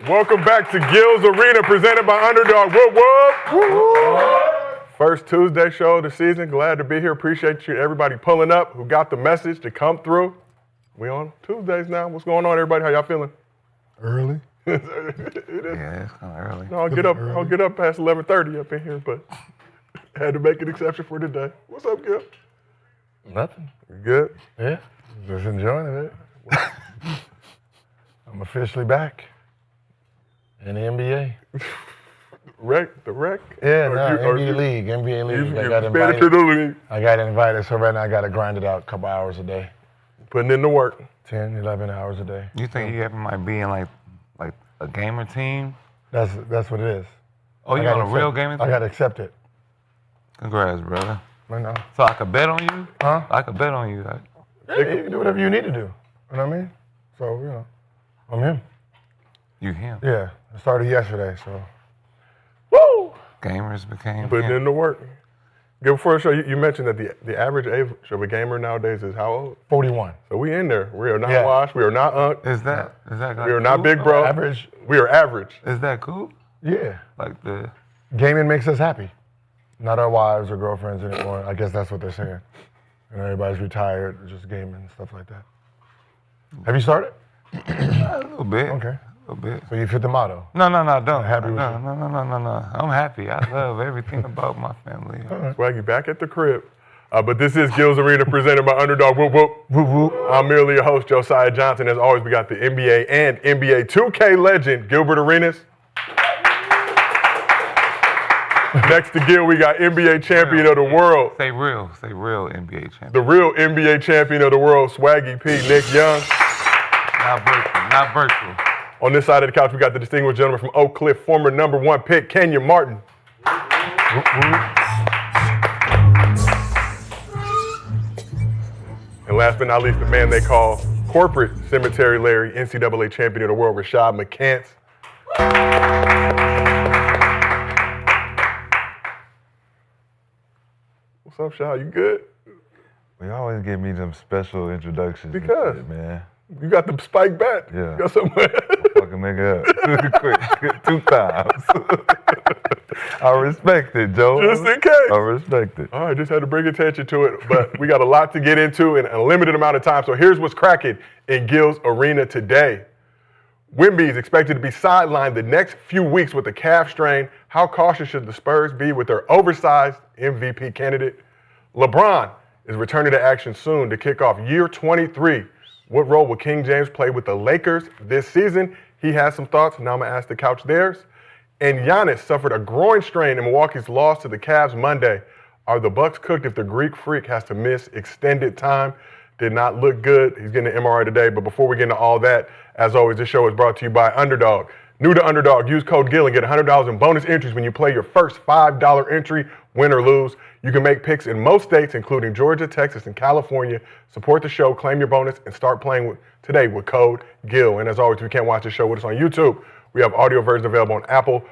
Welcome back to Gil's Arena, presented by Underdog. Whoop, whoop. Whoop, whoop. First Tuesday show of the season. Glad to be here. Appreciate you, everybody pulling up who got the message to come through. We on Tuesdays now. What's going on, everybody? How y'all feeling? Early. It is. Yeah, it's kind of early. No, I'll get up past 11:30 up in here, but had to make an exception for today. What's up, Gil? Nothing. You good? Yeah, just enjoying it. I'm officially back in the NBA. The rec? Yeah, NBA League. I got invited, so right now I got to grind it out a couple hours a day. Putting in the work. 10, 11 hours a day. You think you ever might be in like a gamer team? That's what it is. Oh, you on a real gamer team? I got to accept it. Congrats, brother. I know. So I could bet on you? Huh? I could bet on you. Yeah, you can do whatever you need to do. You know what I mean? So, I'm him. You him? Yeah, it started yesterday, so. Woo! Gamers became Putting him. in the work. Gil, before the show, you mentioned that the average age of a gamer nowadays is how old? 41. So we in there. We are not washed. We are not unk. Is that like We are not cool? big bro. Average. We are average. Is that cool? Yeah. Like the Gaming makes us happy. Not our wives or girlfriends anymore. I guess that's what they're saying. And everybody's retired, just gaming and stuff like that. Have you started? a little bit. Okay. A little bit. So you fit the motto. No, don't. Happy with no. you? I'm happy. I love everything about my family. Swaggy back at the crib. But this is Gil's Arena, presented by Underdog. Whoop, whoop. Whoop, whoop. I'm merely your host, Josiah Johnson. As always, we got the NBA and NBA 2K legend, Gilbert Arenas. Next to Gil, we got NBA champion of the world. Say real NBA champion. The real NBA champion of the world, Swaggy P, Nick Young. Not virtual. On this side of the couch, we got the distinguished gentleman from Oak Cliff, former #1 pick, Kenyon Martin. And last but not least, the man they call Corporate Cemetery Larry, NCAA champion of the world, Rashad McCants. What's up, Shad? You good? You always give me them special introductions. Because, and shit, man. You got the spike bat. Yeah. You got something. Fucking nigga up. Quick, 2 times. I respect it, Joe. Just in case. I respect it. All right, just had to bring attention to it. But we got a lot to get into in a limited amount of time. So here's what's cracking in Gil's Arena today. Wemby is expected to be sidelined the next few weeks with a calf strain. How cautious should the Spurs be with their oversized MVP candidate? LeBron is returning to action soon to kick off year 23. What role will King James play with the Lakers this season? He has some thoughts. Now I'm going to ask the couch theirs. And Giannis suffered a groin strain in Milwaukee's loss to the Cavs Monday. Are the Bucks cooked if the Greek freak has to miss extended time? Did not look good. He's getting an MRI today. But before we get into all that, as always, this show is brought to you by Underdog. New to Underdog, use code GIL and get $100 in bonus entries when you play your first $5 entry, win or lose. You can make picks in most states, including Georgia, Texas, and California. Support the show, claim your bonus, and start playing today with code GIL. And as always, if you can't watch the show with us on YouTube, we have audio versions available on Apple,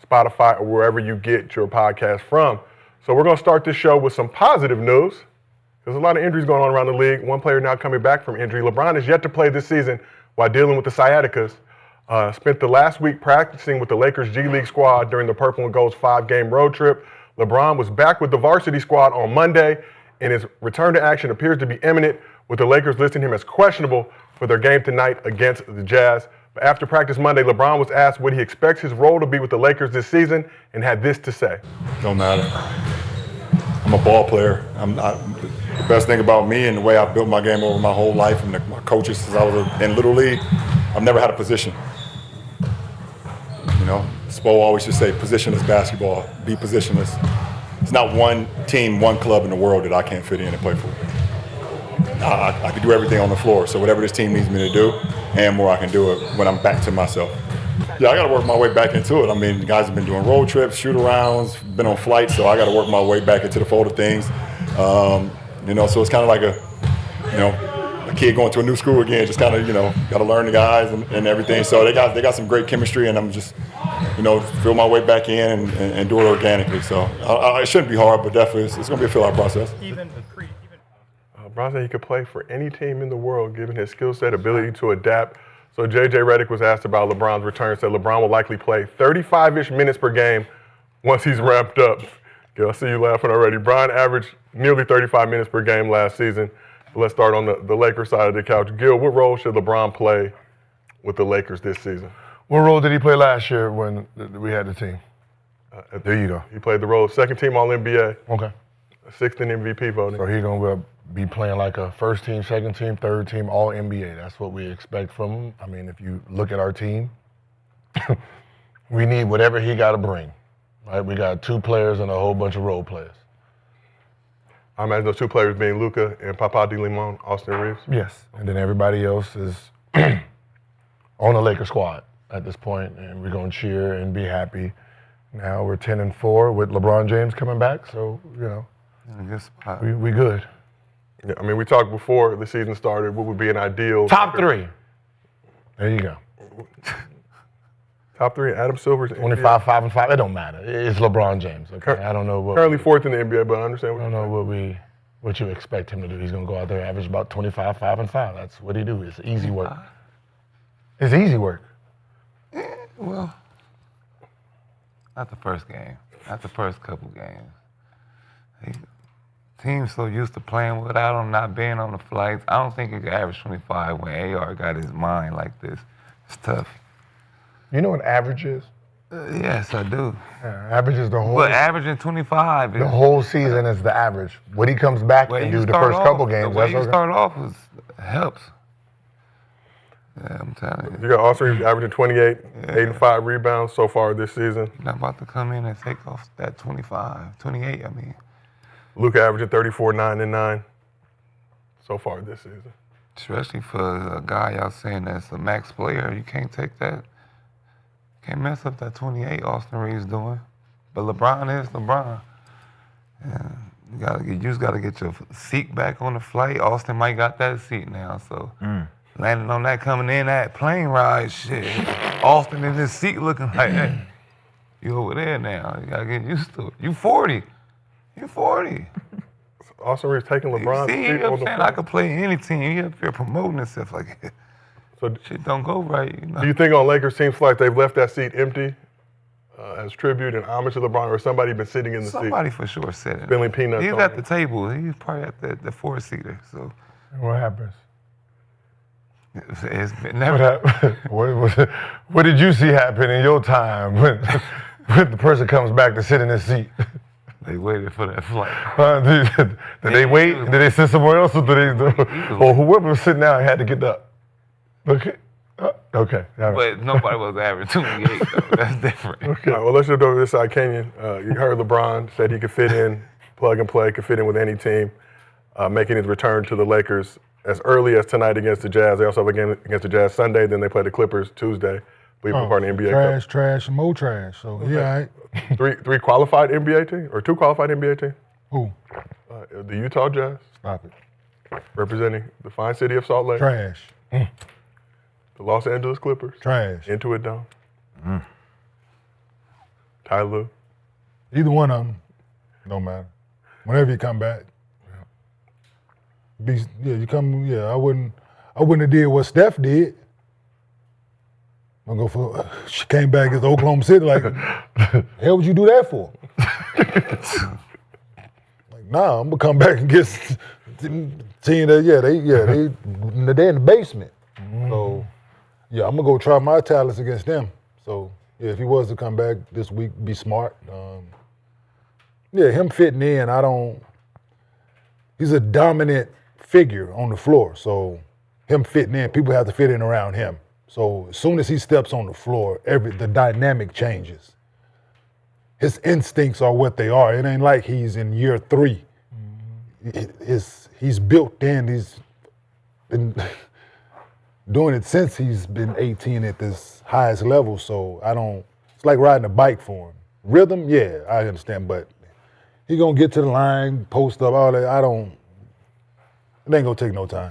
Spotify, or wherever you get your podcast from. So we're going to start this show with some positive news. There's a lot of injuries going on around the league. One player now coming back from injury. LeBron is yet to play this season while dealing with the sciaticas. Spent the last week practicing with the Lakers G League squad during the Purple and Gold's 5-game road trip. LeBron was back with the varsity squad on Monday, and his return to action appears to be imminent, with the Lakers listing him as questionable for their game tonight against the Jazz. But after practice Monday, LeBron was asked what he expects his role to be with the Lakers this season and had this to say. Don't matter. I'm a ball player. The best thing about me and the way I've built my game over my whole life and my coaches since I was in Little League, I've never had a position. You know, Spo always just say positionless basketball, be positionless. It's not one team, one club in the world that I can't fit in and play for. I can do everything on the floor, so whatever this team needs me to do and more, I can do it when I'm back to myself. Yeah, I got to work my way back into it. I mean, the guys have been doing road trips, shoot-arounds, been on flights, so I got to work my way back into the fold of things. You know, so it's kind of like a kid going to a new school again, just kind of, got to learn the guys and everything. So they got some great chemistry, and I'm just, feel my way back in and do it organically. So it shouldn't be hard, but definitely it's going to be a fill-out process. Bron said he could play for any team in the world, given his skill set, ability to adapt. So J.J. Redick was asked about LeBron's return, said LeBron will likely play 35-ish minutes per game once he's ramped up. Gil, I see you laughing already. Bron averaged nearly 35 minutes per game last season. But let's start on the Lakers side of the couch. Gil, what role should LeBron play with the Lakers this season? What role did he play last year when we had the team? There you go. He played the role of second-team All-NBA, Okay. sixth in MVP voting. So he's going to be playing like a first team, second team, third team, all NBA. That's what we expect from him. I mean, if you look at our team, we need whatever he got to bring. Right? We got 2 players and a whole bunch of role players. I imagine those 2 players being Luka and Papa de Limon, Austin Reeves. Yes. And then everybody else is on the Lakers squad at this point, and we're going to cheer and be happy. Now we're 10-4 with LeBron James coming back, so, In a good spot. we good. Yeah, I mean, we talked before the season started, what would be an ideal... Top 3. There you go. Top 3, Adam Silver's 25, 5, and 5. It don't matter. It's LeBron James. Okay, I don't know what. Currently 4th in the NBA, but I understand I what don't know what you expect him to do. He's gonna go out there and average about 25, 5, and 5. That's what he do. It's easy work. It's easy work. Well, not the first game. Not the first couple games. Team's so used to playing without him, not being on the flights. I don't think he could average 25 when AR got his mind like this. It's tough. You know what average is? Yes, I do. Yeah, average is the whole. But averaging 25 is... The whole season is the average. What he comes back and do the first couple games. The way That's you okay. start off helps. Yeah, I'm telling you. You got Austin Reeves averaging 28, 8 and 5 rebounds so far this season. You're not about to come in and take off that 25, 28, I mean. Luka averaging 34, 9 and 9 so far this season. Especially for a guy y'all saying that's a max player, you can't take that. Can't mess up that 28 Austin Reeves doing. But LeBron is LeBron. And you just gotta get your seat back on the flight. Austin might got that seat now, so landing on that coming in, that plane ride shit. Austin in his seat looking like, hey, you over there now. You gotta get used to it. You 40. You 40. Austin Reeves taking LeBron's See, seat you know on what the I'm saying? I plane. could play any team. You up here promoting yourself like So shit don't go right. You know? do you think on Lakers teams like they've left that seat empty as tribute and homage to LeBron, or somebody been sitting in the Somebody for sure said it. Spilling peanuts He's on at it. the table. He's probably at the 4-seater. So What happens? it's been What, never. what did you see happen in your time when the person comes back to sit in his seat? They waited for that flight. Did they wait? Did they sit somewhere else, or or whoever was sitting down had to get up? Okay. Okay. All right. But nobody was averaging 28, though. That's different. All right, well, let's shift over to this side. Kenyon, you heard LeBron said he could fit in, plug and play, could fit in with any team, making his return to the Lakers as early as tonight against the Jazz. They also have a game against the Jazz Sunday, then they play the Clippers Tuesday. Be part of the NBA Trash, trash, and more trash. So, yeah, all right. Cup. Three qualified NBA teams, or 2 qualified NBA teams? Who? The Utah Jazz, Stop it. representing the fine city of Salt Lake. Trash. The Los Angeles Clippers. Trash. Intuit Dome. Ty Lue. Either one of them. Don't matter. Whenever you come back. You come, I wouldn't have did what Steph did. I'm gonna go for, she came back against Oklahoma City, like, hell would you do that for? Like, nah, I'm gonna come back and get team that, they're in the basement. So, yeah, I'm gonna go try my talents against them. So, yeah, if he was to come back this week, be smart. Him fitting in, he's a dominant figure on the floor. So, him fitting in, people have to fit in around him. So as soon as he steps on the floor, the dynamic changes. His instincts are what they are. It ain't like he's in year 3. He's built in. He's been doing it since he's been 18 at this highest level. So it's like riding a bike for him. Rhythm, yeah, I understand, but he gonna get to the line, post up, all that. It ain't gonna take no time.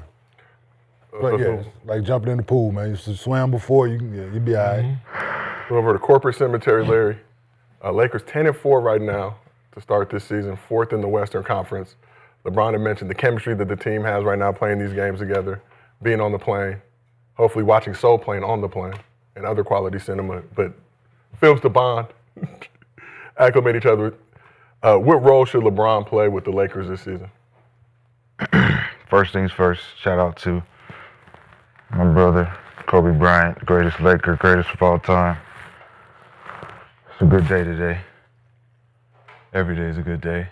But yeah, it's like jumping in the pool, man. You swam before, you'll be all right. Over to Corporate Cemetery, Larry. Lakers 10-4 right now to start this season, 4th in the Western Conference. LeBron had mentioned the chemistry that the team has right now playing these games together, being on the plane. hopefully watching Soul Plane on the plane and other quality cinema, but films to bond, acclimate each other. What role should LeBron play with the Lakers this season? First things first, shout out to my brother, Kobe Bryant, greatest Laker, greatest of all time. It's a good day today. Every day is a good day.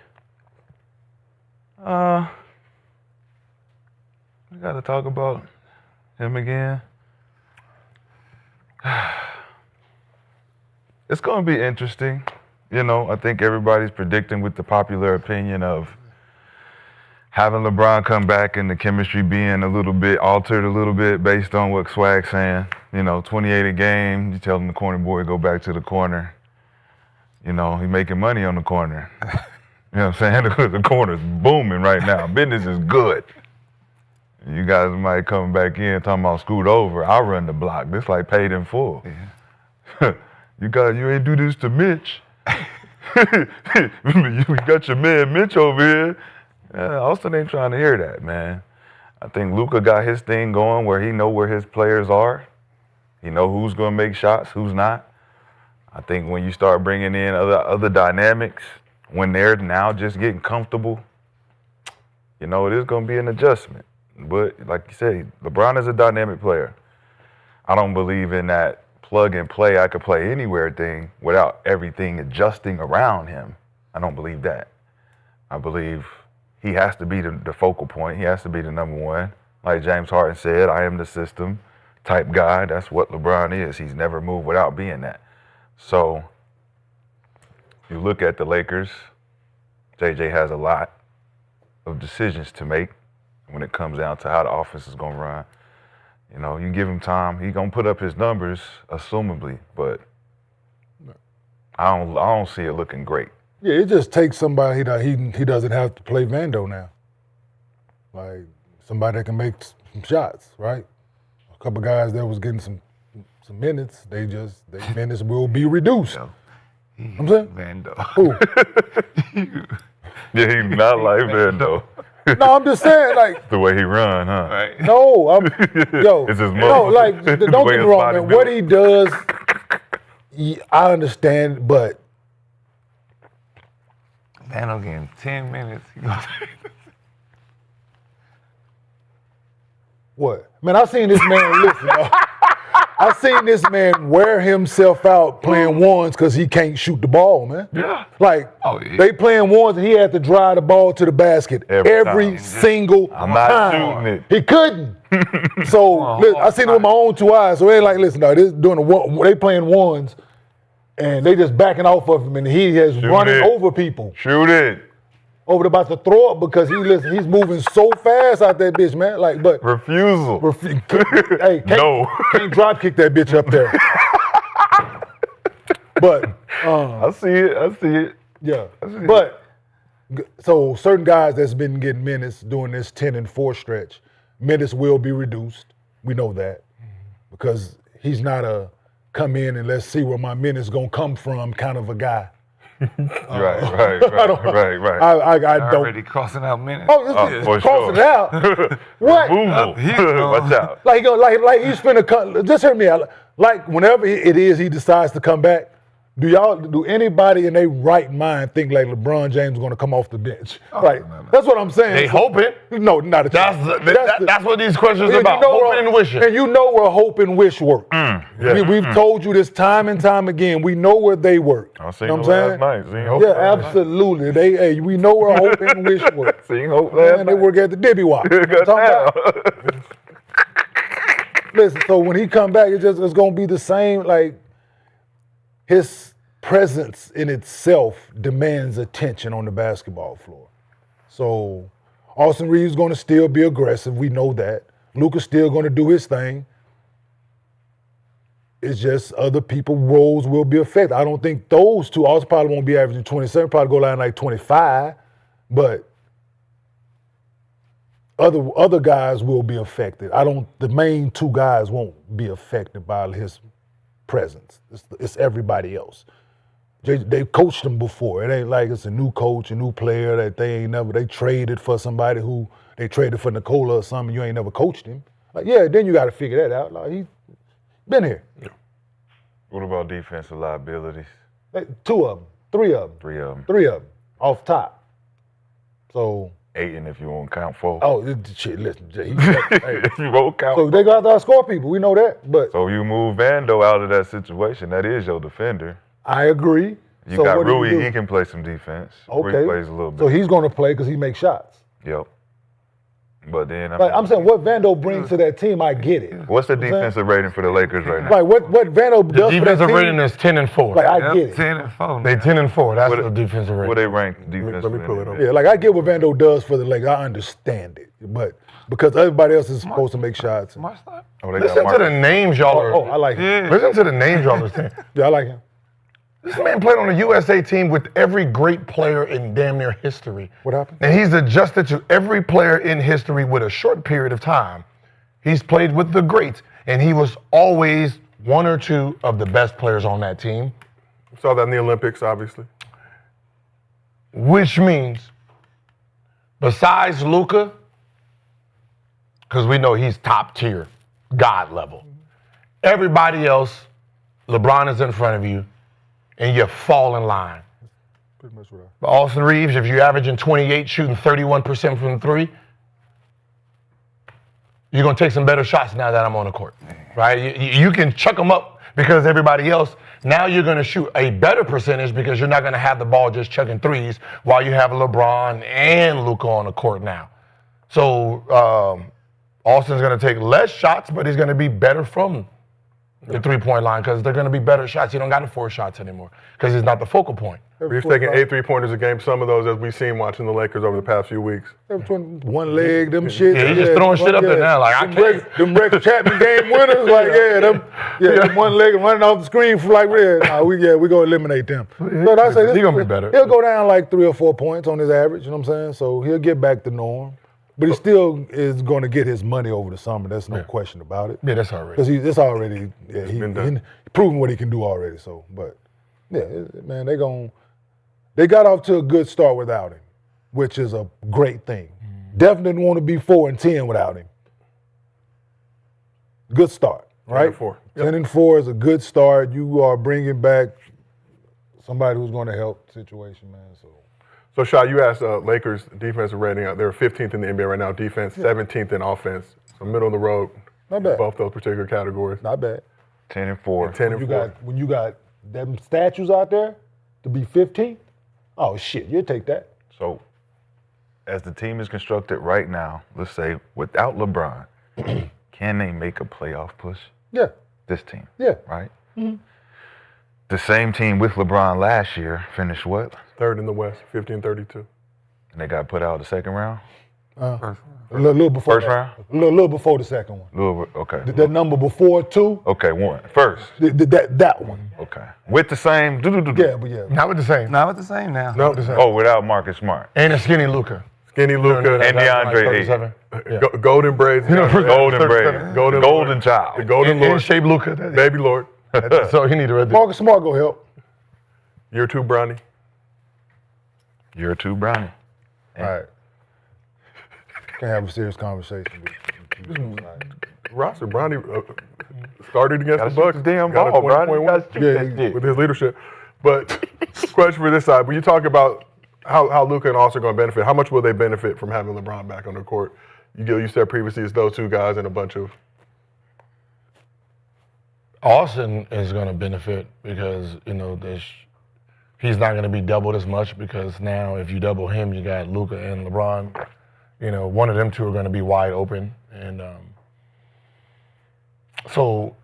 We got to talk about him again. It's going to be interesting. You know, I think everybody's predicting with the popular opinion of having LeBron come back and the chemistry being a little bit altered a little bit based on what Swag's saying. You know, 28 a game, you tell him the corner boy go back to the corner. You know, he's making money on the corner. You know what I'm saying? The corner's booming right now. Business is good. You guys might come back in talking about scoot over. I'll run the block. This like paid in full. Yeah. You ain't do this to Mitch. You got your man Mitch over here. Austin ain't trying to hear that, man. I think Luka got his thing going where he know where his players are. He know who's going to make shots, who's not. I think when you start bringing in other dynamics, when they're now just getting comfortable, you know, it is going to be an adjustment. But like you say, LeBron is a dynamic player. I don't believe in that plug and play, I could play anywhere thing without everything adjusting around him. I don't believe that. I believe he has to be the focal point. He has to be the number one. Like James Harden said, I am the system type guy. That's what LeBron is. He's never moved without being that. So you look at the Lakers, JJ has a lot of decisions to make when it comes down to how the offense is going to run. You know, you give him time, he's going to put up his numbers, assumably, but I don't see it looking great. Yeah, it just takes somebody that he doesn't have to play Vando now. Like somebody that can make some shots, right? A couple guys that was getting some minutes, their minutes will be reduced. I'm saying? Vando. Who? Yeah, he's not like Vando. No, I'm just saying, like The way he run, huh? Right. no, yo, It's his no, muscles. like The don't way get me his wrong, body man. built. What he does, I understand, but Vando getting 10 minutes. He goes, what? Man, I seen this man. Listen, I seen this man wear himself out playing ones because he can't shoot the ball, man. Yeah. Like, Oh, yeah. they playing ones and he had to drive the ball to the basket every time. single I'm not time. shooting it. He couldn't. So, listen, I seen it with my own two eyes. So, it ain't like, listen, no, this doing they playing ones and they just backing off of him and he is running it. over people. Shoot it. Over about to throw up because he's moving so fast out that bitch, man. Like, but Refusal. hey, can't drop kick that bitch up there. But I see it. yeah, but so certain guys that's been getting minutes doing this 10 and 4 stretch, minutes will be reduced. We know that because he's not a come in and let's see where my minutes gonna come from kind of a guy. Right. I don't. already crossing out minutes. For Crossing sure. it out. What? Removal. Watch out. Like he's finna just hear me out. Like whenever it is he decides to come back, do anybody in their right mind think like LeBron James is gonna come off the bench? Like that's what I'm saying. They hoping. No, not a chance. That's what these questions And are about. Hoping and wishing. And you know where hope and wish work. We've told you this time and time again. We know where they work. I seen know them what I'm saying? last night. Seen Hope Yeah, last night. absolutely. We know where hope and wish work. Seen Hope last Man, they night. work at the Dibby Wop. Listen, so when he come back, it's gonna be the same. Like his presence in itself demands attention on the basketball floor. So Austin Reeves gonna still be aggressive. We know that. Luka's still gonna do his thing. It's just other people's roles will be affected. I don't think those two, Austin probably won't be averaging 27, probably go down like 25, but other guys will be affected. The main two guys won't be affected by his presence. It's everybody else. They coached him before. It ain't like it's a new coach, a new player that they traded for somebody who they traded for Nicola or something. You ain't never coached him. Like, yeah, then you got to figure that out. Like, he's been here. What about defensive liabilities? Like, 2 of them, 3 of them. 3 of them. 3 of them off top. So. 8, and if you won't count 4. Oh, shit, listen, Jay. Hey. If you won't count So they got to outscore people. We know that. But So you move Vando out of that situation. That is your defender. I agree. You So got what do you Rui. do? He can play some defense. Okay. Rui plays a little bit. So he's going to play because he makes shots. Yep. But then Like, I'm saying what Vando brings to that team, I get it. what's the defensive rating for the Lakers right now? Like what Vando The does for that defensive team, rating is 10-4. like I Yep, get it. 10-4. They 10-4. That's What- the defensive rating. What they rank defense? Let me pull it up. Yeah, like I get what Vando does for the Lakers. I understand it, but because everybody else is supposed to make shots. My start. Oh, they Listen got to the Marcus. names y'all are. Oh, I like him. Yeah. Listen to the names y'all are saying. Yeah, I like him. This man played on the USA team with every great player in damn near history. What happened? And he's adjusted to every player in history with a short period of time. He's played with the greats, and he was always 1 or 2 of the best players on that team, Saw that in the Olympics, obviously. which means besides Luka, because we know he's top tier, God level, everybody else, LeBron is in front of you, and you fall in line. Pretty much what But Austin Reeves, if you're averaging 28, shooting 31% from 3, you're going to take some better shots now that I'm on the court, right? You can chuck them up because everybody else, now you're going to shoot a better percentage because you're not going to have the ball just chucking threes while you have LeBron and Luka on the court now. So Austin's going to take less shots, but he's going to be better from the three-point line because they're going to be better shots. He don't got to force shots anymore because he's not the focal point. Reeves taking 8 3-pointers a game. Some of those, as we've seen watching the Lakers over the past few weeks. one leg, them shit. Yeah, he's just throwing shit up there now, like, I can't. Them Rex Chapman game winners, like, them one leg and running off the screen for like, we going to eliminate them. But I say He gonna be better. He'll go down like 3 or 4 points on his average, you know what I'm saying? So he'll get back to norm. But he still is going to get his money over the summer. That's no question about it. Yeah, that's all right. Because it's already, he's done. proven what he can do already. So, but yeah, man, they got off to a good start without him, which is a great thing. Definitely didn't want to be 4-10 without him. Good start, right? 10-4. Yep. 10-4 is a good start. You are bringing back somebody who's going to help the situation, man. So, Shah, you asked Lakers defensive rating. They're 15th in the NBA right now. Defense, 17th in offense. So middle of the road. Not bad. Both those particular categories. Not bad. 10-4. 10-4. When you got them statues out there to be 15th, oh shit, you'll take that. So, as the team is constructed right now, let's say without LeBron, can they make a playoff push? Yeah, This team, yeah. right? The same team with LeBron last year finished what? Third in the West, 15-32. And they got put out the second round? A little before First that. round? A little before the second one. Little bit, okay. That number before 2, Okay, 1. First. that one. Okay. With the same. Yeah, but yeah. Not with the same. Now it's the same now. No, Oh, without Marcus Smart. And a skinny Luka. Skinny Luka. And DeAndre Ayton. 37. Yeah. Golden braids. Golden 37. Brady. Golden Golden Lord. child. The Golden In Lord. shape Luka. Baby Lord. So he need to read this. Marcus Smart go help. Year 2 Bronny. You're too Brownie. All right. Can have a serious conversation with you. Roster, Bronny started against Gotta the shoot Bucks. the damn got a ball, Brownie. 20.1 You gotta shoot that Yeah, shit. with his leadership. But question for this side, when you talk about how Luka and Austin are going to benefit, how much will they benefit from having LeBron back on the court? You said previously it's those 2 guys and a bunch of Austin is going to benefit because, he's not going to be doubled as much because now if you double him, you got Luka and LeBron. One of them 2 are going to be wide open. And so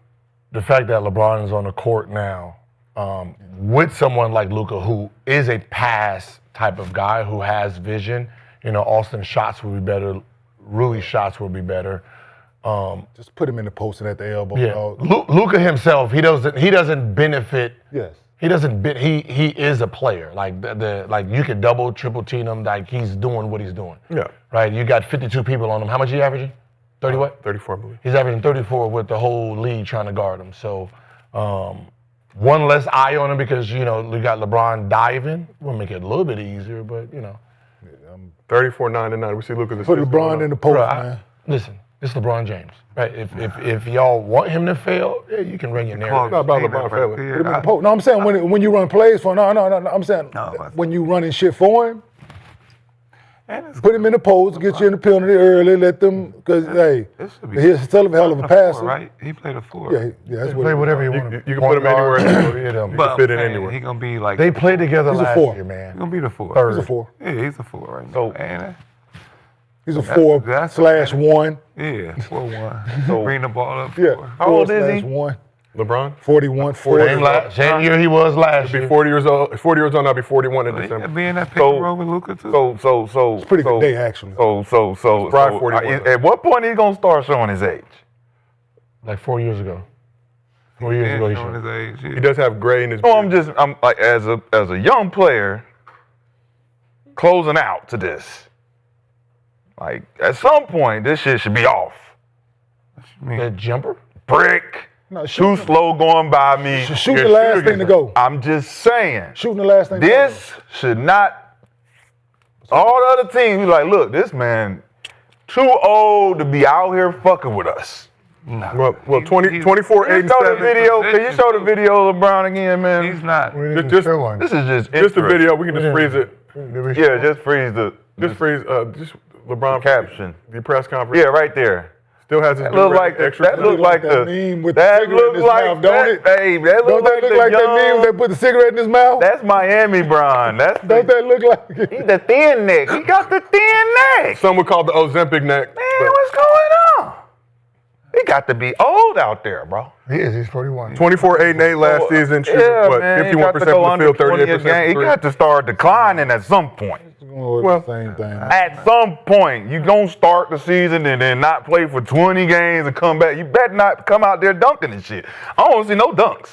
the fact that LeBron is on the court now with someone like Luka who is a pass type of guy who has vision, Austin's shots will be better. Rui's shots will be better. Just put him in the post and at the elbow. Yeah, dog. Luka himself, he doesn't benefit. Yes. He doesn't. He is a player. Like like you could double, triple team him. Like he's doing what he's doing. Yeah. Right. You got 52 people on him. How much he averaging? 30 what? 34, I believe. He's averaging 34 with the whole league trying to guard him. So one less eye on him because we got LeBron diving. Will make it a little bit easier, but 34, 9 and 9. We see Luka. Put LeBron in the post, Bro, man. listen, It's LeBron James, right? If y'all want him to fail, yeah, you can run your narrative. It's not about LeBron failing. No, I'm saying when you run plays for no. I'm saying when you running shit for him, put him in the post, get you in the penalty early, let them because hey, he's still a hell of a passer. Right? He played a 4. Yeah, that's what Play whatever you want. You can put him anywhere. Hit him. You can fit it anywhere. He gonna be like They played together He's a last 4. year, man. He gonna be the 4. Third. He's a 4. Yeah, he's a 4 right now. So- And, He's a 4/1. yeah, 4-1. So bring the ball up. Yeah, 4. How old is he? 4/1. LeBron? 41, 40. Same year he was last He'll be year. 40 years old. 40 years old now. Be 41 in He December. could be in that pick and roll with Luka too. So Pretty good day, actually. Probably 41. At what point he gonna start showing his age? Like 4 years ago. 4 years ago he showing showed. his age. He does have gray in his No, beard. I'm like as a young player closing out to this. Like at some point this shit should be off. That jumper? Brick. No, Too shoot, slow going by me. shoot the last thing to go. I'm just saying. Shooting the last thing to go. This should not. All the other teams be like, look, this man too old to be out here fucking with us. Well, 24, Can 8, you show the 7. video? Can you show the video of LeBron again, man? He's not. Just This is just the video. interesting. We can just freeze it. Yeah, just freeze the Just freeze. Just LeBron caption. The press conference. Yeah, right there. Still has his That look like extra. that look like that the meme with the that cigarette in look his like mouth, don't it? Hey, that Don't look that like look the like that young, meme that put the cigarette in his mouth? That's Miami Bron. That's Don't that look like it? he's the thin neck. He got the thin neck. Some would call it the Ozempic neck. Man, what's going on? He got to be old out there, bro. He is. He's 41. 24, 8, and 8 last season. Shooting, Yeah, what, man, he 51% got to go from the field, 20 a 38% game. He from got to start declining at some point. Well, same thing. At some point, you gonna start the season and then not play for 20 games and come back. You better not come out there dunking and shit. I don't want to see no dunks.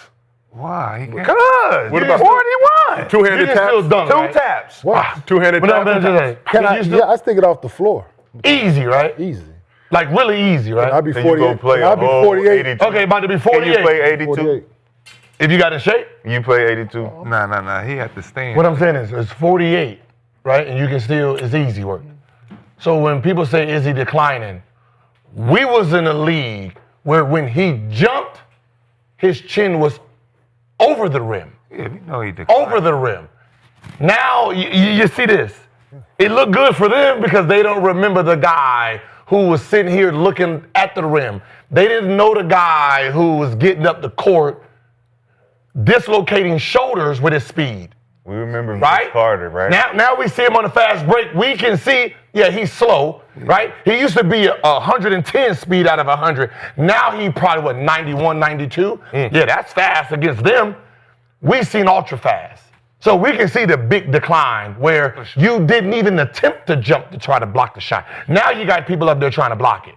Why? He can't. Cause What you're about 41. two-handed You can still taps? dunk, Two right? taps. What? Two-handed But I'm taps? gonna say, Can I stick it off the floor. easy, right? Easy. Like really easy, right? I'll be Then you 48. go play I'll be 48. 82. Okay, about to be Can 48. you play 82? 48. If you got in shape. You play 82. Nah. He had to stand. What I'm saying is it's 48, right? And you can still, it's easy work. So when people say, is he declining? We was in a league where when he jumped, his chin was over the rim. Yeah, we know he declined. Over the rim. Now you see this. It looked good for them because they don't remember the guy who was sitting here looking at the rim. They didn't know the guy who was getting up the court, dislocating shoulders with his speed. We remember Right? Vince Carter, right? Now we see him on the fast break. We can see, yeah, he's slow, right? He used to be 110 speed out of 100. Now he probably, 91, 92? Yeah, that's fast against them. We've seen ultra fast. So we can see the big decline where you didn't even attempt to jump to try to block the shot. Now you got people up there trying to block it.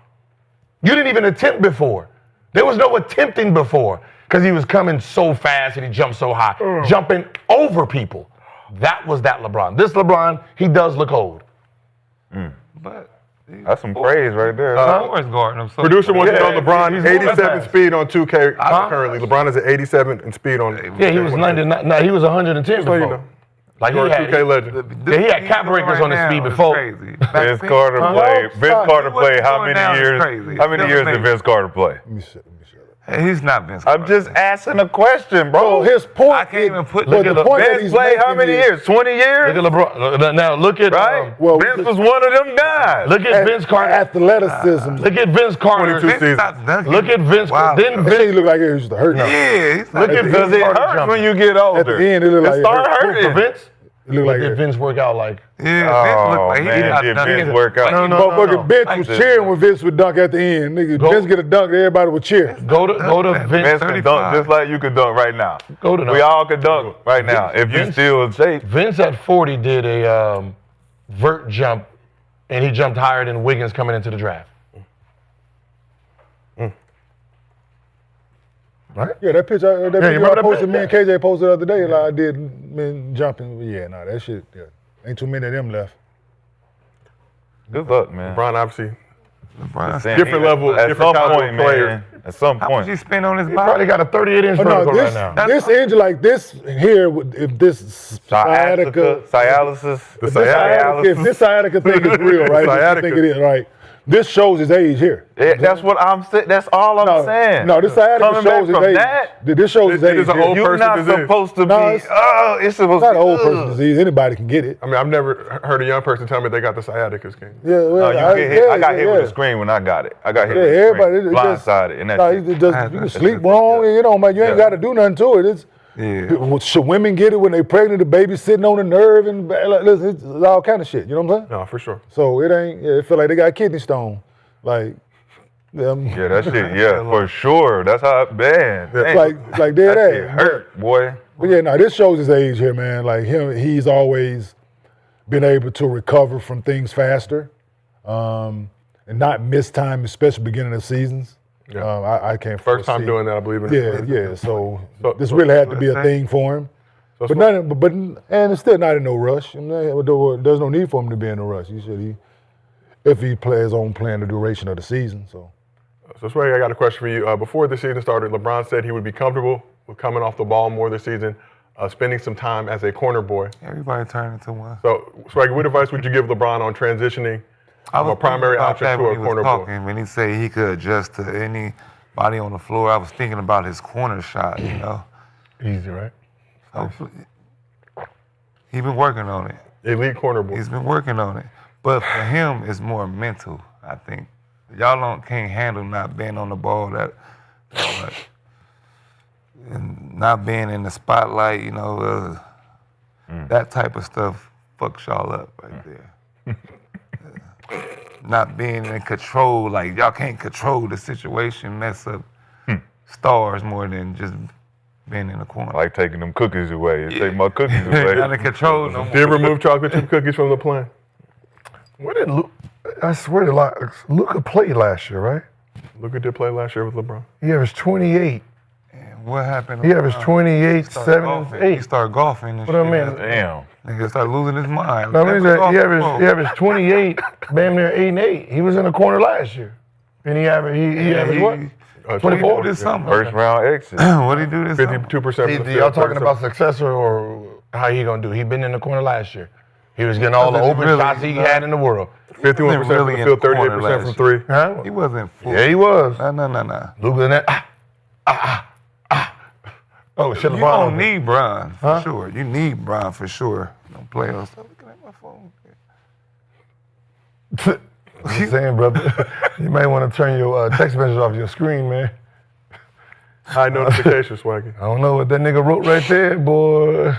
You didn't even attempt before. There was no attempting before because he was coming so fast and he jumped so high, jumping over people. That was that LeBron. This LeBron, he does look old. But That's some praise right there. Forrest guarding him. So Producer wants to know Yeah, LeBron, he's 87 fast. speed on 2K currently. LeBron is at 87 in speed on. Yeah, he was 99. No, he was 110 So you before. know, Like you're he a had, 2K legend. Yeah, he had cap breakers on his speed before. Vince Carter played. Vince Carter played how many years? How many years did Vince Carter play? Let me shut up. He's not Vince. I'm just asking a question, bro. So his point. I can't even put. But the point that Vince he's played how making many is- years? 20 years? Look at LeBron. Now look at Right? Well, Vince was one of them guys. look at Vince Carter. Athleticism. Look at Vince Carter. 22 seasons. Look at Vince. Wow. Then That shit Vince. look like it used to hurt. Yeah, he's Look at Because Vince it Carter hurts jumping. when you get older. At the end, it look like It it start hurt. For hurting. Vince. It look Look like at it. Vince work out like. Vince looked Oh, like he man, not did done Vince it. work out? No. Motherfucking Vince Like was this. cheering when Vince would dunk at the end. Nigga, Go- Vince get a dunk, everybody would cheer. Go to Vince. Vince can 35. dunk just like you can dunk right now. Go to We all can dunk right now if you Vince- still in shape. Vince at 40 did a vert jump, and he jumped higher than Wiggins coming into the draft. Right? Yeah, that picture, you video remember I that posted, pic? me and KJ posted the other day, like I did men jumping. Yeah, nah, that shit, yeah. Ain't too many of them left. Good luck, man. LeBron obviously LeBron. Saying different he- level, At different some caliber point, player. man. At some How much he point. spend on his Probably body? got a 38-inch Oh, no, vertical right now. this injury like this here, if this sciatica, Sciatica, The if this sciatica thing is real, right? Which I Sciatica. think it is, right? This shows his age here. That's what I'm saying. That's all I'm saying. No, this sciatica Coming back shows his from age. that, This shows his it age is an here. old you're person not disease. supposed to No, be. it's It's supposed It's not to an be. old person disease. Anybody can get it. I mean, I've never heard a young person tell me they got the sciatica skin. Yeah, well, No, you get hit. I got hit with a screen when I got it. I got hit Yeah, with a everybody. screen. It just, Blindsided. And no, that's it just, you can sleep wrong. You know, man, you ain't got to do nothing to it. It's, Should women get it when they pregnant? The baby sitting on the nerve and like, listen, it's all kind of shit. You know what I'm saying? No, for sure. So it ain't. Yeah, it feel like they got kidney stone. Like, Yeah, that shit, for sure. That's how it been. like dead That shit ass. hurt, boy. But yeah, no, this shows his age here, man. Like he's always been able to recover from things faster, and not miss time, especially beginning of seasons. Yeah. I can't First time foresee. doing that, I believe in. Yeah. So this really had to be a thing for him. So And it's still not in no rush. And there's no need for him to be in a rush. If he plays his own plan the duration of the season. So Swaggy, I got a question for you. Before the season started, LeBron said he would be comfortable with coming off the ball more this season, spending some time as a corner boy. Everybody turned into one. So, Swaggy, what advice would you give LeBron on transitioning from a primary option to a corner boy? When he said he could adjust to anybody on the floor, I was thinking about his corner shot, you know. Easy, right? He's been working on it. Elite corner boy. He's been working on it. But for him, it's more mental, I think. Y'all can't handle not being on the ball that much. And not being in the spotlight, you know, that type of stuff fucks y'all up right there. Not being in control, like y'all can't control the situation, mess up stars more than just being in the corner. Like taking them cookies away. Take my cookies away. Not in control no more. Did remove chocolate chip cookies from the plan? Where did Luke? I swear to Luka played last year, right? Luka did play last year with LeBron. He averaged 28. And what happened? He averaged 28, 7, golfing. 8. He started golfing. And What I shit. mean? Damn. Nigga started losing his mind. No, I mean, Never he golfed averaged 28, damn near 8 and 8. He was in the corner last year. And he averaged what? 24 this summer. First round exit. What did he do this summer? 52% from the field. Y'all talking about successor or how he gonna do? He been in the corner last year. He was getting all the Wasn't open really, shots he had in the world. 51% from really the in field, the corner 38% from last three. Huh? He wasn't full. Yeah, he was. No. Luka in that. Oh, shit, You LeBron. don't need Bron for sure. You need Bron for sure. Don't play on stuff. Looking at my phone. I'm just saying, brother. You may want to turn your text messages off your screen, man. High notification, Swaggy. I don't know what that nigga wrote right there, boy.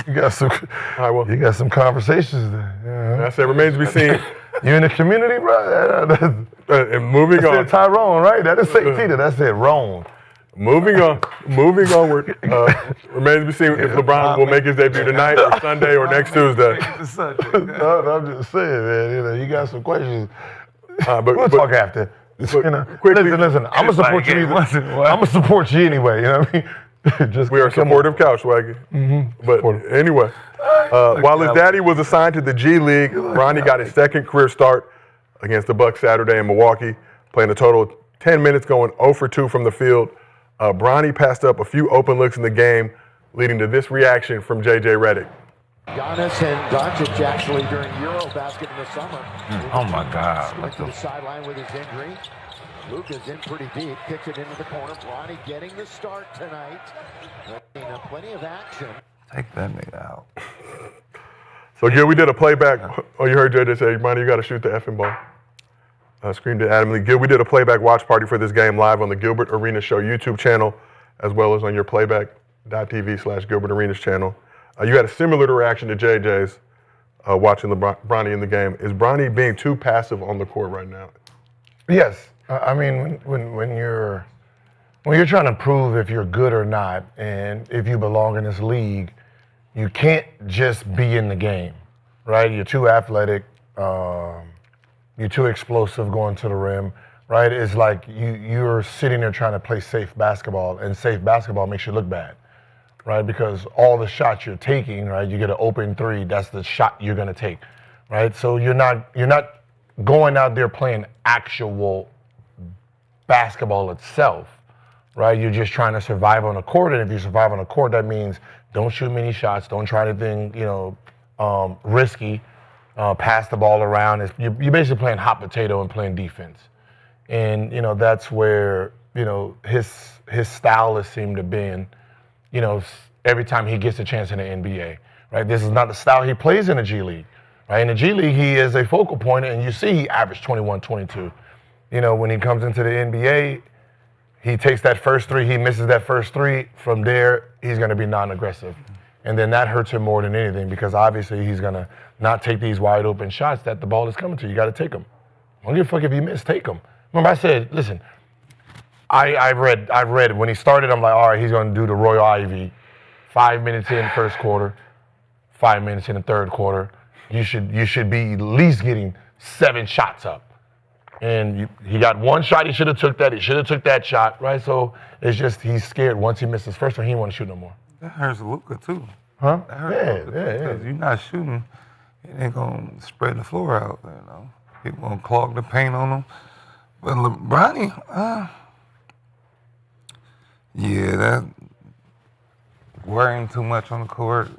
You got some conversations there. I said remains to be seen. You in the community, bro? And moving That on. said Tyrone, right? That is St. Peter. That said Rome. Moving onward. Remains to be seen if LeBron will make his debut tonight or Sunday or next Tuesday. No, I'm just saying, man. You know, you got some questions. We'll But talk after. You know, quickly- listen. I'm gonna support you. I'm gonna support you anyway. You know what I mean? Just we are a come on. supportive couch, Swaggy. But anyway, while his daddy was assigned to the G League, Bronny got his second career start against the Bucks Saturday in Milwaukee, playing a total of 10 minutes, going 0 for 2 from the field. Bronny passed up a few open looks in the game, leading to this reaction from J.J. Redick. Giannis and Doncic actually during Eurobasket in the summer. Oh my God. Went to the sideline with his injury. Luka's in pretty deep, kicks it into the corner. Bronny getting the start tonight. Plenty of action. Take that nigga out. So, Gil, we did a playback. Oh, you heard JJ say, Bronny, you got to shoot the effing ball. Screamed it adamantly. Gil, we did a playback watch party for this game live on the Gilbert Arena Show YouTube channel, as well as on your playback.tv/Gilbert Arenas channel. You had a similar reaction to JJ's watching Bronny in the game. Is Bronny being too passive on the court right now? Yes, I mean when you're trying to prove if you're good or not, and if you belong in this league, you can't just be in the game, right? You're too athletic, you're too explosive going to the rim, right? It's like you're sitting there trying to play safe basketball, and safe basketball makes you look bad, right? Because all the shots you're taking, right? You get an open three, that's the shot you're gonna take, right? So you're not going out there playing actual basketball itself, right? You're just trying to survive on the court, and if you survive on the court, that means don't shoot many shots, don't try anything, risky, pass the ball around. You're basically playing hot potato and playing defense. And, that's where, his style has seemed to be, every time he gets a chance in the NBA, right? This is not the style he plays in the G League, right? In the G League, he is a focal point, and you see he averaged 21, 22. When he comes into the NBA, he takes that first three, he misses that first three. From there, he's going to be non-aggressive. And then that hurts him more than anything because obviously he's going to not take these wide open shots that the ball is coming to. You got to take them. I don't give a fuck if you miss, take them. Remember I said, listen, I read when he started, I'm like, all right, he's going to do the Royal Ivy. 5 minutes in first quarter, 5 minutes in the third quarter. You should be at least getting 7 shots up. And he got one shot. He should have took that. He should have took that shot, right? So it's just he's scared. Once he misses first one, he won't shoot no more. That hurts Luka too. Huh? That hurts Luka Yeah. because you're not shooting, it ain't gonna spread the floor out. People gonna clog the paint on them. But Bronny, that worrying too much on the court.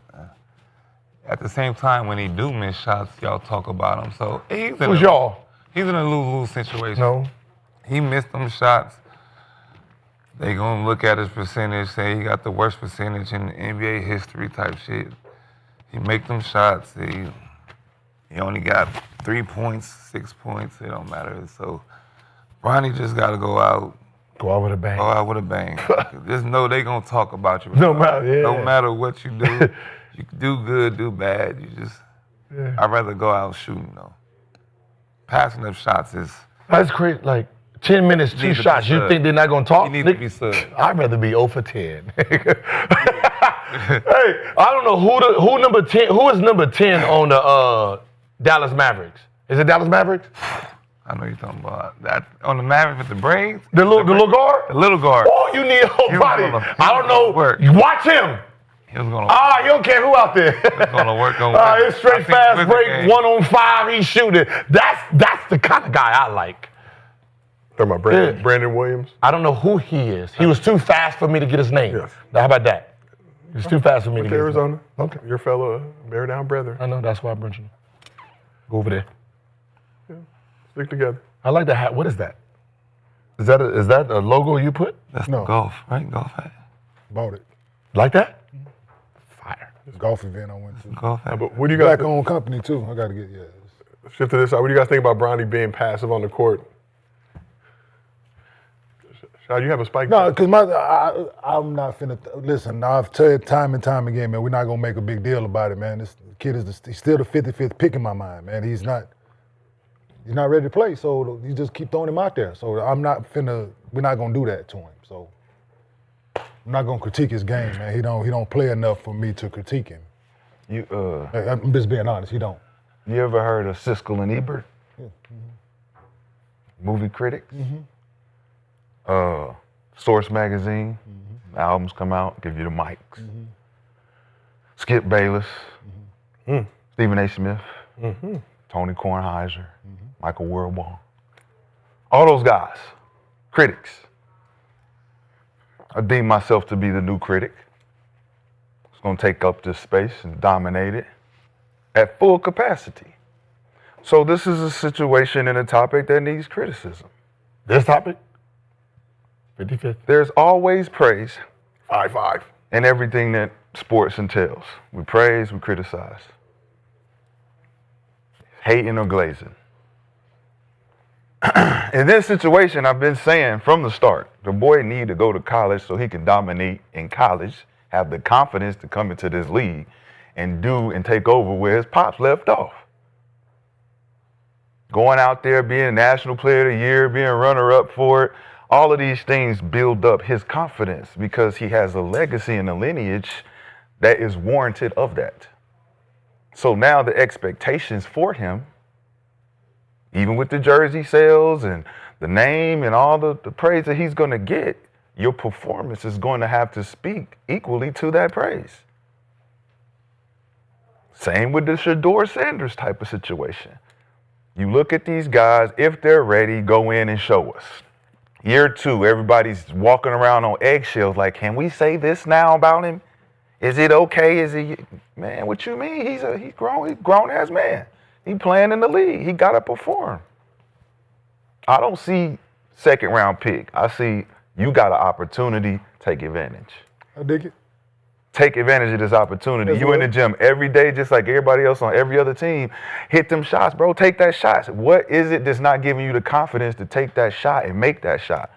At the same time, when he do miss shots, y'all talk about him. So Who's y'all? He's in a lose-lose situation. No. He missed them shots. They gonna look at his percentage, say he got the worst percentage in NBA history type shit. He make them shots. He only got 3 points, 6 points. It don't matter. So Bronny just gotta go out. Go out with a bang. Go out with a bang. Just know they gonna talk about you. No matter what you do. You do good, do bad. I'd rather go out shooting though. Passing up shots is. That's crazy. Like 10 minutes, 2 shots. You think they're not gonna talk? You need to be subbed. I'd rather be 0 for 10. Hey, I don't know who number 10. Who is number 10 on the Dallas Mavericks? Is it Dallas Mavericks? I know you're talking about that on the Mavericks with the braids. The little guard. The little guard. Oh, you need a whole body. I don't know. Work. Watch him. He was gonna. You don't care who out there. He's gonna work on. It's straight fast break, 1 on 5. He's shooting. That's the kind of guy I like. Talking about Brandon Williams? I don't know who he is. He was too fast for me to get his name. Yes. Now, how about that? He's too fast for me to get Arizona. his name. Okay. Your fellow Bear Down brother. I know. That's why I brought you. Go over there. Stick together. I like the hat. What is that? Is that a logo you put? That's No. golf, right? Golf hat. Bought it. Like that? Fire. It's a golf event I went to. Golf hat. But what do you guys Black-owned company too. I got to get shift to this side? What do you guys think about Bronny being passive on the court? Shad, you have a spike? No, because I'm not finna listen. I've said time and time again, man. We're not gonna make a big deal about it, man. This kid he's still the 55th pick in my mind, man. He's not ready to play, so you just keep throwing him out there. So we're not gonna do that to him. So I'm not gonna critique his game, man. He don't play enough for me to critique him. I'm just being honest. He don't. You ever heard of Siskel and Ebert? Yeah. Movie critics? Source Magazine. Albums come out, give you the mics. Skip Bayless. Stephen A. Smith. Tony Kornheiser. Michael Wilbon. All those guys, critics. I deem myself to be the new critic. It's going to take up this space and dominate it at full capacity. So this is a situation and a topic that needs criticism. This topic? 55th. There's always praise 5-5. in everything that sports entails. We praise, we criticize. Hating or glazing. In this situation, I've been saying from the start, the boy need to go to college so he can dominate in college, have the confidence to come into this league and do and take over where his pops left off. Going out there, being National Player of the Year, being runner-up for it, all of these things build up his confidence because he has a legacy and a lineage that is warranted of that. So now the expectations for him, even with the jersey sales and the name and all the praise that he's going to get, your performance is going to have to speak equally to that praise. Same with the Shador Sanders type of situation. You look at these guys, if they're ready, go in and show us. Year 2, everybody's walking around on eggshells like, can we say this now about him? Is it okay? Is he, man, what you mean? He's grown as man. He playing in the league. He got to perform. I don't see second round pick. I see you got an opportunity, take advantage. I dig it. Take advantage of this opportunity. That's You in the right. gym every day, just like everybody else on every other team. Hit them shots, bro. Take that shot. What is it that's not giving you the confidence to take that shot and make that shot?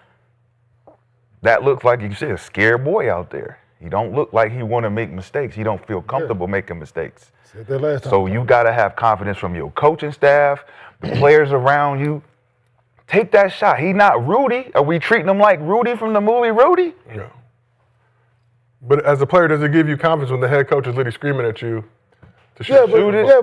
That looks like you said a scared boy out there. He don't look like he want to make mistakes. He don't feel comfortable making mistakes. Said that last time. So you got to have confidence from your coaching staff, the players around you. Take that shot. He not Rudy. Are we treating him like Rudy from the movie Rudy? Yeah. But as a player, does it give you confidence when the head coach is literally screaming at you to shoot?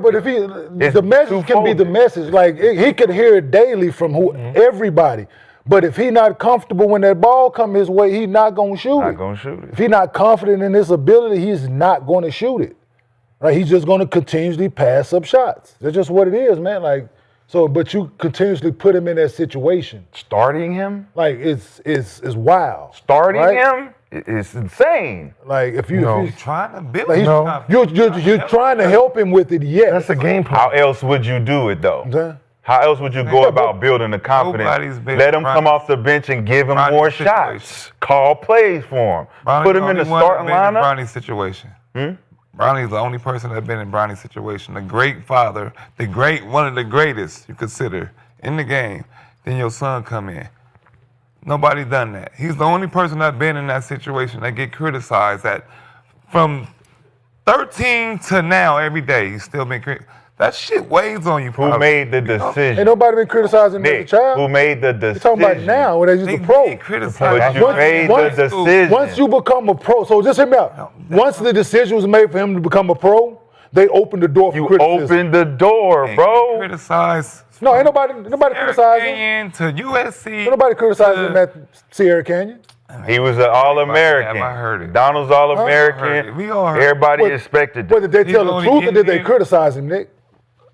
But if the message can be the message. Like he could hear it daily from everybody. But if he not comfortable when that ball come his way, he not gonna shoot it. Not gonna shoot it. If he not confident in his ability, he's not gonna shoot it. Right? He's just gonna continuously pass up shots. That's just what it is, man. Like so, but you continuously put him in that situation. Starting him? Like it's wild. Starting right? him? It's insane. Like if you You're trying to build like you're trying to help him with it, yes. That's a game plan. How else would you do it though? Okay. How else would you go about building the confidence? Nobody's been Let him come Bronny's- off the bench and give him Bronny's more situation. shots. Call plays for him. Put him in the starting lineup. Bronny's situation. Bronny's the only person that's been in Bronny's situation. The great father, one of the greatest you consider in the game. Then your son come in. Nobody done that. He's the only person that's been in that situation that get criticized. That from 13 to now, every day, he's still been criticized. That shit weighs on you. Who made the decision? Ain't nobody been criticizing him as a Nick, child. who made the You're decision? talking about now when he's They a pro. get criticized. But you made the decision. Once you become a pro, so just hear me out. Once the decision was made for him to become a pro, they opened the door for You criticism. opened the door, bro. Criticized. No, ain't nobody criticizing him. Kenyon to USC. Ain't nobody criticizing him at Sierra Canyon. He was an All-American. I heard it. Donald's I heard All-American. it. We all heard it. Everybody But- expected But that. did they tell He's the only truth or did they getting- criticize him, Nick?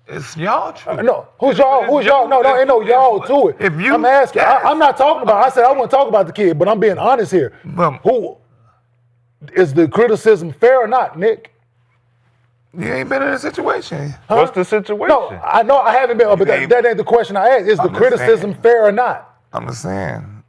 It's y'all true. No, who's y'all? Who's y'all? No, ain't no y'all to it. If you- I'm asking. I'm not talking about. I said I want to talk about the kid, but I'm being honest here. But- Who is the criticism fair or not, Nick? You ain't been in a situation. What's the situation? No, I know I haven't been, but that ain't the question I asked. Is the I'm just criticism saying. fair or not? I'm just saying.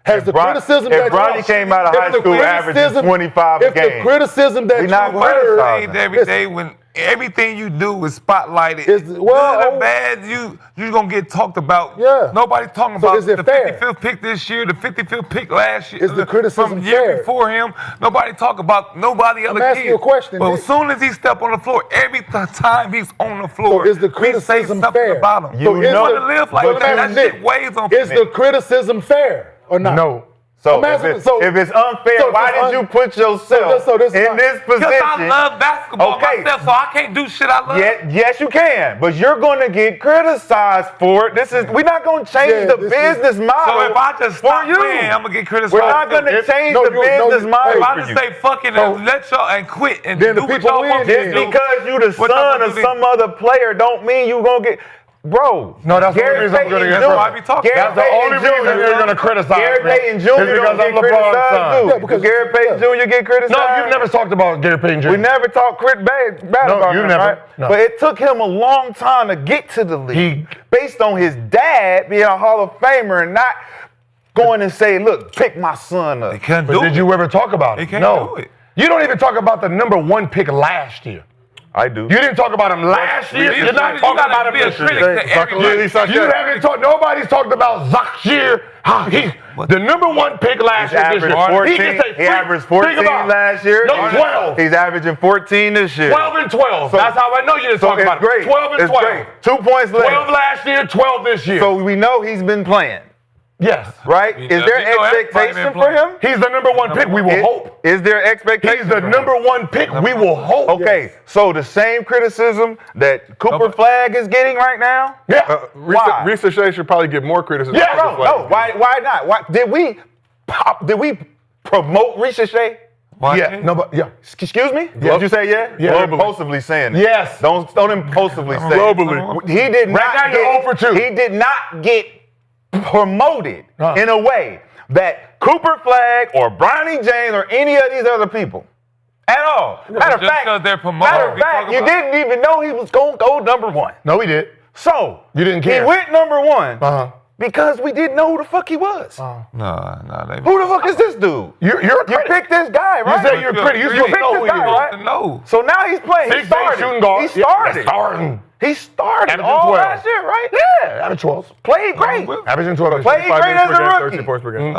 Has the criticism if Bronny came out of high school averaging 25 a if the game, criticism that we you not heard, criticizing. Every day when everything you do is spotlighted. Is- well, good or bad, you gonna get talked about. Yeah. Nobody's talking So about is it the fair? 55th pick this year, the 55th pick last year. Is the criticism from the year fair? before him? Nobody talk about nobody other asking kids. you a question, But Nick. as soon as he step on the floor, every time he's on the floor, So is the we say criticism something fair? about him. So You is want the- to live like but that? let me That ask shit Nick, weighs on Is the criticism fair or not? No. So, I'm asking- if it's unfair, so why this did you put yourself so this is in my- this position? Because I love basketball Okay. myself, so I can't do shit I love. Yes, you can, but you're going to get criticized for it. We're not going to change Yeah, the this is- business model. So if I just for stop you, playing, I'm gonna get criticized. we're not going to change no, the you- business no, model If I for just you. say fucking and let y'all and quit and Then the do what people y'all win want me then. to do. Because you the What y'all son gonna of do some other player don't mean you going to get... Bro, No, that's the only Gary reason I'm going to Payton get That's why I be talking. That's the only reason they're going to criticize Gary me. Payton Jr. is because don't I'm get LeBron's criticized son. too. Yeah, because- Gary Payton Jr. get criticized? No, you've never talked about Gary Payton Jr. We never talked bad No, about you him, never. right? No. But it took him a long time to get to the league. Based on his dad being a Hall of Famer and not going and say, look, pick my son up. They can't But do did it. you ever talk about They it? can't No. do it. You don't even talk about the number one pick last year. I do. You didn't talk about him last year. You're not talking about him be a this critic year. to everybody. You haven't talked. Nobody's talked about Zakir. He's the number one pick last He's year. This averaged year. 14. He can say He averaged 14 last year. No, 12. He's averaging 14 this year. 12 and 12. So- That's how I know you didn't So talk it's about it. great. 12 and It's 12. great. 2 points 12 left. last year, 12 this year. So we know he's been playing, yes. right? We Is know- there we know everybody expectation been for playing. him? He's the number one pick. We will hope. Is there expectation? He's the for him? number one pick. We will hope. Okay, so the same criticism that Cooper Flag is getting right now? Yeah. Why? Risa Shea should probably get more criticism. Yeah, than Cooper No, Flag. why not? Why did we promote Risa Shea? Why Yeah. can't- No, but yeah. Excuse me? Did you say yeah? Yeah. You're impulsively saying it. Yes. Don't impulsively say Globally. it. He did not now you're 0 for 2. He did not get promoted Huh. in a way that Cooper Flag or Bronny James or any of these other people At all. Matter of Just fact, 'cause they're promoted, matter of we fact, talk you about- didn't even know he was going to go number 1. No, we did. So, You didn't care. he went number 1 Uh-huh. because we didn't know who the fuck he was. No, they. Who the fuck is this dude? You're a You critic. picked this guy, right? You said you're a critic. You picked know who this he guy, is. right? No. So now he's playing. He 6'8" started. shooting guard. He started. Starting. He started Averaging all 12. last year, right? Yeah, average 12. Played great. Averaging 12. Played 5 great minutes as per a game, rookie. 13 points per game.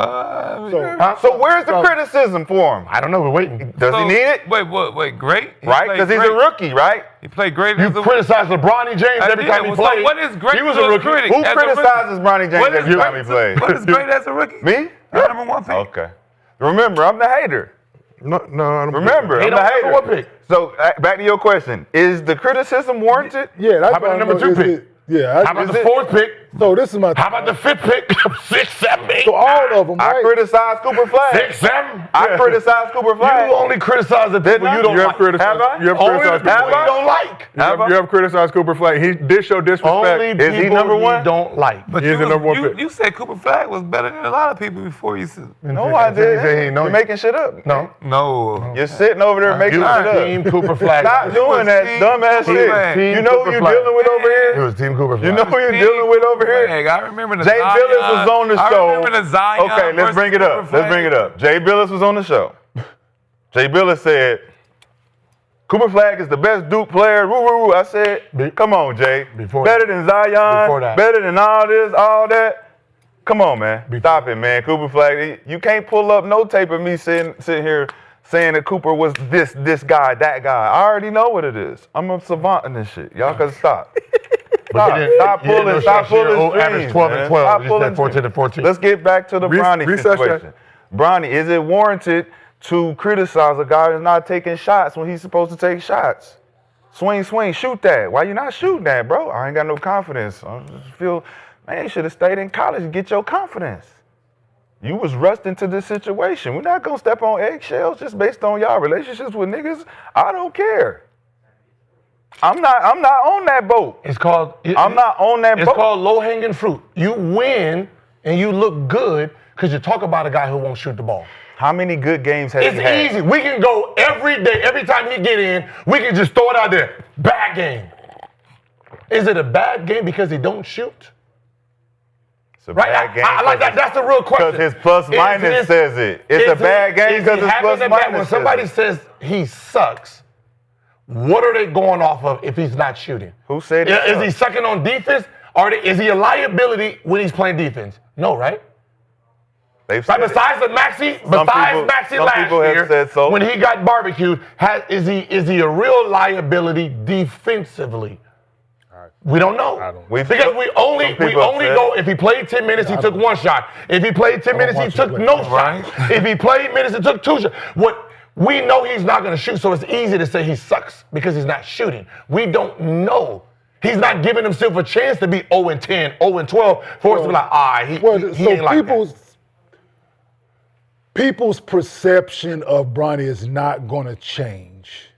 So where's the criticism for him? I don't know. We're waiting. Does he need it? Wait, great? He Right? played Because he's great. a rookie, right? He played great You as a criticize LeBron James every time he So played. what is great He was to a rookie. critic? Who as a criticizes Bronny James What is every time great he to- plays? What is great as a rookie? Me? You're number 1 pick. Okay. Remember, I'm the hater. No, I don't Remember, He I'm the don't have hater. one pick. So back to your question: is the criticism warranted? Yeah, that's How about why I the number know 2 is pick? it- Yeah, How about Is the it- 4th pick? so this is my. How about the 5th pick? 6, 7, 8. So all of them, I right? criticize Cooper Flag. 6, 7. I criticize Cooper Flag. You only criticize the people I? you don't You have like. criticized. Have I? You have Only the criticized. people Have you I? don't like. You have criticized Cooper Flag. He did show disrespect. Only Is he people number you 1? don't like. But He is the number 1 you, pick. you said Cooper Flag was better than a lot of people before you said. No, I He said he did. know You're you. making shit up. No. No. You're sitting over there making You shit was up. Team Cooper Flag. Stop doing that Team dumbass Cooper Flag. shit. You know who Cooper you're Flag. dealing with over It here? was Team Cooper Flag. You know who you're dealing with over here? Flag. I remember the Jay Zion. Billis was on the I show. remember the Zion. Okay, let's versus bring it Cooper up. Flag. Let's bring it up. Jay Billis was on the show. Jay Billis said, Cooper Flag is the best Duke player. Woo, woo, woo. I said, come on, Jay. Before better than Zion. Before that. Better than all this, all that. Come on, man. Stop it, man. Cooper Flag. You can't pull up no tape of me sitting here saying that Cooper was this guy, that guy. I already know what it is. I'm a savant in this shit. Y'all can stop. Stop pulling Average strings, 12 man. and 12. Stop You pulling said 14 and 14. Let's get back to the Bronny reset situation. Bronny, is it warranted to criticize a guy that's not taking shots when he's supposed to take shots? Swing, shoot that. Why you not shooting that, bro? I ain't got no confidence. I just feel, man, you should have stayed in college and get your confidence. You was rushed into this situation. We're not gonna step on eggshells just based on y'all relationships with niggas. I don't care. I'm not on that boat. It's called. I'm not on that It's boat. called low hanging fruit. You win and you look good because you talk about a guy who won't shoot the ball. How many good games has It's he had? easy. We can go every day. Every time he get in, we can just throw it out there. Bad game. Is it a bad game because he don't shoot? It's a Right? bad game. I like that. That's the real question. Because his plus minus says it. It's a bad game because his plus minus When says somebody it. says he sucks, what are they going off of if he's not shooting? Who said it? Is he sucking on defense? Is he a liability when he's playing defense? No, right? They've Right, said it. besides Maxey some last people have year, said so. when he got barbecued, is he a real liability defensively? We don't know. We've- Because we only some people have said- go if he played 10 minutes, he took 1 shot. If he played 10 minutes, he watch took him play. no shots. If he played minutes, he took 2 shots. What we know he's not going to shoot, so it's easy to say he sucks because he's not shooting. We don't know. He's not giving himself a chance to be 0-10, 0-12 for us to be like, he ain't like that. People's perception of Bronny is not going to change.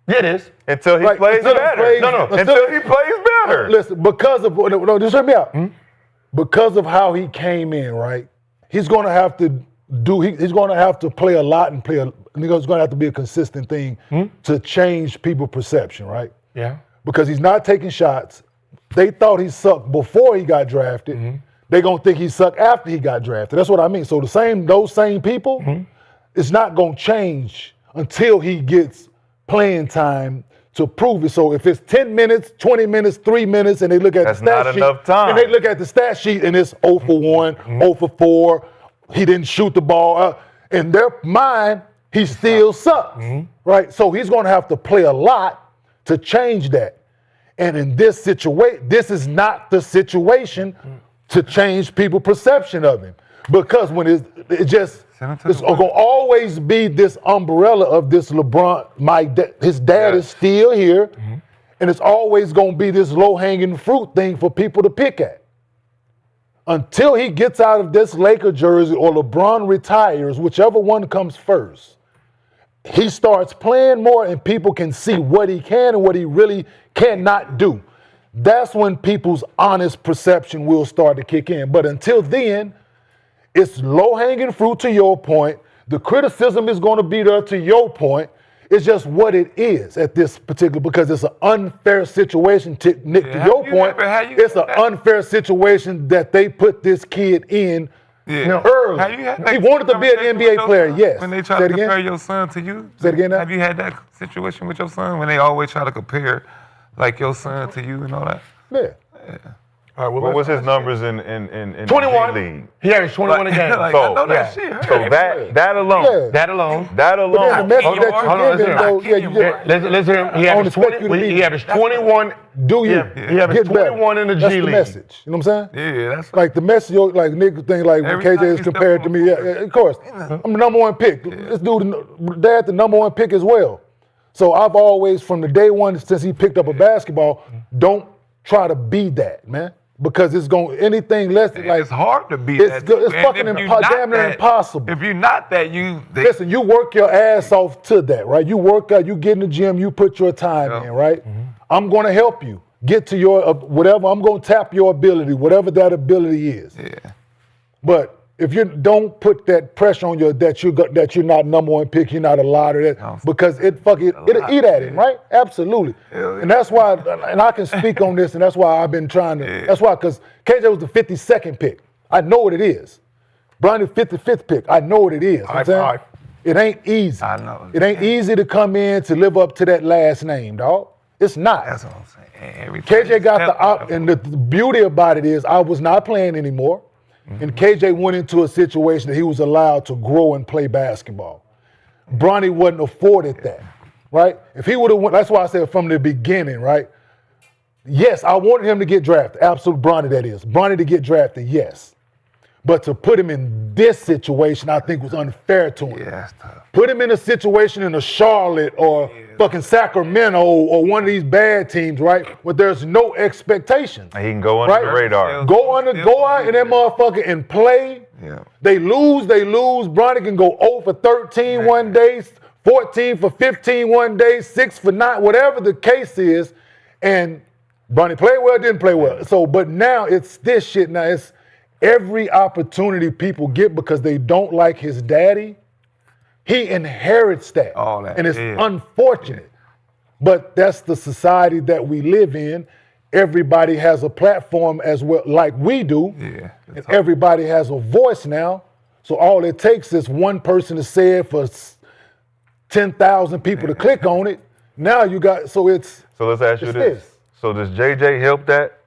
Yeah, it is. Until he Right, plays until he better. plays- Until he plays better. Listen, because of no, just hear me out. Because of how he came in, right? He's going to have to he's going to have to play a lot and it's going to have to be a consistent thing to change people's perception, right? Yeah. Because he's not taking shots. They thought he sucked before he got drafted. They're going to think he sucked after he got drafted. That's what I mean. So those same people, it's not going to change until he gets playing time to prove it. So if it's 10 minutes, 20 minutes, 3 minutes, and they look at That's the stat not sheet, enough time. and they look at the stat sheet and it's 0 for 1, 0 for 4, he didn't shoot the ball. In their mind, he still sucks, right? So he's going to have to play a lot to change that. And in this situation, this is not the situation to change people's perception of him. Because when it's going to always be this umbrella of this LeBron, his dad is still here, and it's always going to be this low-hanging fruit thing for people to pick at. Until he gets out of this Laker jersey or LeBron retires, whichever one comes first, he starts playing more and people can see what he can and what he really cannot do. That's when people's honest perception will start to kick in. But until then, it's low-hanging fruit, to your point. The criticism is going to be there, to your point. It's just what it is at this particular, because it's an unfair situation. Nick, to your point, it's an unfair situation that they put this kid in early. He wanted to be an NBA player, yes. When they try to compare your son to you, say it again. Have you had that situation with your son when they always try to compare like your son to you and all that? Yeah. All right, well, What was his numbers in 21. the league? He averaged 21 a game. Like, So- I know that shit. So that alone, Yeah. That alone. that But then alone. the message Hold that on, you give him, though, Let's hear him. He averaged expect you to 20. be- He averaged 21. do you He averaged get better? 21 in the That's G the League. message. You know what I'm saying? Yeah, that's Like the message, like nigga thing, like when Every KJ time is he compared step to on me. the Yeah, of course. I'm the number one pick. This dude, dad, the number one pick as well. So I've always, from the day one since he picked up a basketball, don't try to be that, man. Because it's going anything less than like it's hard to be it's that. good- it's And fucking if you not damn near that- impossible. If you're not that, Listen, you work your ass off to that, right? You work out, you get in the gym, you put your time in, right? I'm going to help you get to your whatever. I'm going to tap your ability, whatever that ability is. Yeah. But if you don't put that pressure on you that you're not number one pick, you're not a lottery, because it'll eat at him, right? Absolutely. And that's why, and I can speak on this, and that's why I've been trying to. That's why, because KJ was the 52nd pick. I know what it is. Bronny 55th pick. I know what it is. You know what I'm saying? It ain't easy. I know. It ain't easy to come in to live up to that last name, dog. It's not. That's what I'm saying. KJ got and the beauty about it is I was not playing anymore. And KJ went into a situation that he was allowed to grow and play basketball. Bronny wasn't afforded that, right? If he would have went, that's why I said from the beginning, right? Yes, I wanted him to get drafted. Absolute Bronny, that is. Bronny to get drafted, yes. But to put him in this situation, I think was unfair to him. Yeah, that's tough. Put him in a situation in a Charlotte or fucking Sacramento or one of these bad teams, right? Where there's no expectations. He can go under the radar. Go out in that motherfucker and play. Yeah. They lose. Bronny can go 0 for 13 one day, 14 for 15 one day, 6 for 9, whatever the case is. And Bronny played well, didn't play well. So, but now it's this shit. Now it's every opportunity people get because they don't like his daddy. He inherits that. All that, and it's yeah. unfortunate. But that's the society that we live in. Everybody has a platform as well, like we do. Yeah. And everybody has a voice now. So all it takes is one person to say it for 10,000 people to click on it. Now you got, so it's. So let's ask you this. So does JJ help that?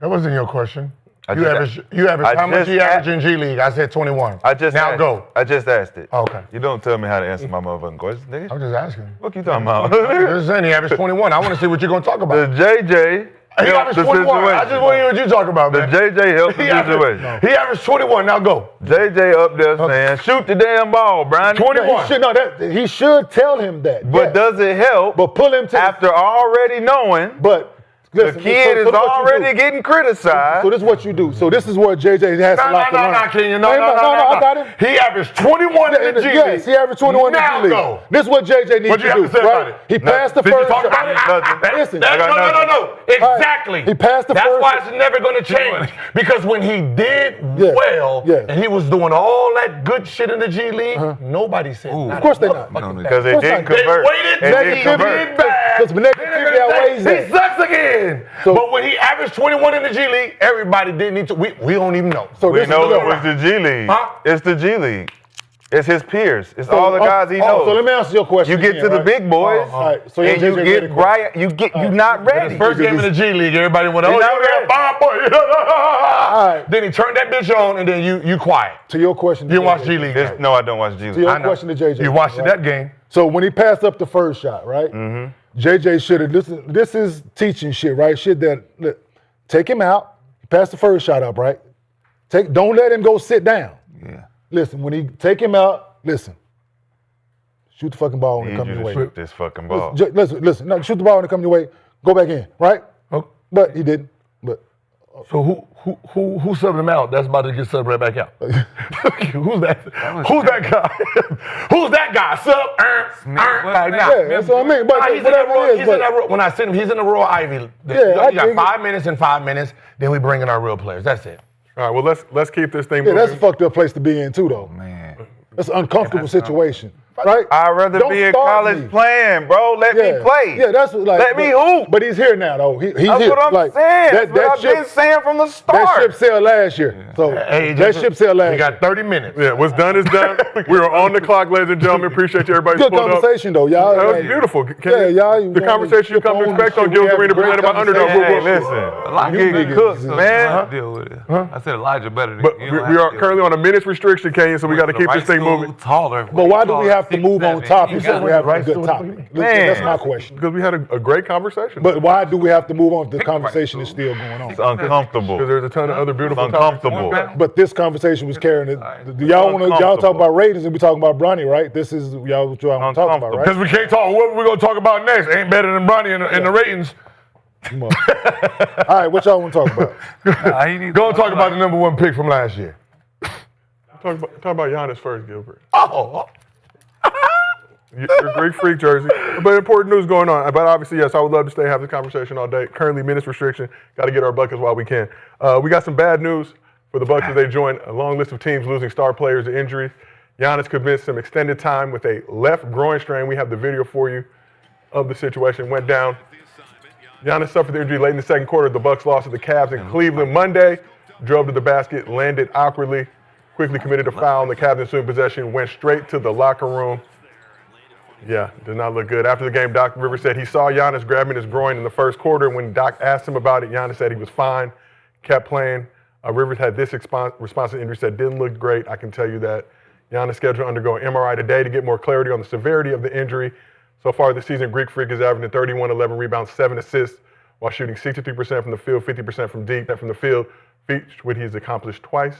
That wasn't your question. I You just- average how much he averaged in G League? I said 21. I just now asked, go. I just asked it. Okay. You don't tell me how to answer my motherfucking questions, nigga. I'm just asking. What you talking about? I'm just saying he averaged 21. I want to see what you're going to talk about. The JJ He helped averaged the 21. I just situation. want to hear what you talk about, The man. JJ helped the He averaged- situation. He averaged 21. Now go. JJ up there saying, shoot the damn ball, Brian. 21. He should tell him that. But does it help But pull him to after already knowing But listen, the kid so is this what you already do. getting criticized? So this is what you do. So this is where JJ has a lot to learn. Kenyon. No, I got him. He averaged 21 in the G League. Yes, he averaged 21 now in the G League. go. This is what JJ needs What you to have do, to say about right? it? He passed the Did you first talk about shot. it? Listen, No. Exactly. He passed the That's first why shot. it's never going to change. Because when he did Yeah. well, Yeah. and he was doing all that good shit in the G League, nobody said nothing. Of course they not. Because it Of course didn't not. They convert. waited It till didn't he convert. did bad. Because negativity outweighs He that. sucks again. So- but when he averaged 21 in the G League, everybody didn't need to. We don't even know. So We this know is it was the G League. Huh? It's the G League. It's his peers. It's all the guys he knows. So let me answer your question. You get again, to the right? big boys, All right. So and you JJ get ready. right. You not ready. First game in the G League, everybody went, oh, He not you got ready. bomb boy. right. Then he turned that bitch on, and then you quiet. To your question. You didn't watch JJ. G League. It's- no, I don't watch G To League. your I know. question to JJ. You watched right? that game. So when he passed up the first shot, right? JJ should have. This is teaching shit, right? Shit that look, take him out. He passed the first shot up, right? Don't let him go sit down. Yeah. Listen, when he take him out, listen. Shoot the fucking ball when it Need comes you your to way. shoot this fucking ball. Listen. No, shoot the ball when it comes your way. Go back in, right? Okay. But he didn't. But So who subbed him out? That's about to get subbed right back out. Who's that? Who's that guy? Who's that guy? Sub? Like, nah. yeah, that's what I mean. But Nah, he's in whatever that it is. he's but- in that row. When I send him, he's in the Royal Ivy. Yeah, you got dig it. 5 minutes and 5 minutes. Then we bring in our real players. That's it. All right, well, let's keep this thing Yeah, moving. that's a fucked up place to be in too, though. Man. That's an uncomfortable situation, right? I'd rather Don't be in start college me. playing, bro. Let me play. Yeah, that's what, like. Let me hoop. But he's here now, though. He's That's here. what I'm like, saying. That, That's what I've been saying from the start. That ship sailed last year. So that ship sailed last year. We got 30 minutes. Yeah, what's done is done. We are on the clock, ladies and gentlemen. Appreciate you, everybody. Good conversation, though, y'all. That was Like, beautiful. y'all. The conversation you come to expect on Gilbert Arena presented by Underdog. Hey, listen. Elijah Get cooked, man. Deal with it. I said Elijah better than But you. we are currently on a minutes restriction, Kenyon, so we got to keep this thing moving. Taller. But why do we have to move on topic if we have a good to topic? Man. That's my question. Because we had a great conversation. But why do we have to move on if the conversation is still going on? It's uncomfortable. Because there's a ton of other beautiful It's uncomfortable. But this conversation was carrying it. Do y'all want to? Y'all talk about ratings and we talking about Bronny, right? This is y'all what y'all want to talk about, right? Because we can't talk. What we gonna talk about next? Ain't better than Bronny in the ratings. Come on. All right, what y'all want to talk about? Go and talk about the #1 pick from last year. Talk about Giannis first, Gilbert. Oh, Your Greek freak jersey. But important news going on. But obviously, yes, I would love to stay and have this conversation all day. Currently, minutes restriction. Got to get our buckets while we can. We got some bad news for the Bucks as they join a long list of teams losing star players to injuries. Giannis could miss some extended time with a left groin strain. We have the video for you of the situation. Went down. Giannis suffered the injury late in the second quarter. The Bucks lost to the Cavs in Cleveland Monday. Drove to the basket, landed awkwardly, quickly committed a foul, and the Cavs assumed possession, went straight to the locker room. Yeah, did not look good. After the game, Doc Rivers said he saw Giannis grabbing his groin in the first quarter. When Doc asked him about it, Giannis said he was fine, kept playing. Rivers had this response to the injury, said, didn't look great, I can tell you that. Giannis scheduled to undergo an MRI today to get more clarity on the severity of the injury. So far this season, Greek Freak is averaging 31, 11 rebounds, 7 assists, while shooting 63% from the field, 50% from deep. From the field, which he's accomplished twice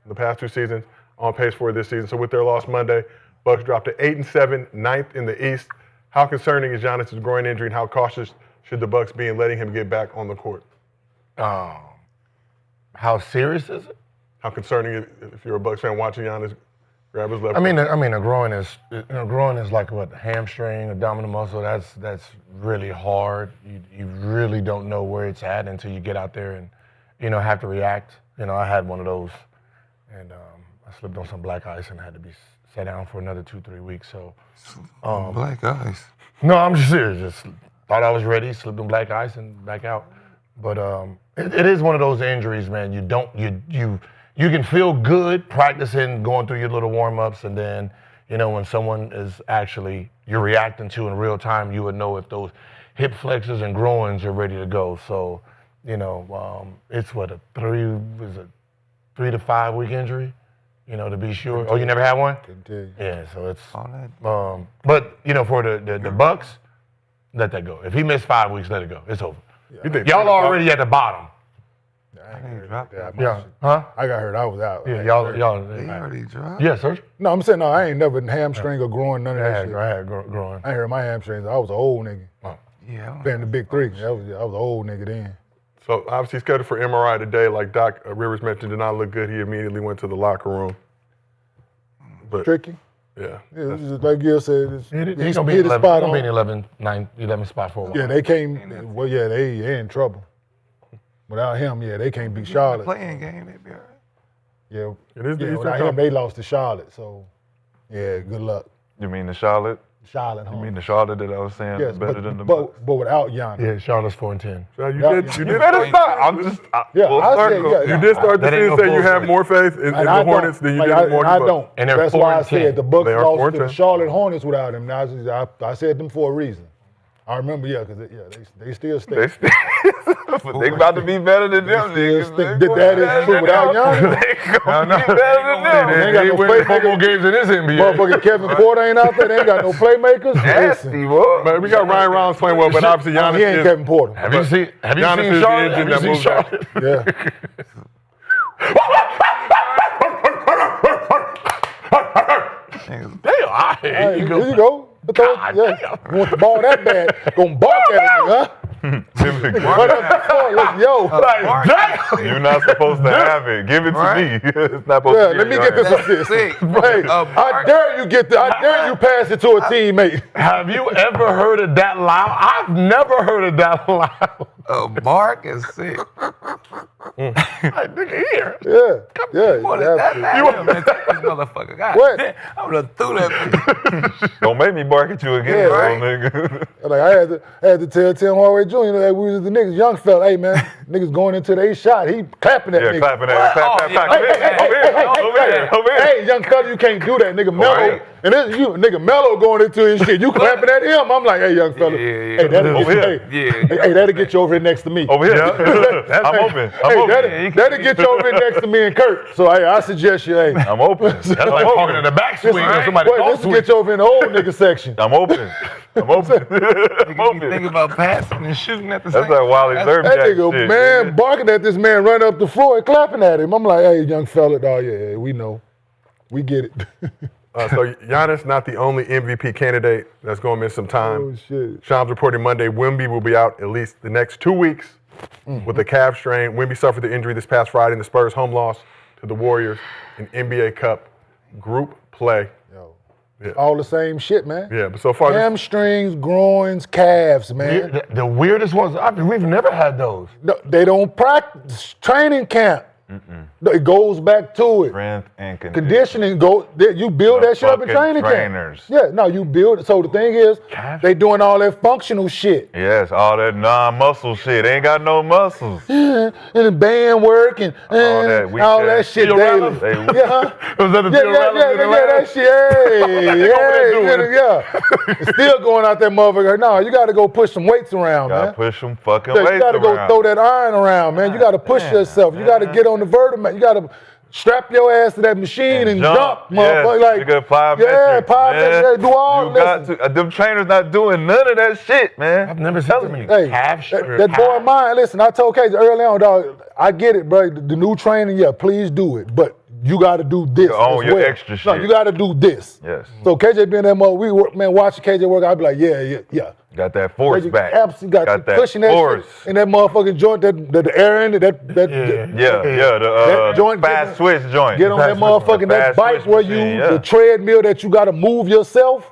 in the past 2 seasons, on pace for this season. So with their loss Monday, Bucks dropped to 8-7, 9th in the East. How concerning is Giannis' groin injury, and how cautious should the Bucks be in letting him get back on the court? how serious is it? How concerning if you're a Bucks fan watching Giannis grab his left? I mean, a groin is like what, a hamstring, abdominal muscle. That's really hard. You really don't know where it's at until you get out there and have to react. I had one of those, and I slipped on some black ice and had to be sat down for another 2-3 weeks. So Black ice. no, I'm just serious. Just thought I was ready, slipped on black ice and back out. But it is one of those injuries, man. You can feel good practicing, going through your little warm-ups, and then, when someone is actually you're reacting to in real time, you would know if those hip flexors and groins are ready to go. So, it's what, a 3 to 5 week injury, to be sure. Oh, you never had one? Yeah, so it's but for the Bucks, let that go. If he missed 5 weeks, let it go. It's over. Y'all already at the bottom. Yeah, huh? I got hurt. I was out. Yeah, y'all. They already dropped. Yeah, sir. No, I'm saying no. I ain't never hamstring or groin, none of that shit. I had groin. I ain't hurt my hamstrings. I was an old nigga. Yeah. Playing the big three. I was an old nigga then. So obviously scheduled for MRI today. Like Doc Rivers mentioned, did not look good. He immediately went to the locker room. But Tricky. yeah, Yeah, just like Gil said, He's he's gonna be hit the spot on. 11 spot for a while. Yeah, they came. Well, yeah, they in trouble. Without him, they can't beat Charlotte. Playing game, they be all right. Yeah, it is the Eastern without him, Conference. they lost to Charlotte. So, yeah, good luck. You mean the Charlotte? Charlotte, You mean the Charlotte that I was saying yes, is better than the but without Giannis. Yeah, Charlotte's 4-10. So you Yeah, did better stop. I'm just Yeah, full I said, circle. yeah. you did start the That ain't season no saying you full have circle. more faith in And the I Hornets don't. than you Like, did in the Milwaukee I Bucks. don't. And they're That's why I 4-10. said the Bucks They are lost to 4-10. the Charlotte Hornets without him. Now I said them for a reason. I remember, because they still stink. They about to be better than them niggas. Stink. That is true. Without Giannis, They gonna be better than them. they ain't got no winning 4 more playmakers. games in this NBA. Motherfucking Kevin Porter ain't out there. They ain't got no playmakers. Nasty, Listen, boy. But we got Ryan Rollins playing well, but obviously Giannis he ain't is. Kevin Porter. Have you seen Giannis is the Charlotte? engine Have that you seen moves Charlotte? Yeah. Damn, Hey, here you go. You want the ball that bad? Gonna bark at him, huh? Right up the floor. Listen, You're not supposed to have it. Give it to me. It's not supposed to be let me in get your this hand. assist. Sick. Hey, I dare you pass it to a teammate. Have you ever heard of that loud? I've never heard of that loud. Mark is sick. Like, nigga, here. Yeah. You want to take this motherfucker? God What? damn, I'm gonna throw that bitch. Don't make me bark at you again, Yeah, bro, right. nigga. Like I had to tell Tim Hardaway Jr. That we was the niggas, young fella. Hey man, niggas going into their shot. He clapping that Yeah, nigga. clapping that. Clap. Over here. Hey, young fella, you can't do that, nigga. Mello, right. and this, you nigga Mello going into his shit. You clapping at him. I'm like, hey, young fella. Yeah. Hey, that'll Over get, here. hey, that'll get you over here next to me. Over here. I'm open. That'll get you over here next to me and Kurt. So hey, I suggest you, hey. I'm open. That's like talking in the backswing or somebody Boy, this will get you over in the old nigga section. I'm open. I'm You think about passing and shooting at the same That's like Wally That Zerbiak nigga, shit. man, barking at this man, running up the floor and clapping at him. I'm like, hey, young fella, dog, yeah, we know. We get it. So Giannis not the only MVP candidate that's going to miss some time. Oh, shit. Shams reported Monday Wemby will be out at least the next 2 weeks with a calf strain. Wemby suffered the injury this past Friday in the Spurs' home loss to the Warriors in NBA Cup group play. All the same shit, man. Yeah, but so far Hamstrings, groins, calves, man. The weirdest ones, we've never had those. No, they don't practice. Training camp. It goes back to it. Strength and Conditioning, you build The that shit up in fucking training trainers. camp. Yeah, no, you build it. So the thing is, they doing all that functional shit. Yes, all that non-muscle shit. They ain't got no muscles. And the band work and all that shit daily. Was that the That shit. Yeah. It's still going out that motherfucker. No, you got to go push some weights around, Gotta man. push some fucking Yeah, weights you got to go around. throw that iron around, man. You got to push yourself. You got to get on the vertebrae. You got to strap your ass to that machine and jump, motherfucker. Yes, you got plyometrics, Do all this. this. Them trainers not doing none of that shit, man. I've never seen so many Hey, calves. that boy of mine, listen, I told KJ early on, dog, I get it, bro. The new training, yeah, please do it. But you got to do this. Own as your well. extra No, shit. you got to do this. Yes. So KJ being that mother, we work, man, watching KJ work, I'd be like, yeah. Got that force back. Absolutely got that pushing that force. shit in that motherfucking joint, the air in it, The joint, fast switch joint. get on that motherfucking, that fast bike switch where machine, the treadmill that you got to move yourself.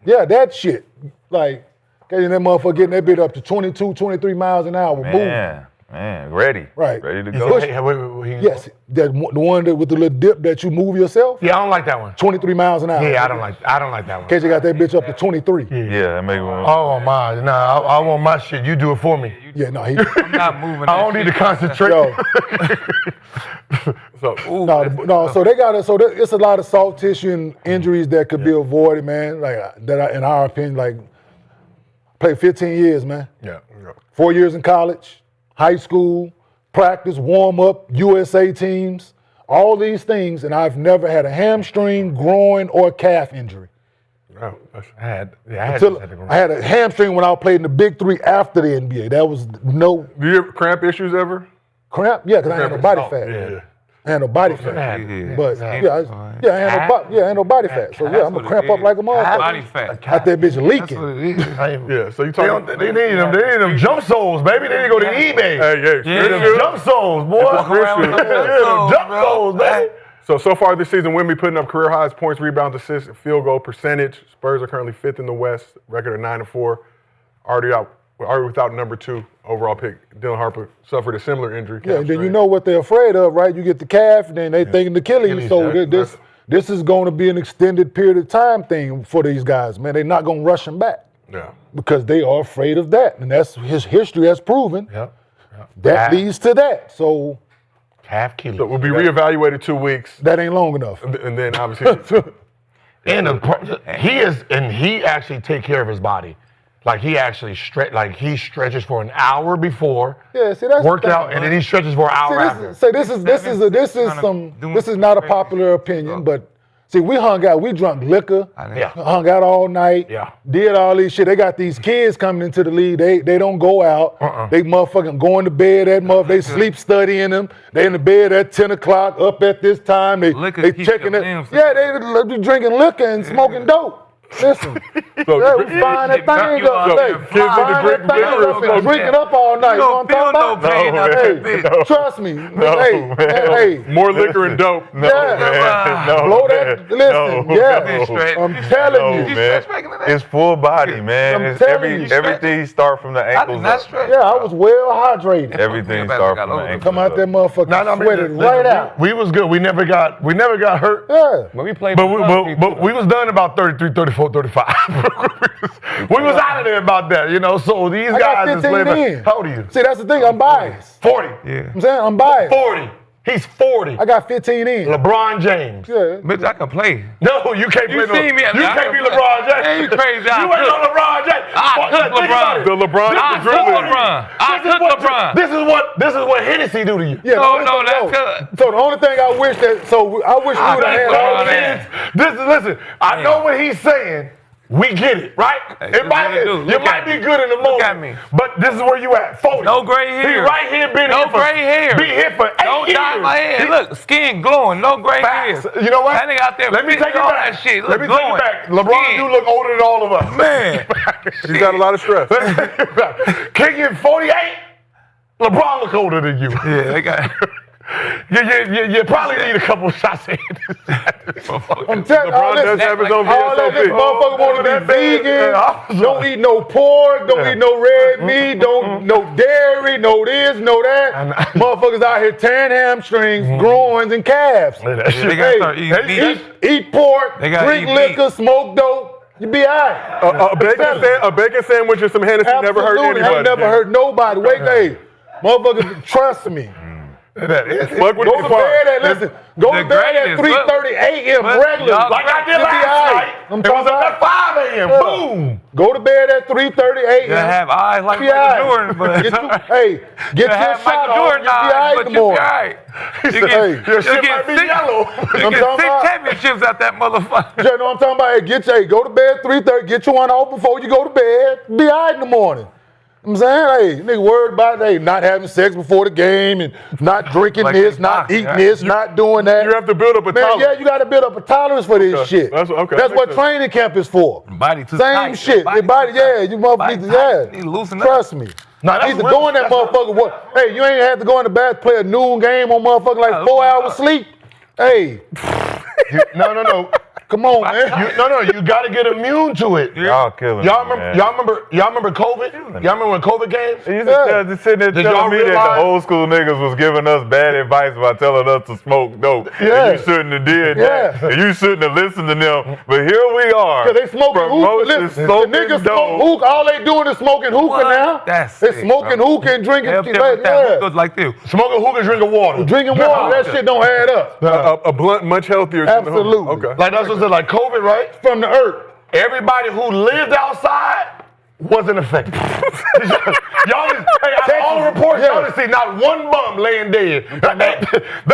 Yeah, that shit. Like, KJ that motherfucker getting that bit up to 22, 23 miles an hour, moving. Man, ready. Right. Ready to You go. push- Yes. Yes, the one with the little dip that you move yourself, Yeah, I don't like that one. 23 miles an hour. Yeah, I don't like that one. KJ got that bitch up to 23. Yeah, that make one. Oh my, nah, I want my shit. You do it for me. Yeah, no, he. I'm not moving. I don't need to concentrate. Yo, So so they got it's a lot of soft tissue and injuries that could be avoided, man. Like in our opinion, like played 15 years, man. yeah. 4 years in college, high school, practice, warm up, USA teams, all these things, and I've never had a hamstring, groin, or calf injury. Wow, that's- I had I had a hamstring when I played in the Big Three after the NBA. That was no Do you have cramp issues ever? cramp. Yeah, because I had no body fat. Yeah. I had no body fat. Yeah. But Yeah. I had no body fat. So yeah, I'm gonna cramp up like a motherfucker. Body fat. Out that bitch That's what leaking. it is. Yeah, so you They talking need them jump soles, baby. They need to go to eBay. Hey, They need them jump soles, boy. around with them Yeah, them jump soles, baby. So far this season, Wemby putting up career highs, points, rebounds, assists, and field goal percentage. Spurs are currently 5th in the West, record of 9-4. Already without number 2 overall pick. Dylan Harper suffered a similar injury. Yeah, and then you know what they're afraid of, right? You get the calf, and then they thinking Achilles. So this is going to be an extended period of time thing for these guys, man. They're not going to rush him back Yeah. because they are afraid of that, and that's his history has proven Yep. that leads to that. So Half kilo. So we'll be reevaluated 2 weeks, that ain't long enough. and then obviously And he actually take care of his body. Like he actually he stretches for an hour before Yeah, see that's worked the thing. out, and then he stretches for an hour after. This is not a popular opinion, but see, we hung out, we drunk liquor, hung out all night, did all these shit. They got these kids coming into the league. They don't go out. They motherfucking going to bed at they sleep studying them. They in the bed at 10 o'clock, up at this time. They Liquor keep checking your it. limbs- Yeah, they be drinking liquor and smoking dope. Listen, So, yeah, we find that thing up. So, Hey, kids with the find drink that thing liquor up and and drink it up all night. You know what I'm feel no talking pain about? out Hey, that bitch. trust me. No, Hey, man. hey, more liquor and dope. No, Yeah. man. No, blow that. man. Listen, No, yeah. Be straight. I'm You telling No, you. You man. stretch back into that? It's full body, man. I'm It's telling you. everything start from the I did ankles not up. stretch. Yeah, I was well hydrated. Everything Yeah, start got from the over. ankles Come out up. that motherfucker sweated right out. We was good. We never got hurt. Yeah. When we played, But we was done about 33, 34, 35. we was out of there about that, you know. So these I got guys is 15 living. in. How old are you? See, that's the thing. I'm biased. 40. Yeah. I'm saying I'm biased. 40. He's 40. I got 15 in. LeBron James. Yeah. Bitch, I can play. No, you can't You play. see me at You I can't can be play. LeBron James. Man, you crazy. I You ain't cook. no LeBron James. I cook Think about it. The LeBron I is the cook dribbler. LeBron. I This is cook what- LeBron. This is what Hennessy do to you. Yeah, No, the no, only thing- that's So the only thing I wish that, I wish we would have had all LeBron, that. man. Listen, I know what he's saying. We get it, right? Hey, It might, really do. you Look might at be me. good in the moment. Look at me. But this is where you at, 40. No gray hair. He right here, been No here for, gray hair. Be here for 8 Don't years. dye my hair. Look, skin glowing. No gray hair. Facts. You know what? That nigga out there Let me take it all back. that shit. Let Look me take glowing. it back. LeBron, Skin. you look older than all of us. Man. He's got a lot of stress. Kenyon 48. LeBron look older than you. Yeah, they got. You probably need a couple shots in. I'm telling you, LeBron does have his own all that this VSOP. motherfucker want to be vegan. Don't eat no pork. Don't eat no red meat. Don't no dairy. No this. No that. Motherfuckers out here tearing hamstrings, groins, and calves. They gotta start eating meat. Eat pork. They gotta Drink eat liquor. meat. Smoke dope. You be alright. A bacon sandwich and some Hennessy never hurt Absolutely. anybody. Ain't never hurt nobody. Wait, hey, motherfuckers, trust me. Fuck with Go to bed at listen. Go to The bed at greatest. 3:30 a.m. But regular. y'all Like I did You be last all right. night. I'm It was talking up at about- 5 a.m. Yeah. Boom. Go to bed at 3:30 a.m. You have eyes like Be Michael all right. Jordan, but Get you, hey, get you your have shot Michael off. Jordan You be all eyes, right but in you the be morning. alright. You Hey, get, your you shit get might be six, yellow. you I'm get talking 6 about- championships out that motherfucker. You know what I'm talking about? Hey, go to bed 3:30. Get you one off before you go to bed. Be all right in the morning. I'm saying, hey, nigga worried about not having sex before the game and not drinking Like this, it's not boxing, eating right? this, not doing that. You have to build up a Man, tolerance. yeah, you got to build up a tolerance for this shit. That's what what makes sense. training camp is for. Body too Same tight. shit. Your body, too tight. yeah, you Body motherfuckers, tight. yeah. You need to loosen up. Trust me. No, that's Either what- doing that motherfucker. What? Hey, you ain't had to go in the bath, play a noon game on motherfucker like 4 hours sleep. Hey, No. come on, man. You got to get immune to it. Y'all killing Y'all me, remember? man. Y'all remember COVID? Y'all remember when COVID came? He used Yeah. to just sitting there Did y'all telling me that realize- the old school niggas was giving us bad advice about telling us to smoke dope. Yeah. And you shouldn't have did Yeah. that. And you shouldn't have listened to them. But here we are. Cause they smoking hookah. promoting Listen, the smoking niggas smoke dope. hookah. All they doing is smoking hookah What? now. That's they sick, smoking bro. hookah and drinking. Help them with that. Who goes like this? Smoking hookah, drinking water. Drinking water. That shit don't add up. A blunt much healthier than the home. Absolutely. Okay. Like that's what I said, like COVID, right? From the earth. Everybody who lived outside wasn't affected. Y'all didn't, hey, out of all the reports, y'all didn't see not one bum laying dead. They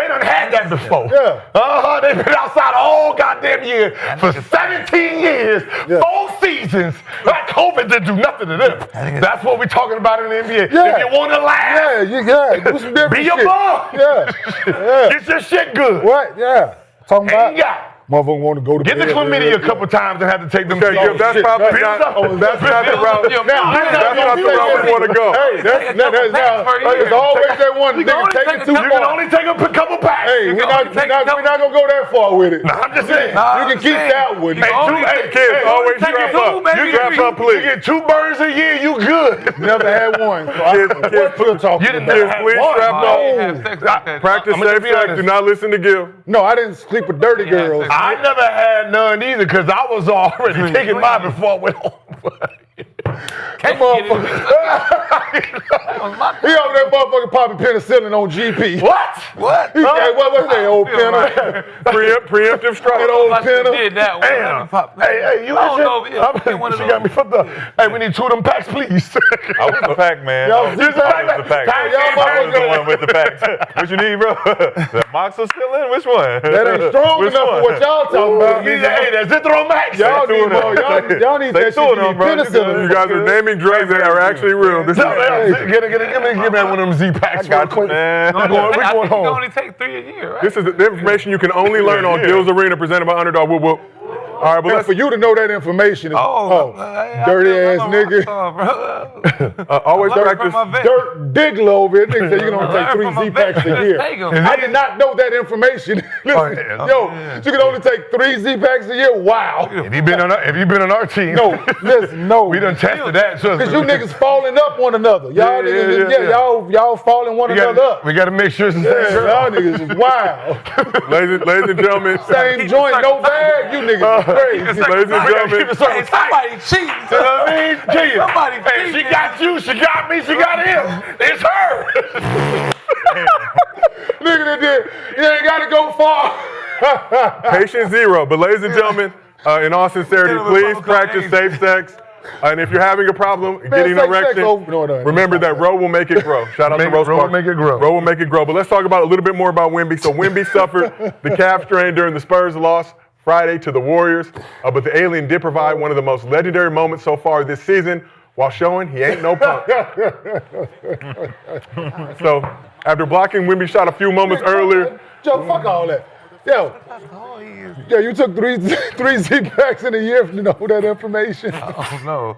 done had that before. Yeah. They've been outside all goddamn year for 17 years, 4 seasons. Like COVID didn't do nothing to them. That's what we're talking about in the NBA. Yeah. If you want to laugh, Do some different be shit. a bum. Yeah. Get your shit good. What? Yeah. Talking about. Ain't got. Motherfucker want to go to Get the bed. chlamydia a couple times and have to take them. Okay, shots. that's shit. probably Build not. up. That's not the route. Now, That's not the route we want to go. Hey, It's it's always that one nigga taking too You can far. only take a couple packs. Hey, we're not gonna go that far with it. I'm just saying. You can keep that one. Hey, kids, always strap up. You strap up, You please. get 2 birds a year, you good. Never had one. So I don't know what you're talking You didn't about. never Kids, please one. strap I up. ain't have sex like that. Practice I'm gonna safe be sex. honest. Do not listen to Gil. No, I didn't sleep with dirty girls. I never had none either because I was already taking mine before I went home. That motherfucker. He over there motherfucking popping penicillin on GP. What? He said, what's that old pinner? Preemptive strike. That old I pinner. did that one. Damn. Pop- Hey, you I don't know if I'm- get one of She those. got me fucked up. Hey, we need 2 of them packs, please. I was the pack, man. Y'all I was just the pack. Y'all I was the motherfuckers- one with the packs. What you need, bro? The Mox is still in? Which one? That ain't strong Which enough one? for what y'all talking about. Hey, that's Zithromax. Y'all Say need two of more. them. Y'all need Say that two shit. of them, bro. You Penicillin. You guys are naming drugs that are actually real. This is Give me one of them Z packs. I got you. Man. We're going I think home. you can only take 3 a year, right? the information you can only learn on Yeah. Gil's Arena presented by Underdog. Whoop whoop. All right, but And for you to know that information is dirty ass nigga. Always practice. Dirt Diggler over here. Nigga said you can only take 3 Z-Packs a year. I did not know that information. Listen, you can only take 3 Z-Packs a year? Wow. If you been on our team, No, listen, no. we done tested that. Because you niggas falling up one another. Y'all niggas, y'all falling one another up. We got to make sure it's the same Yeah, girl. y'all niggas is wild. Ladies and gentlemen. Same joint, no bag. You niggas is crazy. Ladies and gentlemen. Somebody cheating. You know what I mean? Somebody Hey, she got you, she got me, she got him. It's her. Nigga that did. You ain't got to go far. Patient zero. But ladies and gentlemen, in all sincerity, please practice safe sex. And if you're having a problem getting safe sex erection, over- no, remember that Row will make it grow. Shout out to Rose Row Park. will make it grow. Row will make it grow. But let's talk about a little bit more about Wemby. So Wemby suffered the calf strain during the Spurs loss Friday to the Warriors. But the alien did provide one of the most legendary moments so far this season while showing he ain't no punk. So after blocking Wemby's shot a few moments earlier. Joe, fuck all that. Yo, you took 3 Z-Packs in a year to know that information. Oh, no.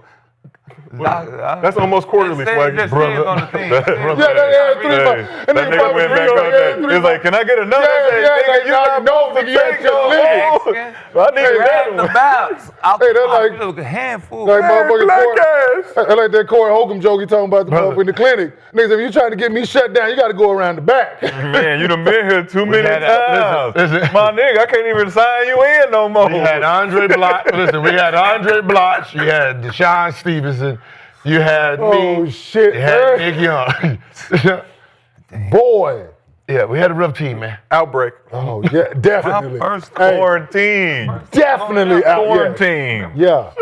That's almost quarterly, Swaggy. Brother. Yeah, 3 That nigga went back on that. He was like, can I get another? Like, you know that you had your limits. I need that one. Hey, that's like a handful. Like motherfucking Black Corey. ass. I like that Corey Holcomb joke he talking about the motherfucker in the clinic. Niggas, if you trying to get me shut down, you got to go around the back. Man, you done been here too many had times. listen. My nigga, I can't even sign you in no more. We had Andre Bloch. Listen, we had Andre Bloch. You had Deshaun Stevenson. You had Oh, me. shit, You had man. Nick Young. Boy. Yeah, we had a rough team, man. Outbreak. Oh, yeah, definitely. First Hey, Quarantine. definitely out. Quarantine. Yeah.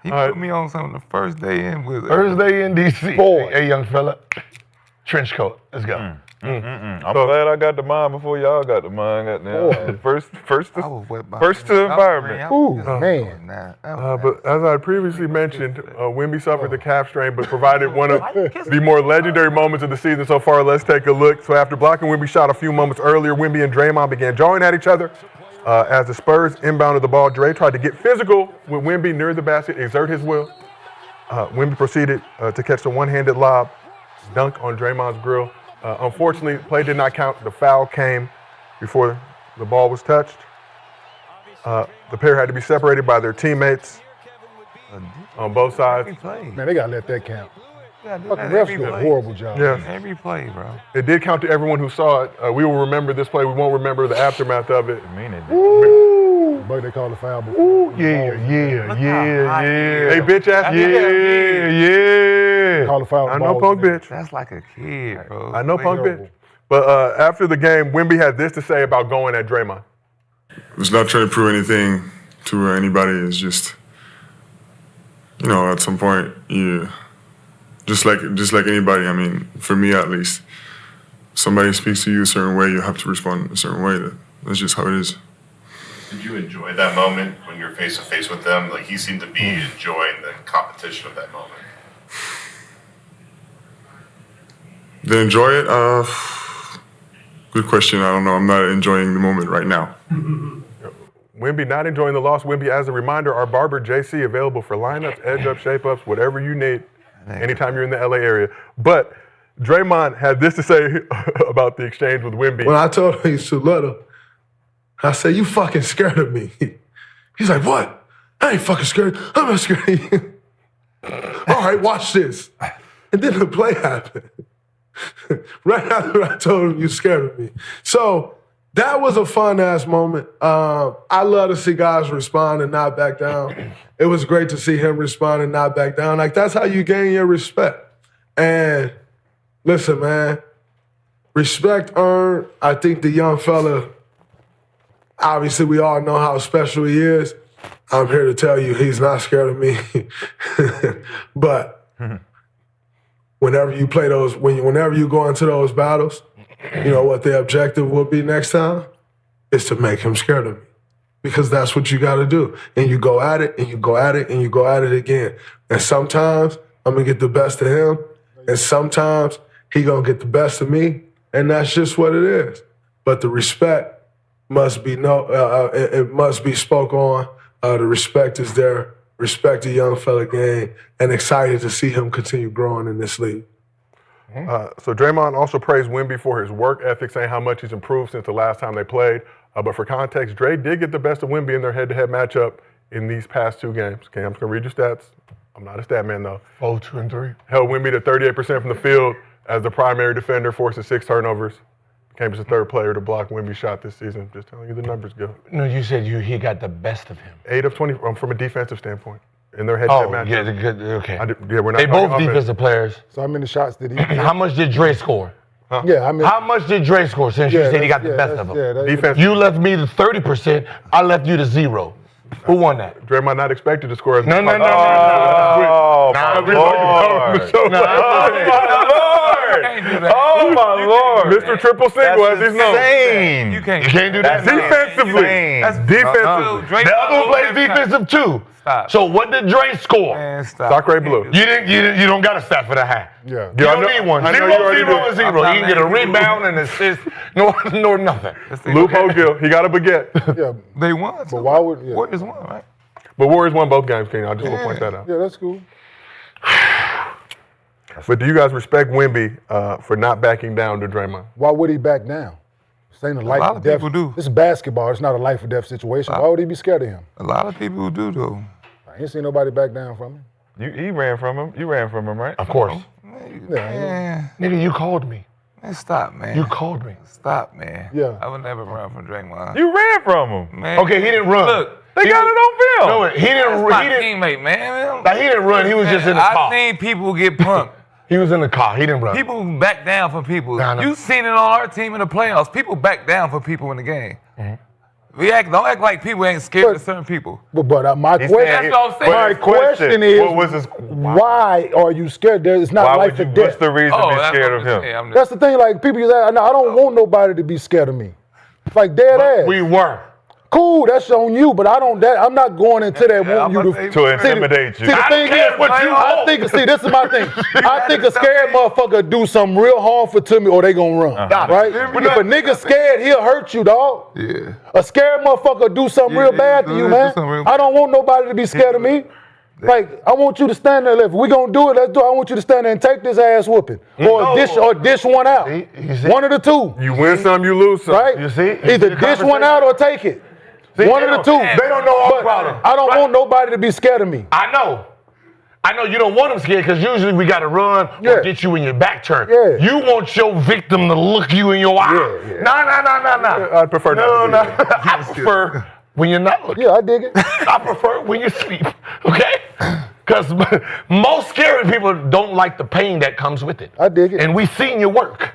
He put me on something the first day in with it. Thursday in D.C. Boy. Hey, young fella. Trench coat. Let's go. I'm glad I got the mine before y'all got the mine. Boy. First I was wet by First to the environment. Ooh, man. But as I previously mentioned, Wemby suffered the calf strain, but provided one of the more legendary moments of the season so far. Let's take a look. So after blocking Wemby's shot a few moments earlier, Wemby and Draymond began jawing at each other. As the Spurs inbounded the ball, Dre tried to get physical with Wemby near the basket, exert his will. Wemby proceeded to catch the one-handed lob, dunk on Draymond's grill. Unfortunately, play did not count. The foul came before the ball was touched. The pair had to be separated by their teammates on both sides. Man, they got to let that count. Fucking refs Every do a play. horrible job. Yes. Every play, bro. It did count to everyone who saw it. We will remember this play. We won't remember the aftermath of it. Ooh. But they called the foul before. Ooh, yeah. Hey, bitch ass. Yeah. Call the foul. I know punk bitch. That's like a kid, bro. I know punk Terrible. bitch. But after the game, Wemby had this to say about going at Draymond. It's not trying to prove anything to anybody. It's just, at some point, just like anybody. I mean, for me at least, somebody speaks to you a certain way, you have to respond a certain way. That's just how it is. Did you enjoy that moment when you're face to face with them? Like, he seemed to be enjoying the competition of that moment. Did I enjoy it? Good question. I don't know. I'm not enjoying the moment right now. Wemby not enjoying the loss. Wemby, as a reminder, our barber JC available for lineups, edge ups, shape ups, whatever you need, anytime you're in the LA area. But Draymond had this to say about the exchange with Wemby. When I told him he should let him, I said, "You fucking scared of me." He's like, "What? I ain't fucking scared. I'm not scared of you." All right, watch this. And then the play happened. Right after I told him you scared of me. So that was a fun-ass moment. I love to see guys respond and not back down. It was great to see him respond and not back down. Like, that's how you gain your respect. And listen, man, respect earned. I think the young fella, obviously we all know how special he is. I'm here to tell you he's not scared of me. But whenever you play those, whenever you go into those battles, you know what the objective will be next time? Is to make him scared of me. Because that's what you got to do. And you go at it, and you go at it, and you go at it again. And sometimes I'm going to get the best of him, and sometimes he going to get the best of me, and that's just what it is. But the respect must be it must be spoke on The respect is there. Respect the young fella game, and excited to see him continue growing in this league. So Draymond also praised Wemby for his work ethic, saying how much he's improved since the last time they played. But for context, Dre did get the best of Wemby in their head-to-head matchup in these past 2 games. Okay, I'm just going to read your stats. I'm not a stat man, though. 4, 2, and 3. Held Wemby to 38% from the field as the primary defender, forcing 6 turnovers. Became the 3rd player to block Wemby's shot this season. Just telling you the numbers go. No, you said he got the best of him. 8 of 20 from a defensive standpoint in their head-to-head matchup. Yeah, okay. We're not They both talking defensive players. So how many shots did he? How much did Dre score? Yeah, I mean, How much did Dre score since you said he got the best of them? Yeah, Defense. You left me the 30%. I left you the 0. Who won that? Draymond not expected to score as much. No. Oh, my Lord. Oh, my Lord. Mr. Triple Single, as he's known. Insane. You can't do that. Defensively. Defensively. The other one plays defensive too. Stop. So what did Dre score? Man, stop. Sacre blue. You don't got a stat for that hat. Yeah. You don't need one. I know 0, you already 0, did. 0. He can get a rebound and assist. No, nothing. Loophole Gil, he got a baguette. Yeah, They won. but why would? Yeah, Warriors won, right? But Warriors won both games, Kenyon. I just want to point that out. yeah, that's cool. But do you guys respect Wemby for not backing down to Draymond? Why would he back down? This ain't a life lot or of death. people do. This is basketball. It's not a life or death situation. Why would he be scared of him? A lot of people do, though. I ain't seen nobody back down from him. He ran from him. You ran from him, right? Of course. Man, Nigga, you called me. man, stop, man. You called me. Stop, man. Yeah. I would never run from Draymond. You ran from him. Man. Okay, he didn't run. Look, They got it on film. No, he didn't. my He didn't. teammate, man. Like, he didn't run. He was just in the I car. seen people get punked. He was in the car. He didn't run. People back down for people. Nah, nah. You seen it on our team in the playoffs. People back down for people in the game. Don't act like people ain't scared of certain people. But my That's question, what I'm saying. my question is, why are you scared? It's not Why life would or you? death. What's the reason to be scared of him? That's the thing. Like people say, I don't want nobody to be scared of me. Like dead ass. We were. Cool, that's on you, but I'm not going into that wanting you to intimidate you. See, the thing is, this is my thing. I think a scared motherfucker do something real harmful to me or they gonna run, right? If a nigga scared, he'll hurt you, dog. Yeah. A scared motherfucker do something real bad to you, man. I don't want nobody to be scared of me. Like, I want you to stand there. If we gonna do it, let's do it. I want you to stand there and take this ass whooping. Or dish one out. One of the two. You win some, you lose some. Right? You see? Either dish one out or take it. One of the two. They don't know our But problem. I don't want nobody to be scared of me. I know you don't want them scared because usually we got to run or get you in your back turn. Yeah. You want your victim to look you in your eye. Yeah. Nah. I'd prefer not to do that. I prefer when you're not looking. Yeah, I dig it. I prefer when you sleep. Okay? Because most scary people don't like the pain that comes with it. I dig it. And we seen your work.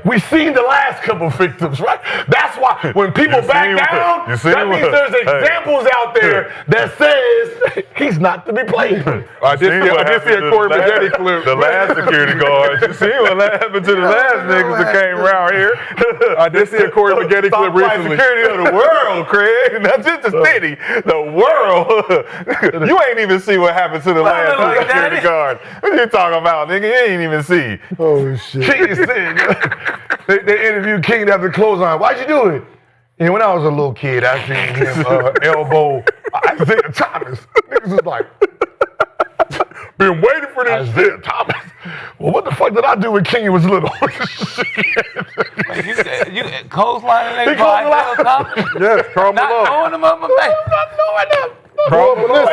We seen the last couple victims, right? That's why when people back down, that means there's examples out there that says he's not to be played with. I did see a Corey Maggette clip. The last security guard. You see what happened to the last niggas that came around here? I did see a Corey Maggette clip recently. Security of the world, Craig. Not just the city, the world. You ain't even see what happened to the last security guard. What you talking about, nigga? You ain't even see. Oh, shit. King said, they interviewed King after clothesline. Why'd you do it? And when I was a little kid, I seen him elbow Isaiah Thomas. Niggas was like, Been waiting for this Isaiah Thomas. Well, what the fuck did I do when Kenyon was little? You clotheslining He clotheslined. Yes, Carl Not Malone. throwing them up my face. Carl Malone.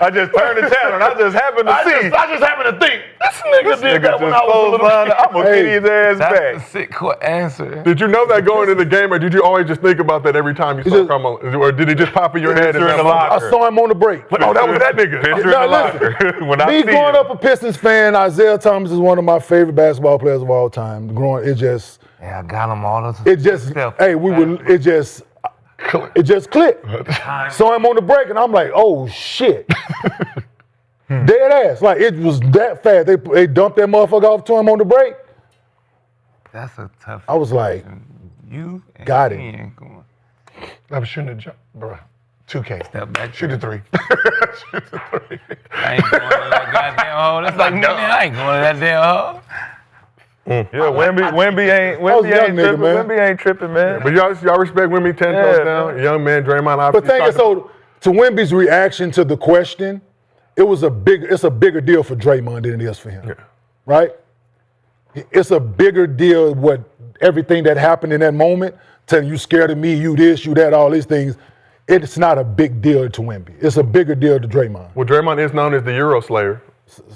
I just turned the channel and I just happened to see. I just happened to think, this nigga did that when I was a little clothesline. kid. I'm gonna get his ass That's back. a sick answer. Did you know that going into the game, or did you always just think about that every time you saw Carl Malone? Or did it just pop in your head? Picture in the I locker. saw him on the break. Oh, that was that nigga. Picture in Now, the locker. When I Me see growing him. up a Pistons fan, Isaiah Thomas is one of my favorite basketball players of all time. Yeah, I got them all. It just clicked. Saw him on the break, and I'm like, oh shit. Dead ass. Like, it was that fast. They dumped that motherfucker off to him on the break. That's a tough. I was like, You got it. Ian, come on. I was shooting a jump, bro. 2K. Step back. Shoot a 3. I ain't going to that goddamn hole. That's like, man, I ain't going to that damn hole. Yeah, Wemby ain't tripping. Wemby ain't tripping, man. But y'all respect Wemby 10 toes down. Young man, Draymond But obviously. thing is, so to Wemby's reaction to the question, it's a bigger deal for Draymond than it is for him, right? It's a bigger deal what everything that happened in that moment, telling you scared of me, you this, you that, all these things. It's not a big deal to Wemby. It's a bigger deal to Draymond. Well, Draymond is known as the Euro Slayer.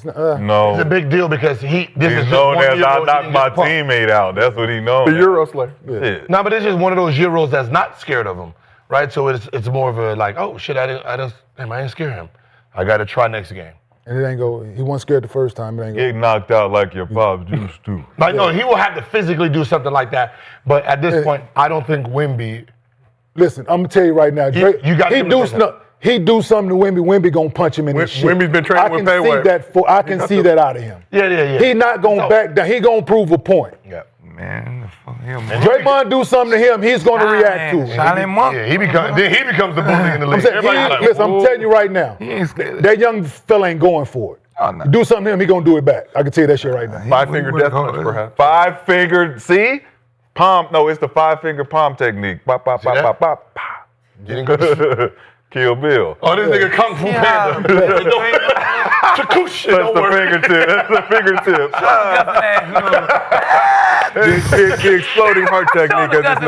No. It's a big deal because he's known as I knocked my teammate out. That's what he known. The Euro Slayer. Yeah. No, but it's just one of those Euros that's not scared of him, right? So it's more of a like, oh shit, I ain't scared of him. I got to try next game. And it ain't go. He wasn't scared the first time. It ain't go. Get knocked out like your pops used to. Like no, he will have to physically do something like that. But at this point, I don't think Wemby. Listen, I'm gonna tell you right now, Drake. He do something to Wemby. Wemby gonna punch him in the shit. Wemby's been training with Payway. I can see that out of him. Yeah. He not gonna back down. He gonna prove a point. Yeah. Man, Draymond do something to him, he's gonna react to it. Yeah, he becomes the bully in the league. Listen, I'm telling you right now, that young fella ain't going for it. Oh, no. You do something to him, he gonna do it back. I can tell you that shit right now. Five-finger death punch, perhaps. Five-finger, see? Palm, no, it's the five-finger palm technique. Pop, pop, pop, pop, pop, pop. Kill Bill. Oh, this nigga Kung Fu Panda. That's the fingertip. That's the fingertip. The exploding heart technique, as it's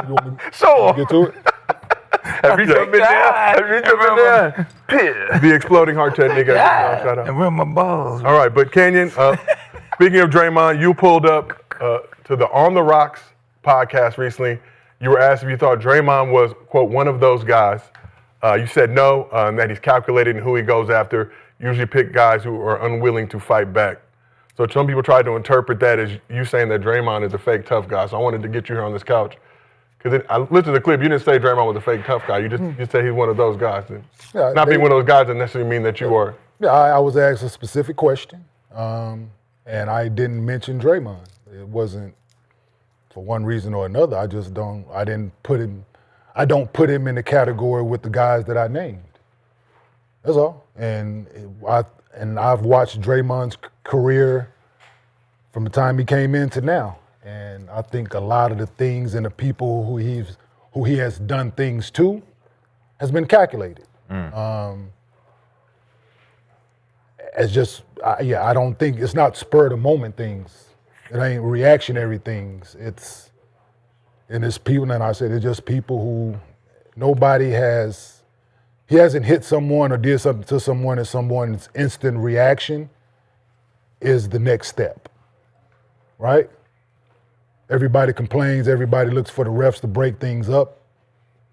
known. Show him. Get to it. Have you been there? The exploding heart technique, as it's known. Shout out. And where my balls? All right, but Kenyon, speaking of Draymond, you pulled up to the On the Rocks podcast recently. You were asked if you thought Draymond was, quote, one of those guys. You said no, and that he's calculated in who he goes after. Usually pick guys who are unwilling to fight back. So some people try to interpret that as you saying that Draymond is a fake tough guy. So I wanted to get you here on this couch. Because I listened to the clip, you didn't say Draymond was a fake tough guy. You just said he's one of those guys. Not being one of those guys doesn't necessarily mean that you are. Yeah, I was asked a specific question, and I didn't mention Draymond. It wasn't for one reason or another. I don't put him in the category with the guys that I named. That's all. And I've watched Draymond's career from the time he came in to now. And I think a lot of the things and the people who he has done things to has been calculated. It's just, I don't think, it's not spur of the moment things. It ain't reactionary things. It's people, and I said it's just people who he hasn't hit someone or did something to someone and someone's instant reaction is the next step, right? Everybody complains, everybody looks for the refs to break things up,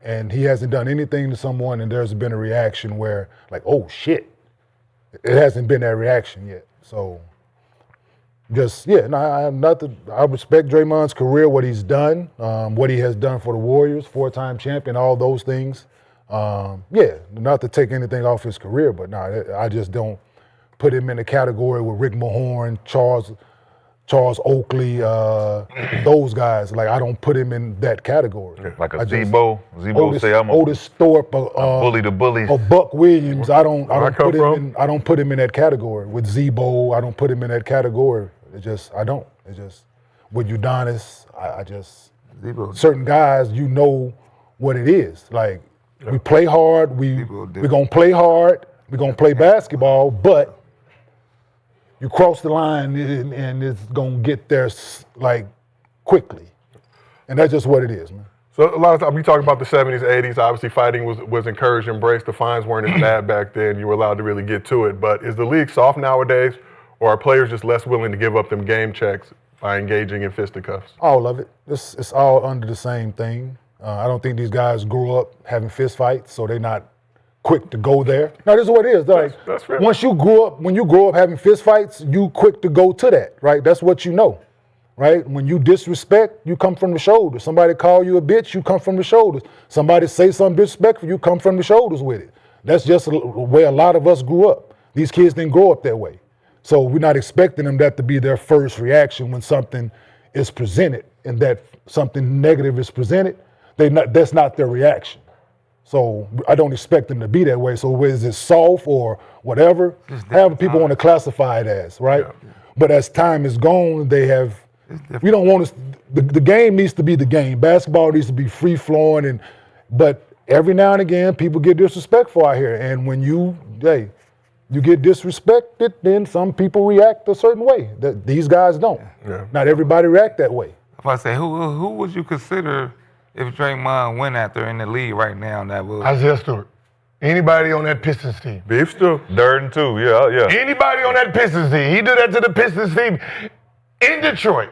and he hasn't done anything to someone and there's been a reaction where, like, oh shit. It hasn't been that reaction yet. So, I respect Draymond's career, what he's done, what he has done for the Warriors, 4-time champion, all those things. Not to take anything off his career, but I just don't put him in the category with Rick Mahorn, Charles Oakley, those guys. Like, I don't put him in that category. Like a Zebo. Zebo say I'm Otis Thorpe, bully the bully. or Buck Williams. I don't put him in that category. With Zebo, I don't put him in that category. I don't. It's just with Udonis, Zebo. certain guys, you know what it is. Like, we play hard, we're gonna play hard, we're gonna play basketball, but you cross the line and it's gonna get there like quickly. And that's just what it is, man. So a lot of times we talk about the 70s, 80s. Obviously, fighting was encouraged, embraced. The fines weren't as bad back then. You were allowed to really get to it. But is the league soft nowadays, or are players just less willing to give up them game checks by engaging in fisticuffs? All of it. It's all under the same thing. I don't think these guys grew up having fist fights, so they're not quick to go there. No, this is what it is. Like, that's fair. when you grow up having fist fights, you quick to go to that, right? That's what you know, right? When you disrespect, you come from the shoulders. Somebody call you a bitch, you come from the shoulders. Somebody say something disrespectful, you come from the shoulders with it. That's just the way a lot of us grew up. These kids didn't grow up that way. So we're not expecting them that to be their first reaction when something is presented and that something negative is presented. That's not their reaction. So I don't expect them to be that way. So is it soft or whatever? However people want to classify it as, right? Yeah. But as time is gone, we don't want to. The game needs to be the game. Basketball needs to be free flowing, but every now and again, people get disrespectful out here. And when you get disrespected, then some people react a certain way. That these guys don't. Yeah. Not everybody react that way. If I say, who would you consider if Draymond went after in the league right now? That would Isaiah Stewart. Anybody on that Pistons team? Beef stew. Durden too, yeah. Anybody on that Pistons team? He do that to the Pistons team in Detroit.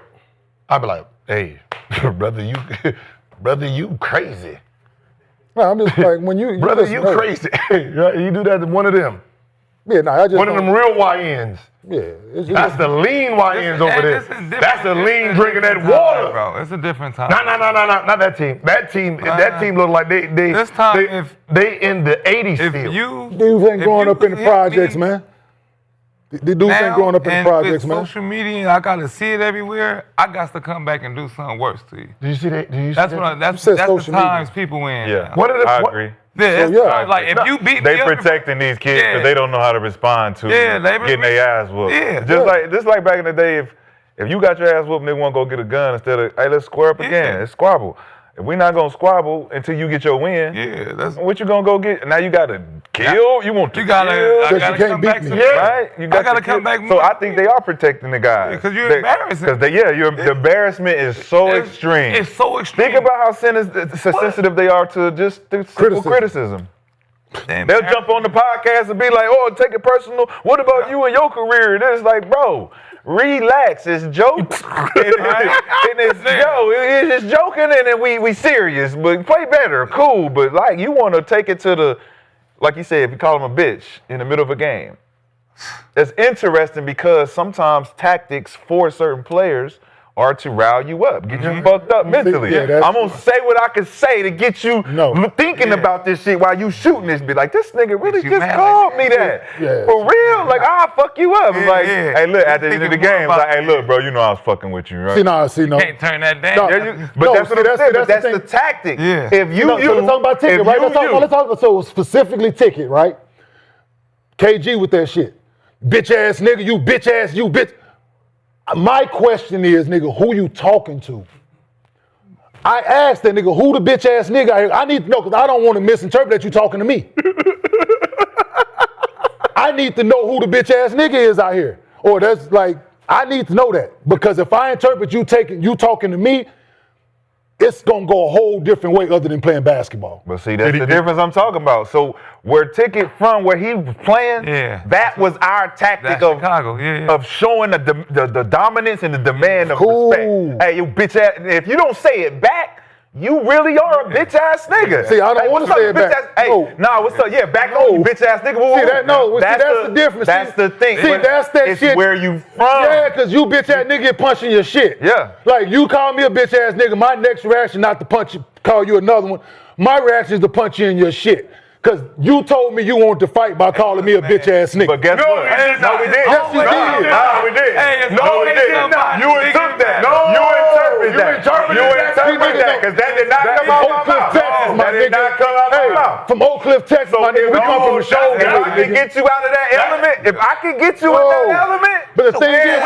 I'd be like, hey, brother, you crazy. No, I'm just like when you brother, you crazy. You do that to one of them. Yeah, no, I just one of them real YNs. Yeah, that's the lean YNs over there. That's the lean drinking that water, bro. It's a different time. No, not that team. That team look like they in the 80s still. Dudes ain't growing up in the projects, man. The dudes ain't growing up in the projects, man. Social media, I gotta see it everywhere. I got to come back and do something worse to you. Do you see that? That's the times people in. Yeah, I agree. Yeah, like if you beat they protecting these kids because they don't know how to respond to getting their ass whooped. Yeah. Just like back in the day, if you got your ass whooped and they want to go get a gun instead of, hey, let's square up again. It's squabble. If we're not gonna squabble until you get your win, what you gonna go get? Now you gotta kill. You want to kill? I gotta come back. Right? I gotta come back. So I think they are protecting the guys because you're embarrassing. Because the embarrassment is so extreme. It's so extreme. Think about how sensitive they are to just simple criticism. They'll jump on the podcast and be like, "Oh, take it personal. What about you and your career?" And it's like, bro. Relax, it's jokes. It's just joking and then we serious, but play better, cool. But like you want to take it to the, like you said, if you call him a bitch in the middle of a game. It's interesting because sometimes tactics for certain players are to rile you up, get you fucked up mentally. I'm gonna say what I can say to get you thinking about this shit while you shooting this. Be like, this nigga really just called me that. For real? Like, I'll fuck you up. It's like, hey, look, at the end of the game, it's like, hey, look, bro, you know I was fucking with you, right? See, no. You can't turn that down. But that's what I'm saying. That's the tactic. Yeah. If you, so let's talk about ticket, right? Let's talk about so specifically ticket, right? KG with that shit. Bitch ass nigga, you bitch. My question is, nigga, who you talking to? I asked that nigga, who the bitch ass nigga? I need to know because I don't want to misinterpret that you talking to me. I need to know who the bitch ass nigga is out here. Or that's like, I need to know that. Because if I interpret you talking to me, it's gonna go a whole different way other than playing basketball. But see, that's the difference I'm talking about. So where Ticket from where he was playing, that was our tactic of showing the dominance and the demand of respect. Hey, you bitch ass, if you don't say it back, you really are a bitch ass nigga. See, I don't want to say it back. What's up? Yeah, back on you, bitch ass nigga. See, that's the difference. That's the thing. See, that's that it's shit. Where you from? Yeah, because you bitch ass nigga get punching your shit. Yeah. Like, you call me a bitch ass nigga, my next reaction not to punch you, call you another one. My reaction is to punch you in your shit. Because you told me you wanted to fight by calling me a bitch ass nigga. But guess what? No, we did. Yes, you did. No, we did. No, we did. You took that. You interpreted that. Because that did not come out of my mouth. That did not come out of my mouth. From Oak Cliff, Texas, my nigga, we come from the show. If I can get you out of that element, but the thing is,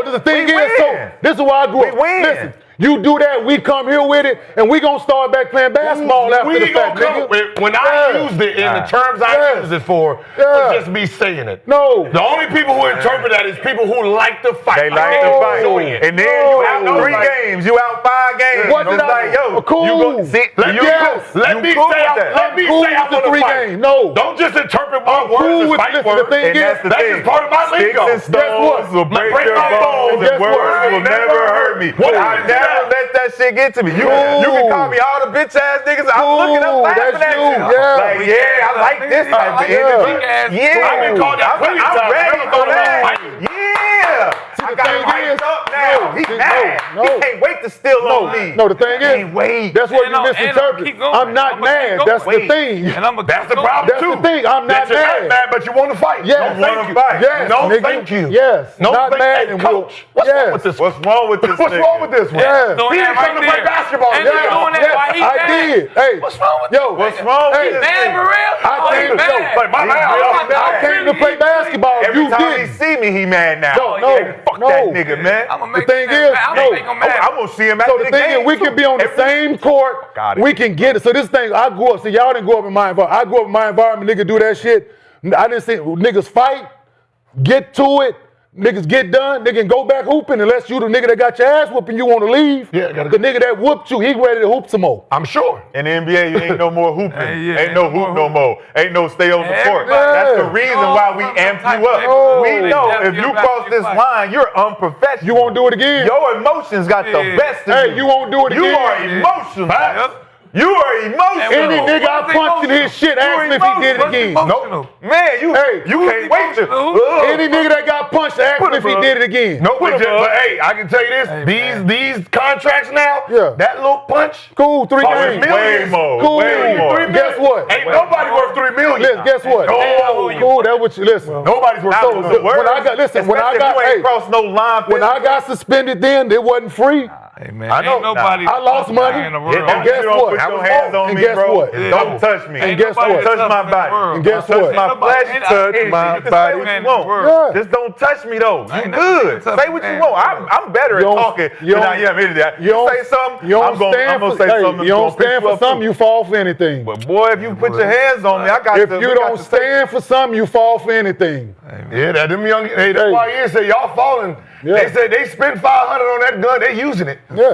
the thing is, so this is why I grew up. Listen, you do that, we come here with it, and we gonna start back playing basketball after the fact, nigga. When I used it in the terms I used it for, was just me saying it. No. The only people who interpret that is people who like to fight. They like to fight. And then you out 3 games, you out 5 games. What did I do? Cool. Let me say I want to fight. No. Don't just interpret one word as fight word. That's just part of my lingo. Sticks and stones will break your bones, and words will never hurt me. Never let that shit get to me. You can call me all the bitch ass niggas. I'm looking up laughing at you. Like, I like this type of energy. I've been called that plenty of times. I'm ready for that. Yeah. I got him hyped up now. He's mad. He can't wait to steal on me. No, the thing is, can't wait. That's what you misinterpret. I'm not mad. That's the thing. That's the problem too. That's the thing. I'm not mad. But you want to fight. Yes. No, thank you. Yes, no, nigga. thank you. Yes. No, not mad. And coach. What's wrong with this? What's wrong with this? What's wrong with this one? Yes. He didn't come to play basketball. And doing that while he's I did. did. Hey, What's wrong with yo, what's wrong with hey, this man for real? I came, Like my I came to play basketball. Every You time did. he see me, he mad now. Fuck no. that nigga, man. I'm gonna The make thing him is, mad. I'm no. gonna make him mad. I'm gonna see him So after the the thing game. is, we can be on the same court. Got it. We can get it. So this thing, I grew up. See, y'all didn't grow up in my environment. I grew up in my environment. Nigga do that shit. I didn't see niggas fight, get to it. Niggas get done, nigga can go back hooping unless you the nigga that got your ass whooping, you want to leave. Yeah, the nigga that whooped you, he ready to hoop some more. I'm sure. In the NBA, you ain't no more hooping. Ain't no hoop no more. Ain't no stay on the court. Everybody- That's the reason why we amp you up. Oh. We know if you cross this line, you're unprofessional. You won't do it again? Your emotions got the best of Hey, you. you won't do it again? You are emotional. Yep. You are emotional. Any nigga I punched in his shit, ask me if he did it again. Nope. Man, you can't wait to. Any nigga that got punched, ask me if he did it again. No, but hey, I can tell you this: these contracts now, that little punch, cool, 3 million. games. Way more. Cool. Way more. Guess what? Ain't nobody worth $3 million. Listen, guess what? No. Cool, that what you listen. Nobody's worth That $3 was million. the word. When I got Especially if you ain't crossed no line. when I got suspended, then it wasn't free. Hey man, I know. ain't nobody. I lost money. in the world. And guess you don't what? put your hands on And me, guess bro. what? Don't touch me. And guess Don't what? touch my body. And guess Touch what? my flesh. Touch my You can say body. what you want. want. Yeah. Just don't touch me though. You ain't good. never Say what you want. I'm better at You don't- talking you than don't- I am into that. You don't say something, You don't I'm gonna say something. You don't that's gonna pick stand for up something, too. you fall for anything. But boy, if you put your hands on me, I got If to. you don't stand for something, you fall for anything. Yeah, that them young. Hey, that's why he say y'all falling. Yeah. They said they spent $500 on that gun. They using it. Yeah.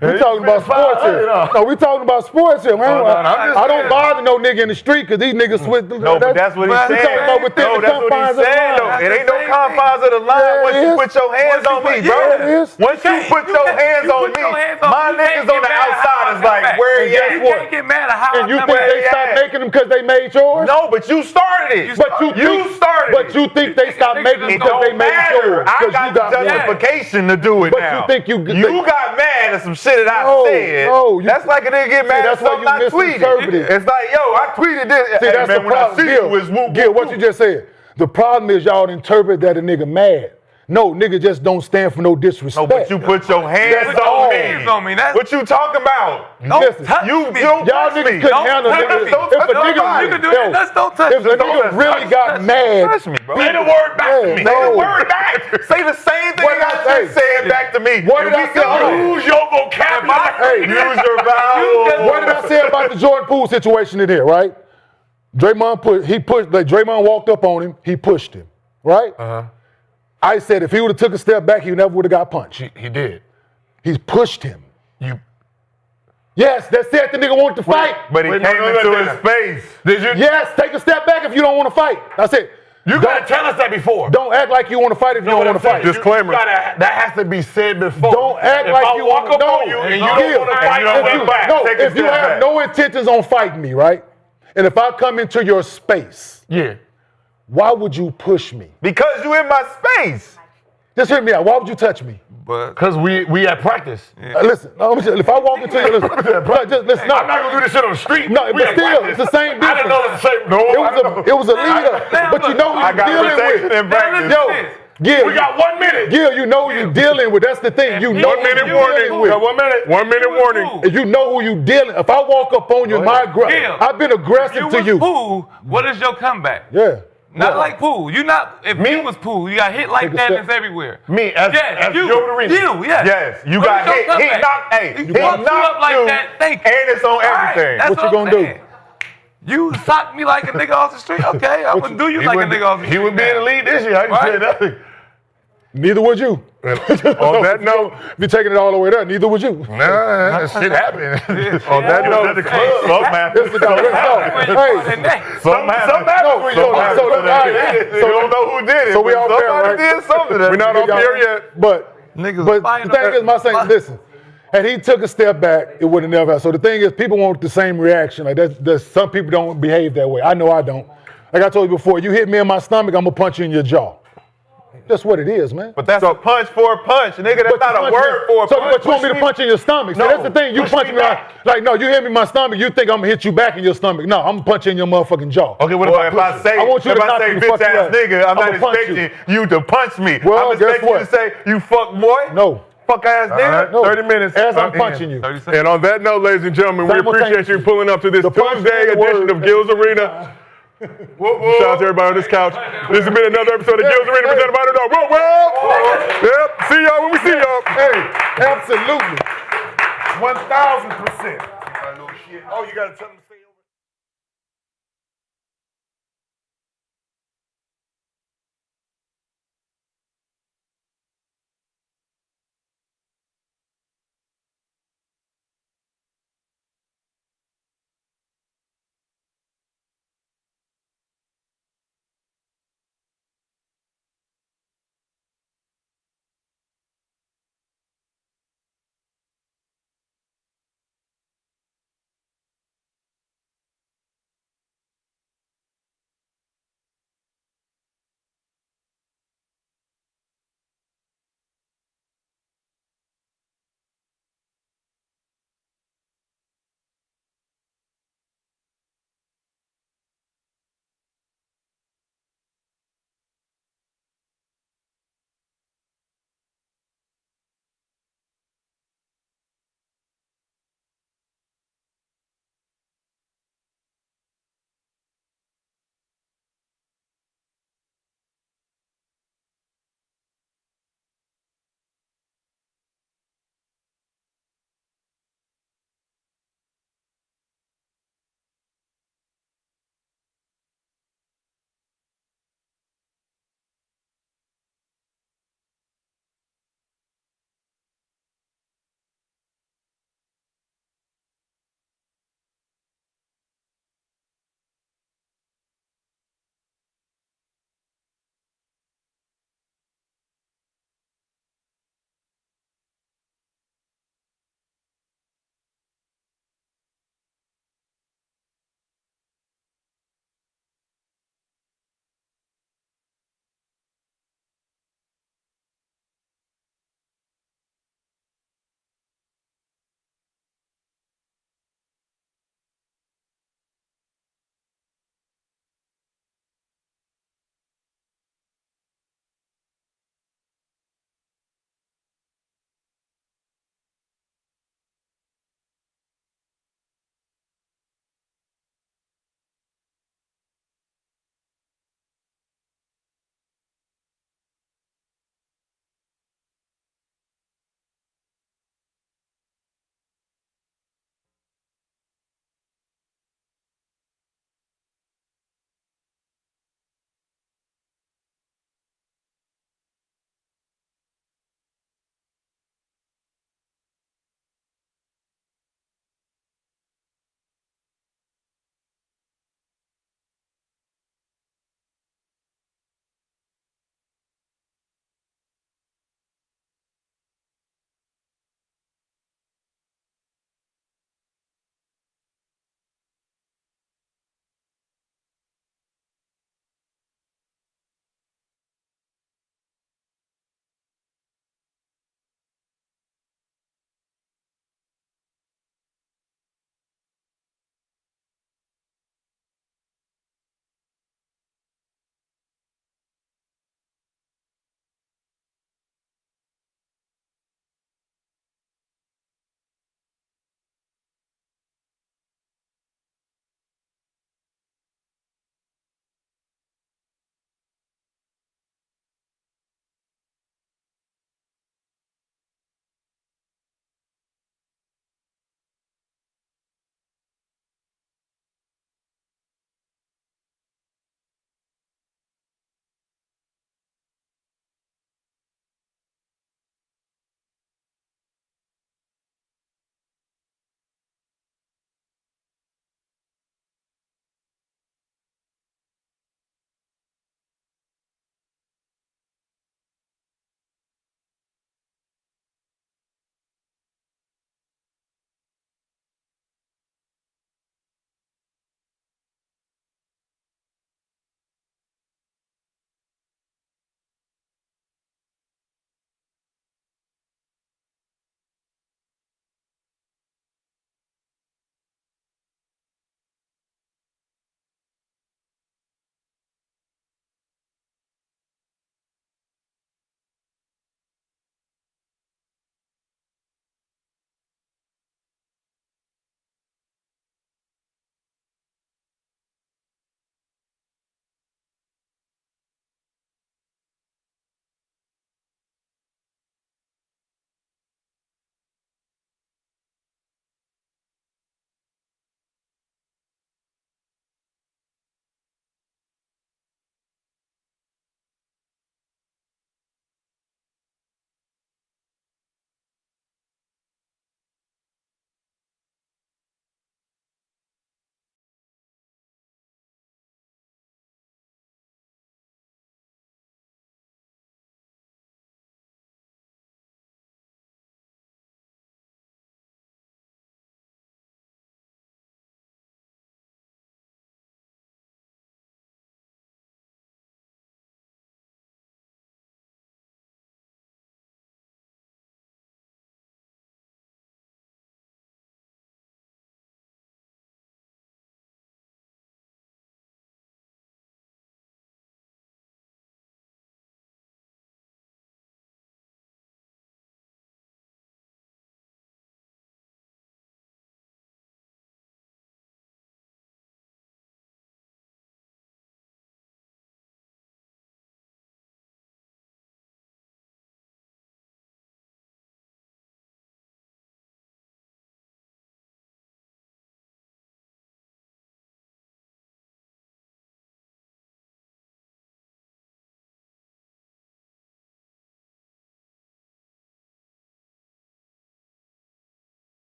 We talking about sports here. No, we talking about sports here, man. I don't bother no nigga in the street because these niggas switch. No, but that's what he's We saying. talking about within No, the that's what confines he's of the saying, line. though. It ain't no confines of the line Yeah, once it you is. put your hands on me, bro. Yeah, it is. Once you put your hands on me, my niggas on the outside is like, where And you guess at? what? Can't get mad at how And you I think come they back. stopped making them because they made yours? No, but you started it. But you started But it. you think they stopped making them It because they don't made matter. yours? I 'Cause got you got the one. justification to do it But now. you think you got mad at some shit that No, I said. no, That's like a nigga get mad at that's why something I you tweeted. misinterpreted. It's like, yo, I tweeted this. See, Hey, that's man, the when I problem. see you, it's whoop, Gil, whoop, what whoop. you just said. The problem is y'all interpret that a nigga mad. No, nigga just don't stand for no disrespect. No, but you put your hands That's all. on me. Hands on me. That's What you talking about? Listen, You don't y'all touch niggas me. couldn't Don't handle touch niggas. me. Don't If touch a nigga, nobody. You can do that. Just don't touch if me. a nigga really got mad, Touch me, bro. Say the word back to me. Say the No. word back. Say the same thing What did I I say? just said back to me. What did And I we say? can Hold on. Use your vocabulary. Hey, Use your vowels. what did I say about the Jordan Poole situation in here, right? Draymond Draymond walked up on him, he pushed him, right? I said if he would have took a step back, he never would have got punched. He did. He's pushed him. You. Yes, that said the nigga wanted to fight. But he Wait, came no, into no, his no. face. Did you? Yes, take a step back if you don't want to fight. I said, You gotta tell us that before. don't act like you want to fight if you don't want to fight. Disclaimer. That has to be said before. Don't act if like I you walk want up to on you and you don't want to fight, if you have no intentions on fighting me, right? And if I come into your space, Yeah. why would you push me? Because you in my space. Just hear me out. Why would you touch me? Because we at practice. Listen, if I walk into your listen, no. I'm not gonna do this shit on the street. No, We but at still, practice. it's the same I didn't know it was the same. No, It was a leader, but you know who I you're got dealing protection with. in practice. Yo, Gil, We got 1 minute. Gil, you know who you're dealing with. That's the thing. You know 1 who minute you're warning. dealing We got with. 1 minute. 1 minute warning. And you know who you dealing. If I walk up on you, Gil, I've been aggressive to you. Poole, what is your comeback? Yeah. Not like Poole. You not. If you was Poole, you got hit like Take a that. step. And it's everywhere. Me as you, Gilbert Arena. yes. Yes, you What got is your hit. He comeback? knocked. Hey, He he fucked you knocked up like you, that. Thank you. and it's on All right, everything. that's What you I'm gonna do? saying. You socked me like a nigga off the street. Okay, I'm gonna do you like a nigga off the street. He would be in the lead this year. I can say that. Neither would you. On that note, if you're taking it all the way there, neither would you. nah, that shit happened. On that You note, was at the club. Something happened. Let's go. Hey, Something happened. no, when so, you so, so You don't know who did it. So we but all fair, somebody right? did something. We're not off the air yet. But Niggas but fighting the thing over- is, my thing, listen, and he took a step back, it would have never happened. So the thing is, people want the same reaction. Like that's some people don't behave that way. I know I don't. Like I told you before, you hit me in my stomach, I'm gonna punch you in your jaw. That's what it is, man. But that's a punch for a punch, nigga. That's But not you a punch word me- for a so, punch. But you want me to punch in your stomach? See, No, that's the thing. You push punch me me back. like, no, you hit me in my stomach. You think I'm gonna hit you back in your stomach? No, I'm gonna punch you in your motherfucking jaw. Okay, what Well, if if I say, I want you to knock me the bitch fuck ass out. nigga, I'm I'ma not punch expecting you to punch me. Well, I'm guess expecting you to what? say, you fuck boy. No. fuck ass nigga. No, 30 minutes. As I'm punching you. 30 seconds. And on that note, ladies and gentlemen, we appreciate you pulling up to this The punch Tuesday and the edition word of Gil's Arena. Shout out to everybody on this couch. This has been another episode of Gil's Arena presented by Underdog. Whoa. Yep. See y'all when we see y'all. Hey, absolutely. 1,000%. Oh, you gotta tell them.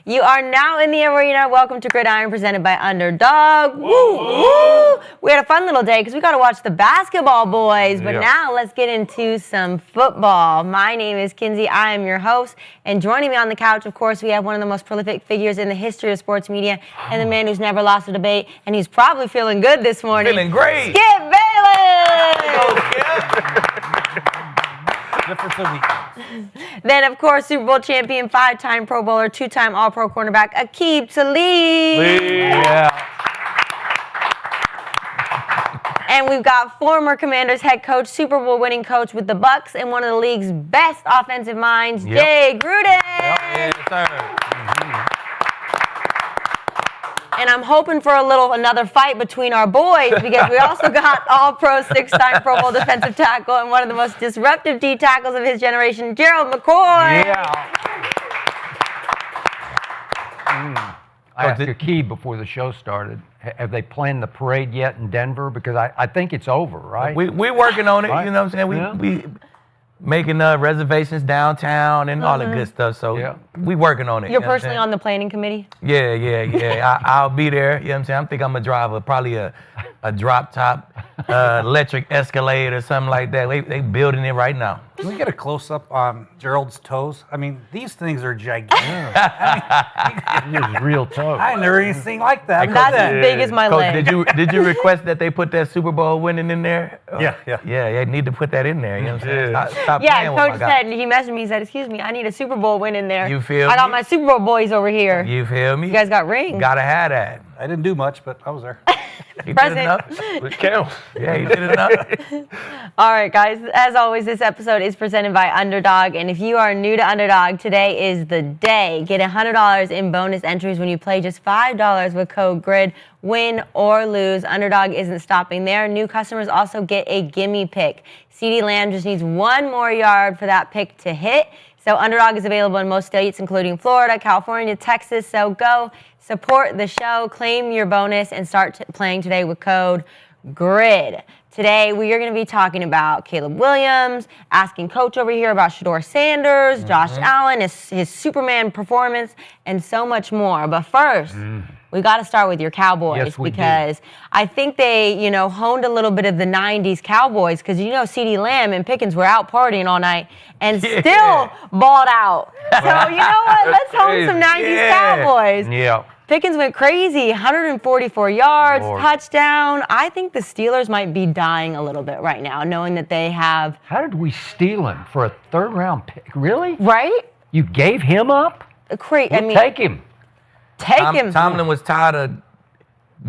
You are now in the arena. Welcome to Gridiron, presented by Underdog. Woo, woo! We had a fun little day because we got to watch the basketball boys. But now let's get into some football. My name is Kinsey. I am your host. And joining me on the couch, of course, we have one of the most prolific figures in the history of sports media and the man who's never lost a debate. And he's probably feeling good this morning. Feeling great. Skip Bayless! Then, of course, Super Bowl champion, 5-time Pro Bowler, 2-time All-Pro cornerback, Aqib Talib. Yeah. And we've got former Commanders head coach, Super Bowl winning coach with the Bucs, and one of the league's best offensive minds, Jay Gruden. Yes, sir. And I'm hoping for another fight between our boys because we also got All-Pro, 6-time Pro Bowl defensive tackle and one of the most disruptive D tackles of his generation, Gerald McCoy. Yeah. I asked Aqib before the show started, have they planned the parade yet in Denver? Because I think it's over, right? We working on it, Right. you know what I'm saying? We making reservations downtown and all the good stuff. So we working on it. You're personally on the planning committee? Yeah. I'll be there. You know what I'm saying? I think I'm gonna drive probably a drop top electric Escalade or something like that. They building it right now. Can we get a close up on Gerald's toes? I mean, these things are gigantic. It's real tough. I never even seen like that. That's as big as my Coach, leg. did you request that they put that Super Bowl winning in there? Yeah. Yeah, they need to put that in there. You know what I'm saying? Stop Yeah, playing with my Coach guy. said, he messaged me, he said, excuse me, I need a Super Bowl win in there. You feel I got me? my Super Bowl boys over here. You feel me? You guys got rings. Gotta have that. I didn't do much, but I was there. He did Present. enough. It counts. Yeah, he did enough. All right, guys. As always, this episode is presented by Underdog. And if you are new to Underdog, today is the day. Get $100 in bonus entries when you play just $5 with code GRID. Win or lose, Underdog isn't stopping there. New customers also get a gimme pick. CeeDee Lamb just needs one more yard for that pick to hit. So Underdog is available in most states, including Florida, California, Texas. So go support the show, claim your bonus, and start playing today with code GRID. Today, we are going to be talking about Caleb Williams, asking Coach over here about Shedeur Sanders, Josh Allen, his Superman performance, and so much more. But first, we got to start with your Cowboys Yes, we because I think they, honed a little bit of the 90s Cowboys because, CeeDee Lamb and Pickens were out partying all night and still balled out. So, you know what? Let's hone some 90s Cowboys. Yeah. Pickens went crazy, 144 yards, touchdown. I think the Steelers might be dying a little bit right now, knowing that they have... How did we steal him for a third-round pick? Really? Right? You gave him up? Take him. Take him. Tomlin was tired of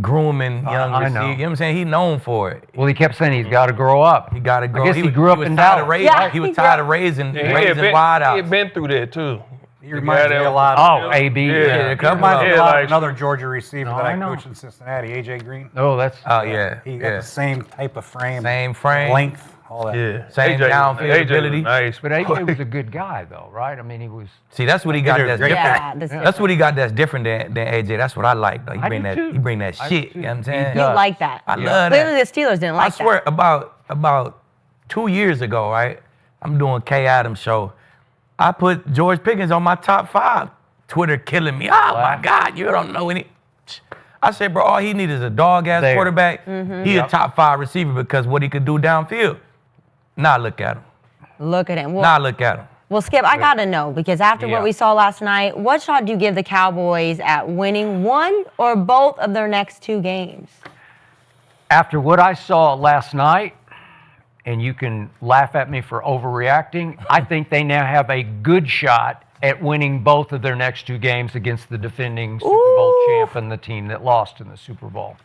grooming young I receivers. know. You know what I'm saying? He's known for it. Well, he kept saying he's got to grow up. He got to grow. I guess he was- grew up was in tired of Dallas. raising. Yeah, he was he tired grew- of raising He wide out. had been through that too. He reminds me a lot. Oh, AB. Yeah, He reminds me a Yeah, lot like- of another Georgia receiver No, that I I know. coached in Cincinnati, AJ Green. Oh, that's... Oh yeah, He got yeah. the same type of frame, Same frame. length, all that. Yeah. Same downfield ability. Nice. But AJ was a good guy, though, right? I mean, he was... See, that's what he got. That's different. Yeah, That's what he got. That's different than AJ. That's what I like. Though. He I bring do that. too. He bring that I shit. do You know what I'm too. saying? You like that. I love Clearly that. the Steelers didn't like I swear, about 2 years ago, right? I'm doing Kay Adams show. I put George Pickens on my top 5. Twitter killing me. Oh my God, you don't know any. I said, bro, all he needs is a dog ass There. quarterback. He a top 5 receiver because what he could do downfield. Now look at him. that. Look at him. Now look at him. Well, Skip, I got to know, because after what we saw last night, what shot do you give the Cowboys at winning one or both of their next 2 games? After what I saw last night, and you can laugh at me for overreacting, I think they now have a good shot at winning both of their next 2 games against the defending Super Bowl champ and the team that lost in the Super Bowl.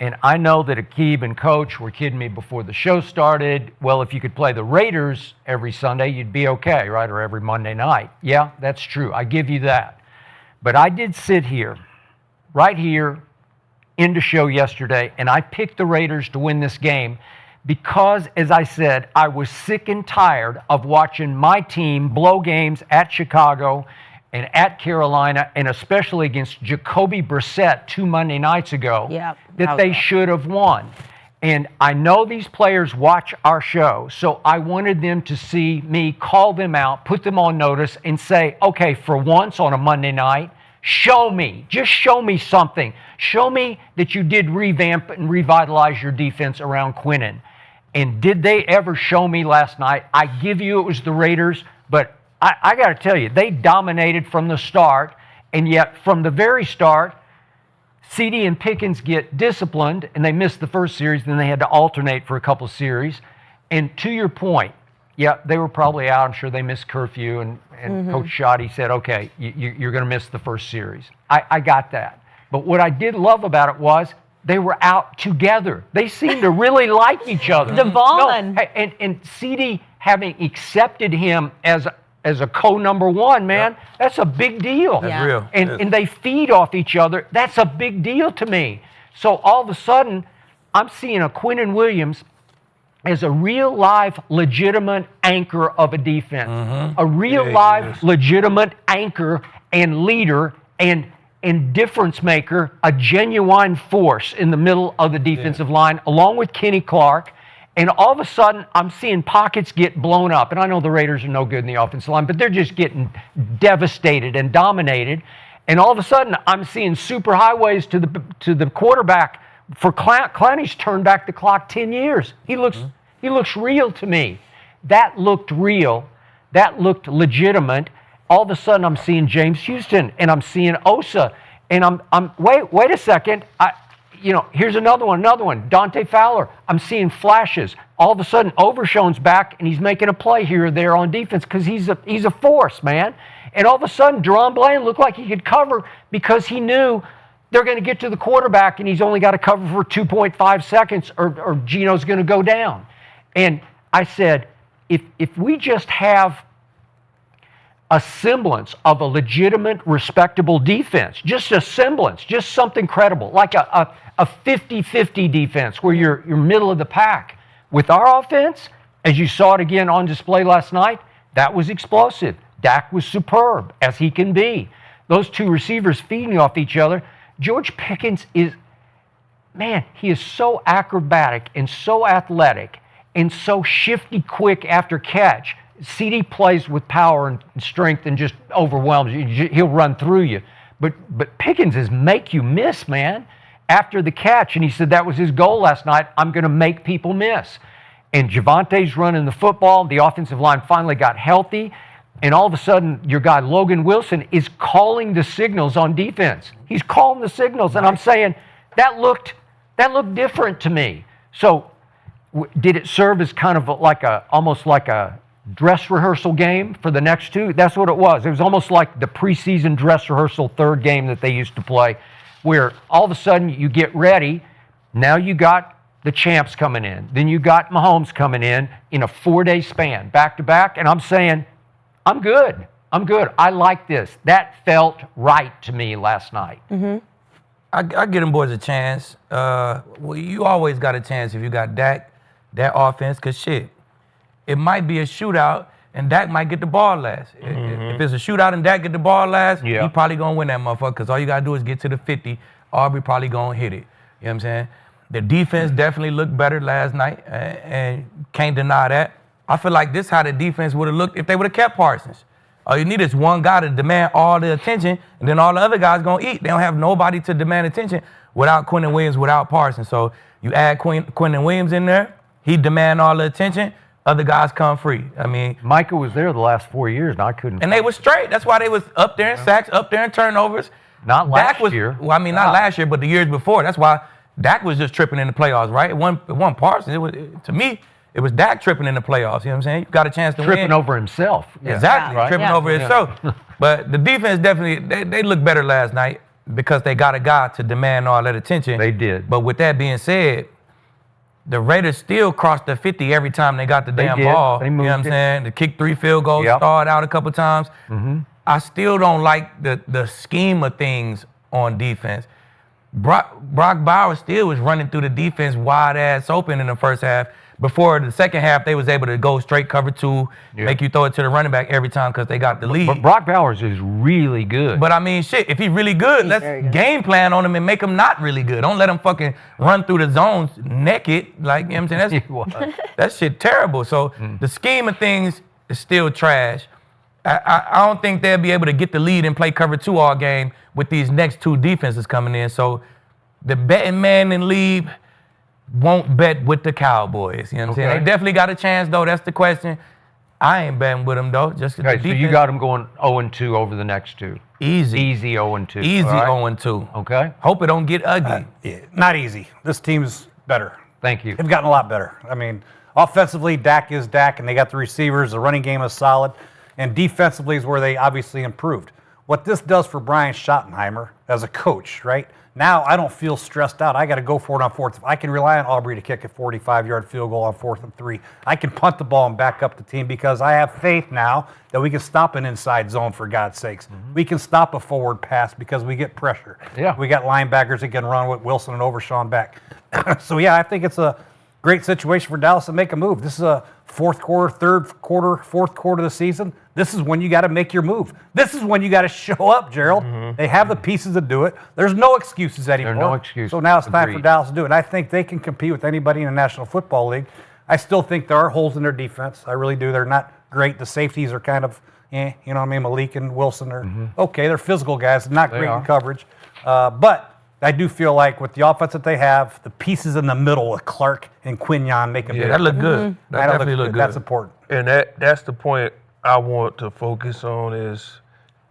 And I know that Aqib and Coach were kidding me before the show started. Well, if you could play the Raiders every Sunday, you'd be okay, right? Or every Monday night. Yeah, that's true. I give you that. But I did sit here, right here, in the show yesterday, and I picked the Raiders to win this game because, as I said, I was sick and tired of watching my team blow games at Chicago and at Carolina, and especially against Jacoby Brissett 2 Monday nights ago, that they should have won. And I know these players watch our show, so I wanted them to see me call them out, put them on notice, and say, okay, for once on a Monday night, Show me. Just show me something. Show me that you did revamp and revitalize your defense around Quinnen. And did they ever show me last night? I give you it was the Raiders, but I got to tell you, they dominated from the start, and yet from the very start, CD and Pickens get disciplined, and they missed the first series, then they had to alternate for a couple series. And to your point, yeah, they were probably out. I'm sure they missed curfew, and Coach Shoddy said, okay, you're going to miss the first series. I got that. But what I did love about it was they were out together. They seemed to really like each other. The ballin'. No, and CD having accepted him as a co-number one, man, that's a big deal. That's real. And they feed off each other. That's a big deal to me. So all of a sudden, I'm seeing a Quinnen Williams as a real live legitimate anchor of a defense. A real live legitimate anchor and leader and difference maker, a genuine force in the middle of the defensive line, along with Kenny Clark. And all of a sudden, I'm seeing pockets get blown up. And I know the Raiders are no good in the offensive line, but they're just getting devastated and dominated. And all of a sudden, I'm seeing super highways to the quarterback. For Clowney's turned back the clock 10 years. He looks real to me. That looked real. That looked legitimate. All of a sudden, I'm seeing James Houston, and I'm seeing Osa, and I'm wait a second. Here's another one. Dante Fowler. I'm seeing flashes. All of a sudden, Overshown's back, and he's making a play here or there on defense because he's a force, man. And all of a sudden, Deron Bland looked like he could cover because he knew they're going to get to the quarterback, and he's only got to cover for 2.5 seconds, or Gino's going to go down. And I said, if we just have a semblance of a legitimate, respectable defense, just a semblance, just something credible, like a 50-50 defense where you're middle of the pack. With our offense, as you saw it again on display last night, that was explosive. Dak was superb, as he can be. Those two receivers feeding off each other. George Pickens he is so acrobatic and so athletic and so shifty quick after catch. CD plays with power and strength and just overwhelms you. He'll run through you. But Pickens is make you miss, man, after the catch. And he said that was his goal last night. I'm going to make people miss. And Javante's running the football. The offensive line finally got healthy. And all of a sudden, your guy Logan Wilson is calling the signals on defense. He's calling the signals. And I'm saying that looked different to me. So did it serve as kind of almost like a dress rehearsal game for the next two? That's what it was. It was almost like the preseason dress rehearsal third game that they used to play, where all of a sudden you get ready. Now you got the champs coming in. Then you got Mahomes coming in a 4-day span, back to back. And I'm saying, I'm good. I like this. That felt right to me last night. I give them boys a chance. You always got a chance if you got Dak, that offense, because shit, it might be a shootout and Dak might get the ball last. If it's a shootout and Dak get the ball last, he probably going to win that motherfucker because all you got to do is get to the 50. Aubrey probably going to hit it. You know what I'm saying? The defense definitely looked better last night and can't deny that. I feel like this is how the defense would have looked if they would have kept Parsons. All you need is one guy to demand all the attention, and then all the other guys going to eat. They don't have nobody to demand attention without Quinnen Williams, without Parsons. So you add Quinnen Williams in there, he demand all the attention, other guys come free. I mean, Micah was there the last 4 years, and I couldn't. And they were straight. That's why they was up there in sacks, up there in turnovers. Not last year. Well, I mean, not last year, but the years before. That's why Dak was just tripping in the playoffs, right? It wasn't Parsons. To me, it was Dak tripping in the playoffs. You know what I'm saying? You got a chance to win. Tripping over himself. Exactly. Right. Tripping over himself. But the defense definitely, they looked better last night because they got a guy to demand all that attention. They did. But with that being said, the Raiders still crossed the 50 every time they got the damn ball. They moved, you know what I'm saying? The kick 3 field goals, stalled out a couple times. I still don't like the scheme of things on defense. Brock Bowers still was running through the defense wide ass open in the first half. Before the second half, they was able to go straight cover 2, make you throw it to the running back every time because they got the lead. But Brock Bowers is really good. But I mean, shit, if he's really good, let's game plan on him and make him not really good. Don't let him fucking run through the zones naked. Like, you know what I'm saying? That shit terrible. So the scheme of things is still trash. I don't think they'll be able to get the lead and play cover 2 all game with these next 2 defenses coming in. So the betting man and Lieb won't bet with the Cowboys. You know what I'm saying? They definitely got a chance, though. That's the question. I ain't betting with them, though. Just okay, so you got them going 0-2 over the next 2. Easy. Easy 0-2. Easy 0-2. Okay. Hope it don't get ugly. Not easy. This team's better. Thank you. They've gotten a lot better. I mean, offensively, Dak is Dak, and they got the receivers. The running game is solid. And defensively is where they obviously improved. What this does for Brian Schottenheimer as a coach, right? Now I don't feel stressed out. I got to go for it on 4th. I can rely on Aubrey to kick a 45-yard field goal on 4th and 3. I can punt the ball and back up the team because I have faith now that we can stop an inside zone, for God's sakes. We can stop a forward pass because we get pressure. Yeah. We got linebackers that can run with Wilson and Overshawn back. So, yeah, I think it's a great situation for Dallas to make a move. This is a 4th quarter, 3rd quarter, 4th quarter of the season. This is when you got to make your move. This is when you got to show up, Gerald. They have the pieces to do it. There's no excuses anymore. There are no excuses. So now it's time for Agreed. Dallas to do it. And I think they can compete with anybody in the National Football League. I still think there are holes in their defense. I really do. They're not great. The safeties are kind of, you know what I mean? Malik and Wilson are okay. They're physical guys, not great in coverage. But I do feel like with the offense that they have, the pieces in the middle with Clark and Quinyon make a big that look good. That definitely look good. That's important. And that's the point I want to focus on is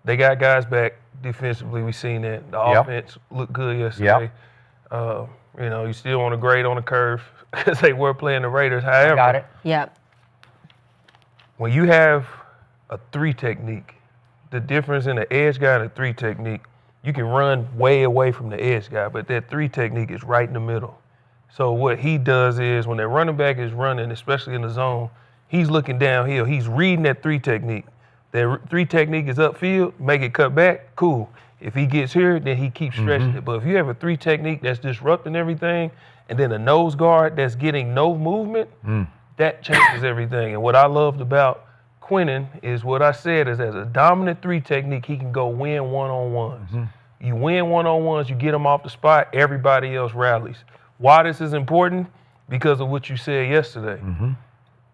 they got guys back defensively. We seen that. The offense looked good yesterday. You know, you still want to grade on the curve because they were playing the Raiders. However, Got it. Yep. when you have a 3 technique, the difference in the edge guy and a 3 technique, you can run way away from the edge guy, but that 3 technique is right in the middle. So what he does is when that running back is running, especially in the zone, he's looking downhill. He's reading that 3 technique. That 3 technique is upfield, make it cut back, cool. If he gets here, then he keeps stretching it. But if you have a 3 technique that's disrupting everything, and then a nose guard that's getting no movement, that changes everything. And what I loved about Quinnen is what I said is as a dominant 3 technique, he can go win one-on-ones. You win one-on-ones, you get him off the spot, everybody else rallies. Why this is important? Because of what you said yesterday.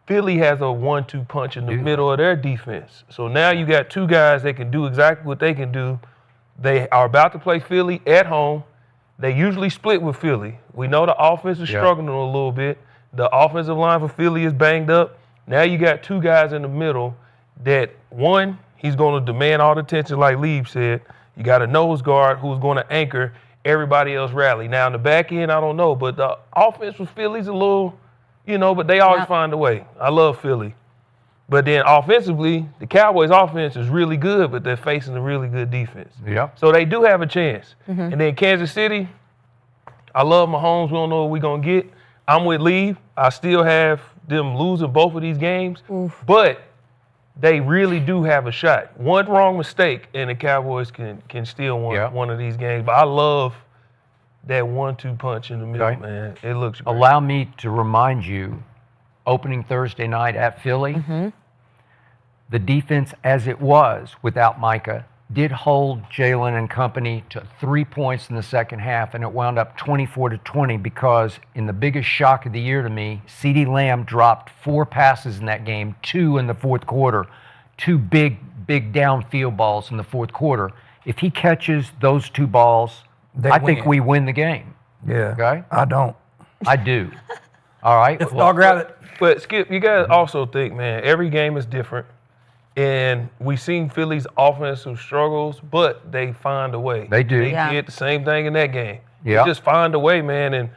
Philly has a 1-2 punch in the middle of their defense. So now you got 2 guys that can do exactly what they can do. They are about to play Philly at home. They usually split with Philly. We know the offense is struggling a little bit. The offensive line for Philly is banged up. Now you got 2 guys in the middle that, one, he's going to demand all the attention like Lieb said. You got a nose guard who's going to anchor everybody else rally. Now in the back end, I don't know, but the offense for Philly's a little, you know, but they always find a way. I love Philly. But then offensively, the Cowboys' offense is really good, but they're facing a really good defense. So they do have a chance. And then Kansas City, I love Mahomes. We don't know what we're going to get. I'm with Lieb. I still have them losing both of these games. But they really do have a shot. One wrong mistake, and the Cowboys can still win one of these games. But I love that 1-2 punch in the middle, man. It looks great. Allow me to remind you, opening Thursday night at Philly, the defense as it was without Micah did hold Jalen and company to 3 points in the second half, and it wound up 24-20 because in the biggest shock of the year to me, CeeDee Lamb dropped 4 passes in that game, 2 in the fourth quarter, 2 big downfield balls in the fourth quarter. If he catches those 2 balls, I think we win the game. Okay? I don't. I do. All right? I'll grab it. But Skip, you got to also think, man, every game is different. And we've seen Philly's offensive struggles, but they find a way. They do. They did the same thing in that game. Yeah. They just find a way, man. And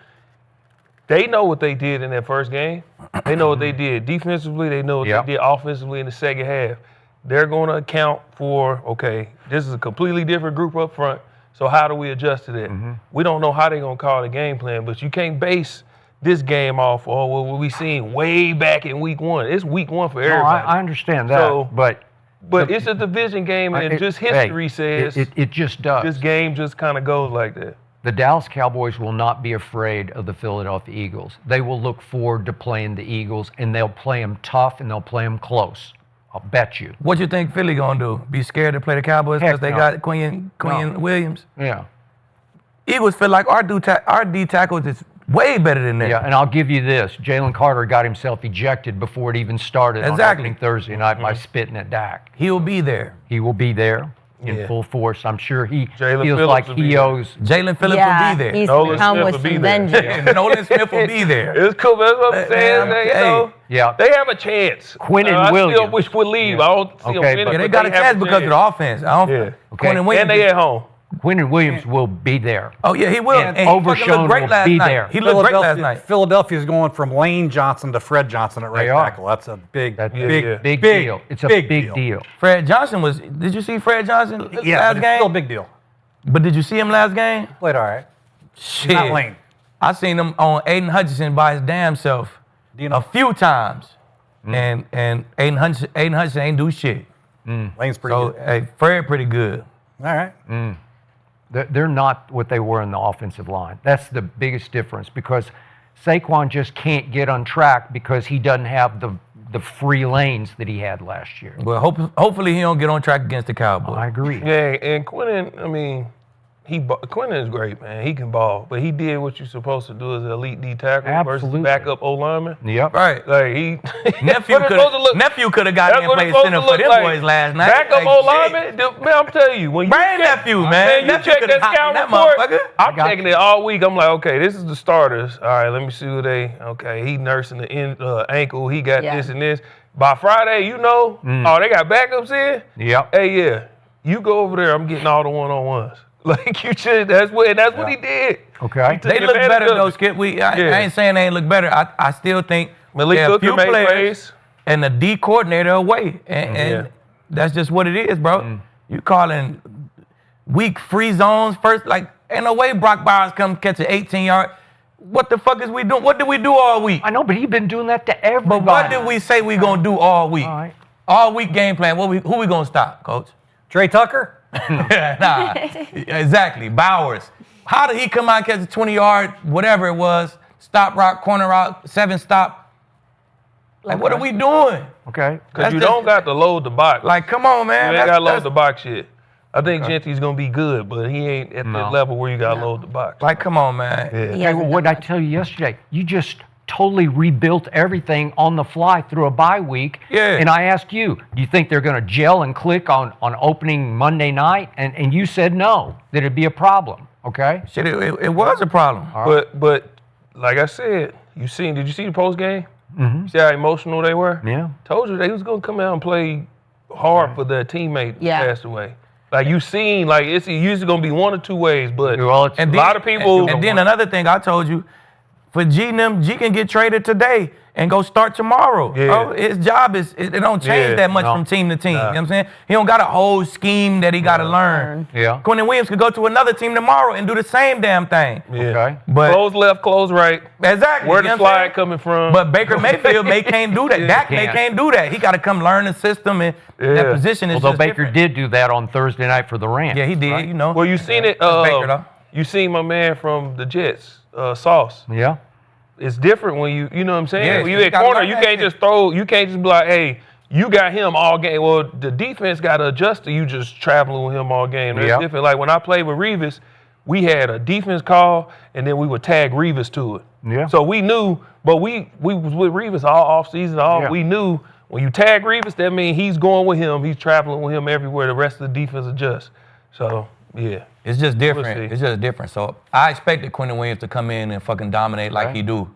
they know what they did in that first game. They know what they did defensively. They know what they did offensively in the second half. They're going to account for, okay, this is a completely different group up front, so how do we adjust to that? We don't know how they're going to call the game plan, but you can't base this game off, what we seen way back in week 1. It's week 1 for everybody. I understand that, So, but it's a division game, and just history says it just does. This game just kind of goes like that. The Dallas Cowboys will not be afraid of the Philadelphia Eagles. They will look forward to playing the Eagles, and they'll play them tough, and they'll play them close. I'll bet you. What you think Philly gonna do? Be scared to play the Cowboys because they got Quinn Williams? Yeah. Eagles feel like our D tackles is Way better than that. Yeah, and I'll give you this. Jalen Carter got himself ejected before it even started on opening Thursday night by spitting at Dak. He'll be there. He will be there in full force. I'm sure he feels Phillips like will be he there. owes. Jalen Phillips will be there. He's Nolan come Smith with will be some there. vengeance. Nolan Smith will be there. It's cool. That's what I'm saying. Hey, You know, Yeah. they have a chance. Quinnen Williams. I still wish would leave. I don't see them Okay, winning, but Yeah, they but got a have chance because of the offense. I don't, Yeah. Quinnen Williams. And they at home. Quinnen Williams will be there. Oh, yeah, he will. And he fucking looked Overshown great will last be night. there. He looked great last night. Philadelphia's going from Lane Johnson to Fred Johnson at right They are. tackle. That's a big, Big deal. It's a big deal. Fred Johnson was. Did you see Fred Johnson Yeah, last but it's game? still a big deal. But did you see him last game? Played all right. Shit. Not Lane. I seen him on Aiden Hutchinson by his damn self a few times. And Aiden Hutchinson ain't do shit. Lane's pretty So, good. hey, Fred pretty good. All right. They're not what they were in the offensive line. That's the biggest difference because Saquon just can't get on track because he doesn't have the free lanes that he had last year. Well, hopefully he don't get on track against the Cowboys. I agree. Yeah, and Quinnen, I mean, Quinnen is great, man. He can ball, but he did what you're supposed to do as an elite D tackle Absolutely. versus backup O lineman. Yep. Right. Like he Nephew could have got in and played center for them boys last night. Backup Like, O lineman, man. I'm telling you, when you Brand Nephew, man. you Nephew check coulda that hopped scout in that report. motherfucker. I'm checking it all week. I'm like, okay, this is the starters. All right, let me see who they. Okay, he nursing the ankle. He got this and this. By Friday, you know, oh, they got backups in. Yep. Hey, yeah, you go over there. I'm getting all the one-on-ones. Like you should. That's what he did. Okay. They look better though, Skip. I ain't saying they ain't look better. I still think Malik there are a Hooker few made players plays. and the D coordinator away, and that's just what it is, bro. You calling weak free zones first? Like ain't no way Brock Bowers come catch an 18-yard. What the fuck is we doing? What did we do all week? I know, but he's been doing that to everybody. But what did we say we gonna do all week? All right. All week game plan. Who we gonna stop, Coach? Trey Tucker? Nah, exactly. Bowers. How did he come out and catch a 20-yard, whatever it was, stop route, corner route, 7-stop? Like, what are we doing? Okay. Because you don't got to load the box. Like, come on, man. You ain't got to load the box yet. I think Genty's going to be good, but he ain't at that level where you got to load the box. Like, come on, man. Okay, well, what did I tell you yesterday? You just totally rebuilt everything on the fly through a bye week. Yeah. And I asked you, do you think they're going to gel and click on opening Monday night? And you said no, that it'd be a problem. Okay. Shit, it was a problem. But like I said, did you see the post game? Mm-hmm. You see how emotional they were? Yeah. Told you they was going to come out and play hard for their teammate who passed away. Like you seen, like it's usually going to be one or two ways, but a lot of people. And then another thing I told you, for G can get traded today and go start tomorrow. Yeah. Bro, his job it don't change that much from team to team. You know what I'm saying? He don't got a whole scheme that he got to learn. Yeah. Quinnen Williams could go to another team tomorrow and do the same damn thing. Yeah. Okay. But close left, close right. Exactly. Where you the know what I'm slide saying? coming from? But Baker Mayfield can't do that. Dak can't do that. He got to come learn the system and that position is Although just Baker different. did do that on Thursday night for the Rams. Yeah, he did. right? You know. Well, you seen it. That's Baker, though. You seen my man from the Jets, Sauce. Yeah. It's different when you know what I'm saying? Yeah, when you you at gotta corner, learn you that can't shit. just you can't just be like, hey, you got him all game. Well, the defense got to adjust to you just traveling with him all game. That's different. Like when I played with Revis, we had a defense call, and then we would tag Revis to it. Yeah. So we knew, but we was with Revis all offseason. We knew when you tag Revis, that means he's going with him. He's traveling with him everywhere. The rest of the defense adjusts. So, yeah. It's just different. We'll see. It's just different. So I expected Quinnen Williams to come in and fucking dominate like he do.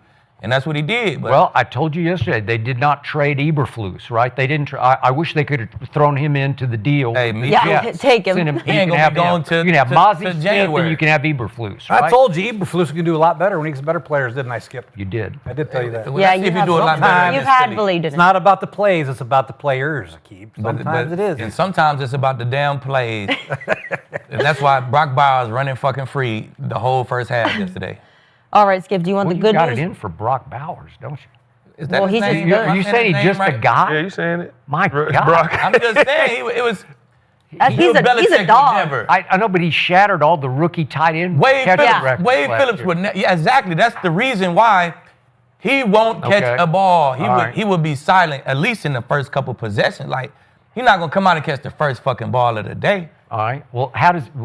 And that's what he did. But Well, I told you yesterday, they did not trade Eberflus, right? They didn't. I wish they could have thrown him into the deal. Hey, me Yeah, take him. Send He you ain't can gonna have be going him. to- You can have to- Mozzie to Smith January. and you can have Eberflus, right? I told you Eberflus can do a lot better when he gets better players, didn't I, Skip? You did. I did tell you that. Well, let's see if you do a lot better. You've had believed in It's it. not about the plays, it's about the players, Keep. Sometimes But it is. And sometimes it's about the damn plays. And that's why Brock Bowers running fucking free the whole first half yesterday. All right, Skip, do you want Well, the you good got news? it in for Brock Bowers, don't you? Is that Well, his he's just name? good. Am I You saying saying his he's name just a right? guy? Yeah, you saying it? My God. Brock. I'm just saying, it was. He's a dog. Never. I know, but he shattered all the rookie tight end Wade catching Phillips, records Wade last Phillips year. would yeah, exactly. That's the reason why he won't catch Okay. a ball. All right. He would be silent at least in the first couple possessions. Like he's not gonna come out and catch the first fucking ball of the day. All right. Well,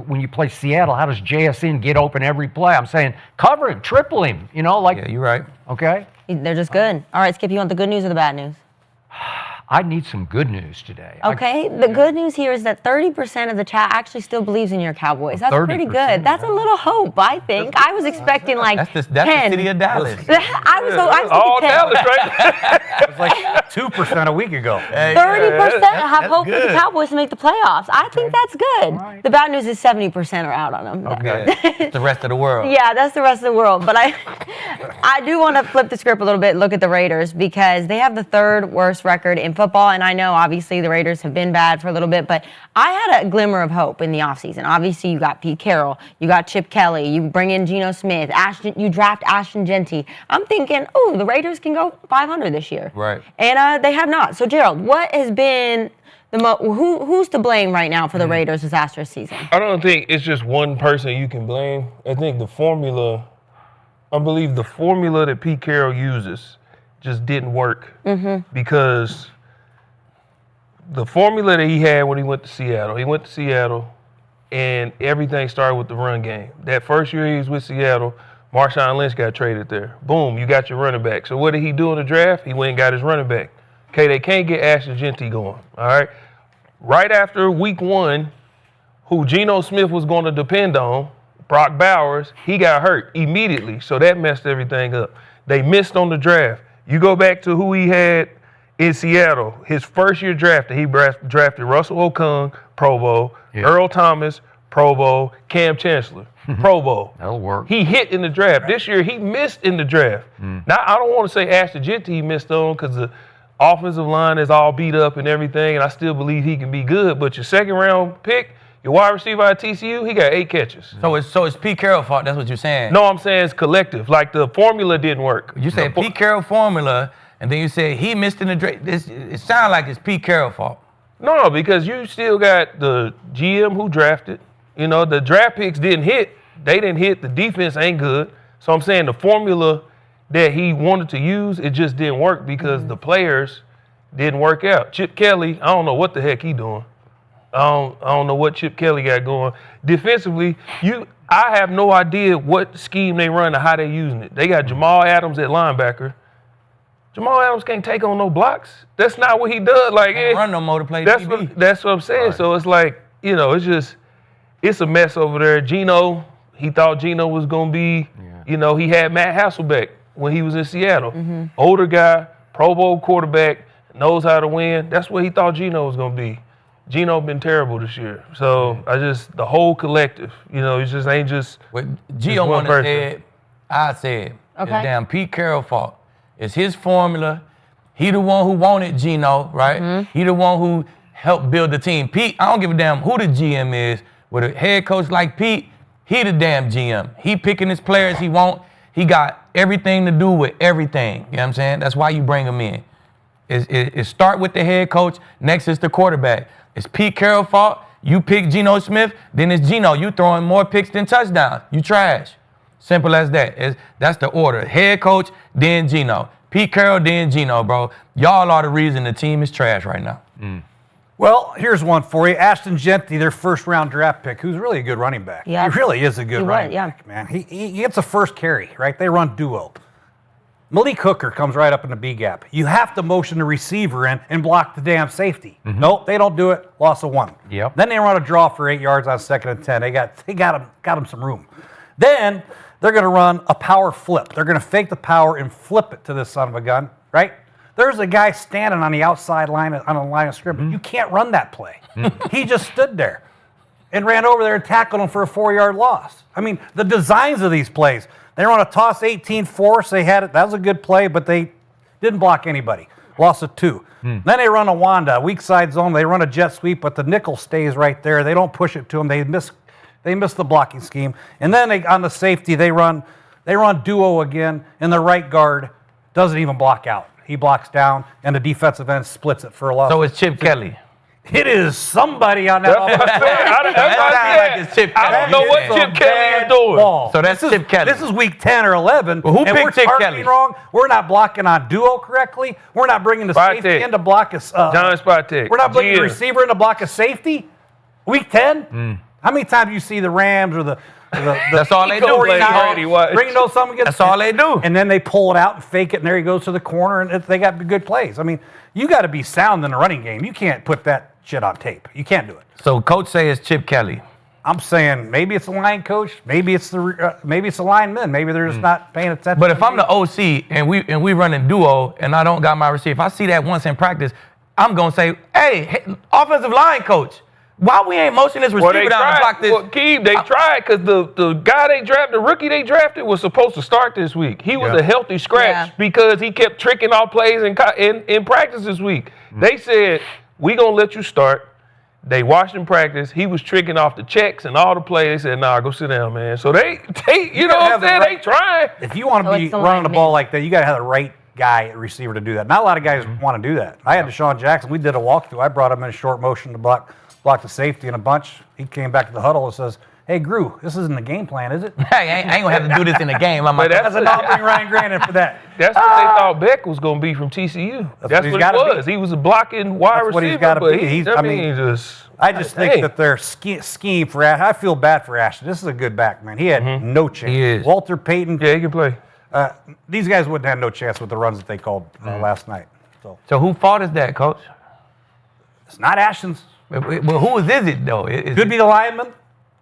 when you play Seattle, how does JSN get open every play? I'm saying cover him, triple him. Yeah, you're right. Okay. They're just good. All right, Skip, you want the good news or the bad news? I need some good news today. Okay, the good news here is that 30% of the chat actually still believes in your Cowboys. That's pretty good. That's a little hope, I think. I was expecting like That's 10. the city of Dallas. I was all 10. Dallas, right? It was like 2% a week ago. 30% have hope for the Cowboys to make the playoffs. I think that's good. The bad news is 70% are out on them. Okay. It's the rest of the world. Yeah, that's the rest of the world. But I do want to flip the script a little bit, look at the Raiders, because they have the third worst record in football. And I know, obviously, the Raiders have been bad for a little bit, but I had a glimmer of hope in the offseason. Obviously, you got Pete Carroll, you got Chip Kelly, you bring in Geno Smith, you draft Ashton Genty. I'm thinking, the Raiders can go 500 this year. Right. And they have not. So, Gerald, what has been who's to blame right now for the Raiders' disastrous season? I don't think it's just one person you can blame. I think I believe the formula that Pete Carroll uses just didn't work because the formula that he had when he went to Seattle, and everything started with the run game. That first year he was with Seattle, Marshawn Lynch got traded there. Boom, you got your running back. So what did he do in the draft? He went and got his running back. Okay, they can't get Ashton Genty going, all right? Right after week 1, who Geno Smith was going to depend on, Brock Bowers, he got hurt immediately, so that messed everything up. They missed on the draft. You go back to who he had in Seattle, his first year drafted, he drafted Russell Okung, Pro Bowl, Earl Thomas, Pro Bowl, Cam Chancellor, Pro Bowl. That'll work. He hit in the draft. This year, he missed in the draft. Now, I don't want to say Ashton Genty he missed on because the offensive line is all beat up and everything, and I still believe he can be good, but your second round pick, your wide receiver at TCU, he got 8 catches. So it's Pete Carroll's fault. That's what you're saying. No, I'm saying it's collective. Like the formula didn't work. You said Pete Carroll formula, and then you said he missed in the draft. It sounds like it's Pete Carroll's fault. No, because you still got the GM who drafted. The draft picks didn't hit. They didn't hit. The defense ain't good. So I'm saying the formula that he wanted to use, it just didn't work because the players didn't work out. Chip Kelly, I don't know what the heck he doing. I don't know what Chip Kelly got going. Defensively, I have no idea what scheme they run and how they using it. They got Jamal Adams at linebacker. Jamal Adams can't take on no blocks. That's not what he does. Run no more to play TV. That's what I'm saying. Right. So it's like, it's a mess over there. Geno, he thought Geno was going to be, he had Matt Hasselbeck when he was in Seattle. Older guy, Pro Bowl quarterback, knows how to win. That's what he thought Geno was going to be. Geno been terrible this year. So the whole collective, it just ain't just Gio one person. It's damn Pete Carroll's fault. It's his formula. He the one who wanted Geno, right? He the one who helped build the team. Pete, I don't give a damn who the GM is. With a head coach like Pete, he the damn GM. He picking his players he want. He got everything to do with everything. You know what I'm saying? That's why you bring him in. It start with the head coach. Next is the quarterback. It's Pete Carroll's fault. You pick Geno Smith, then it's Geno. You throwing more picks than touchdowns. You trash. Simple as that. That's the order. Head coach, then Geno. Pete Carroll, then Geno, bro. Y'all are the reason the team is trash right now. Well, here's one for you. Ashton Genty, their first-round draft pick, who's really a good running back. Yeah. He really is a good running back, man. He gets a first carry, right? They run duo. Malik Hooker comes right up in the B gap. You have to motion the receiver in and block the damn safety. Nope, they don't do it. Loss of 1. Yep. Then they run a draw for 8 yards on 2nd and 10. They got him some room. Then they're going to run a power flip. They're going to fake the power and flip it to this son of a gun, right? There's a guy standing on the outside line on a line of scrimmage. You can't run that play. He just stood there and ran over there and tackled him for a 4-yard loss. I mean, the designs of these plays. They run a toss 18-4, so they had it. That was a good play, but they didn't block anybody. Loss of 2. Then they run a Wanda, weak side zone. They run a jet sweep, but the nickel stays right there. They don't push it to him. They miss the blocking scheme. And then on the safety, they run duo again, and the right guard doesn't even block out. He blocks down, and the defensive end splits it for a loss. So it's Chip Kelly. It is somebody on that offensive I don't know what Chip Kelly is doing. So that's Chip Kelly. This is week 10 or 11. Well, who and picked we're Chip targeting Kelly? wrong. We're not blocking on duo correctly. We're not bringing the safety in to block us. John Spatek. We're not bringing the receiver in to block a safety. Week 10? How many times do you see the Rams or the That's all they do. 49ers bring those something That's all they do. And then they pull it out and fake it, and there he goes to the corner, and they got good plays. I mean, you got to be sound in the running game. You can't put that shit on tape. You can't do it. So coach say it's Chip Kelly. I'm saying maybe it's the line coach, maybe it's the linemen, maybe they're just not paying attention. But if I'm the OC and we running duo and I don't got my receiver, if I see that once in practice, I'm gonna say, hey, offensive line coach, why we ain't motion this receiver down and block this? Well, Keith, they tried because the guy they drafted, the rookie they drafted, was supposed to start this week. He was a healthy scratch because he kept tricking off plays in practice this week. They said, we gonna let you start. They watched him practice. He was tricking off the checks and all the plays. They said, nah, go sit down, man. So they you know what I'm saying? They trying. If you want to be running the ball like that, you got to have the right guy at receiver to do that. Not a lot of guys want to do that. I had Deshaun Jackson. We did a walkthrough. I brought him in short motion to block the safety in a bunch. He came back to the huddle and says, hey, Gru, this isn't the game plan, is it? Hey, I ain't going to have to do this in the game. I'm like, that's not bring Ryan Grant in for that. That's what they thought Beck was going to be from TCU. That's what it was. He was a blocking wide receiver. What he's got to be. I just think that their scheme for Ashton, I feel bad for Ashton. This is a good back, man. He had no chance. He is. Walter Payton. Yeah, he can play. These guys wouldn't have no chance with the runs that they called last night. So who fault is that, coach? It's not Ashton's. Well, who is it, though? Could be the lineman.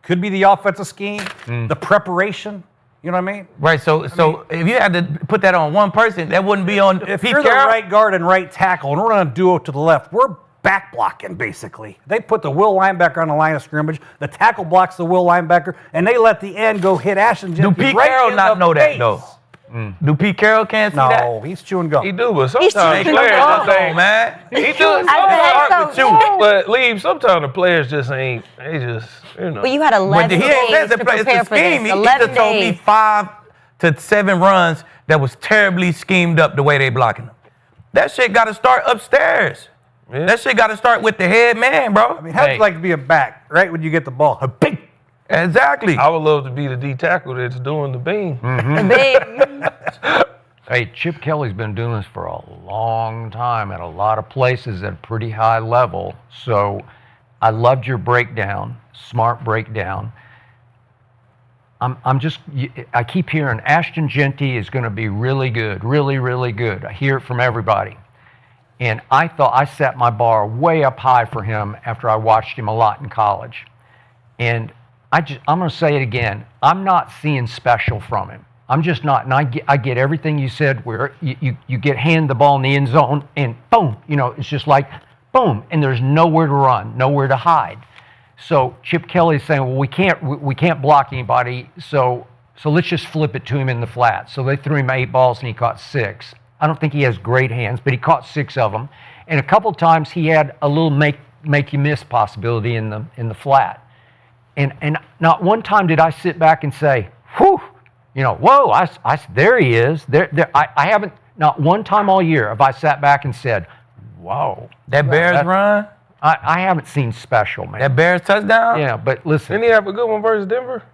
Could be the offensive scheme. The preparation. You know what I mean? Right. So if you had to put that on one person, that wouldn't be on If Pete you're Carroll? the right guard and right tackle, and we're on a duo to the left, we're back blocking, basically. They put the will linebacker on the line of scrimmage. The tackle blocks the will linebacker, and they let the end go hit Ashton. Do Pete Carroll not know that, though? Do Pete Carroll can't see that? No, he's chewing gum. He do, but sometimes players just ain't, man. He do it sometimes, but leave. Sometimes the players just ain't. They just, you know. Well, you had 11 He ain't days said to the play. It's prepare the for scheme. this. He 11 just told me days. 5 to 7 runs that was terribly schemed up the way they blocking them. That shit got to start upstairs. Yeah. That shit got to start with the head man, bro. I mean, how'd you like to be a back, right, when you get the ball? Exactly. I would love to be the D tackle that's doing the beam. Hey, Chip Kelly's been doing this for a long time at a lot of places at a pretty high level. So I loved your breakdown, smart breakdown. I keep hearing Ashton Genty is going to be really good, really, really good. I hear it from everybody. And I thought I set my bar way up high for him after I watched him a lot in college. And I'm going to say it again. I'm not seeing special from him. I'm just not. And I get everything you said where you get hand the ball in the end zone and boom, it's just like boom, and there's nowhere to run, nowhere to hide. So Chip Kelly's saying, well, we can't block anybody, so let's just flip it to him in the flat. So they threw him 8 balls and he caught 6. I don't think he has great hands, but he caught 6 of them. And a couple times he had a little make you miss possibility in the flat. And not one time did I sit back and say, whew, whoa, there he is. I haven't, not one time all year have I sat back and said, whoa. That Bears run? I haven't seen special, man. That Bears touchdown? Yeah, but listen. Didn't he have a good one versus Denver?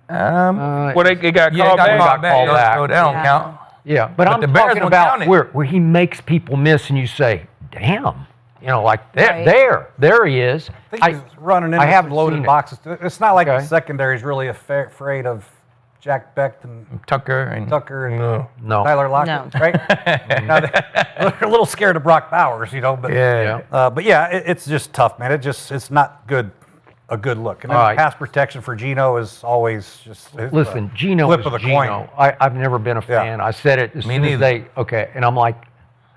Where they got called got back? called back. back. So that don't count. Yeah, but I'm the Bears talking don't about count it. where he makes people miss and you say, damn. Like Right. there he is. I think he's running into some loaded boxes. It's not like the secondary is really afraid of Jack Beck and Tucker and No. Tyler Lockett, right? Now they're a little scared of Brock Bowers, but it's just tough, man. It's not good. A good look. And then pass protection for Geno is always just listen. Geno flip is of a Geno. coin. I've never been a fan. I said it as soon as and I'm like,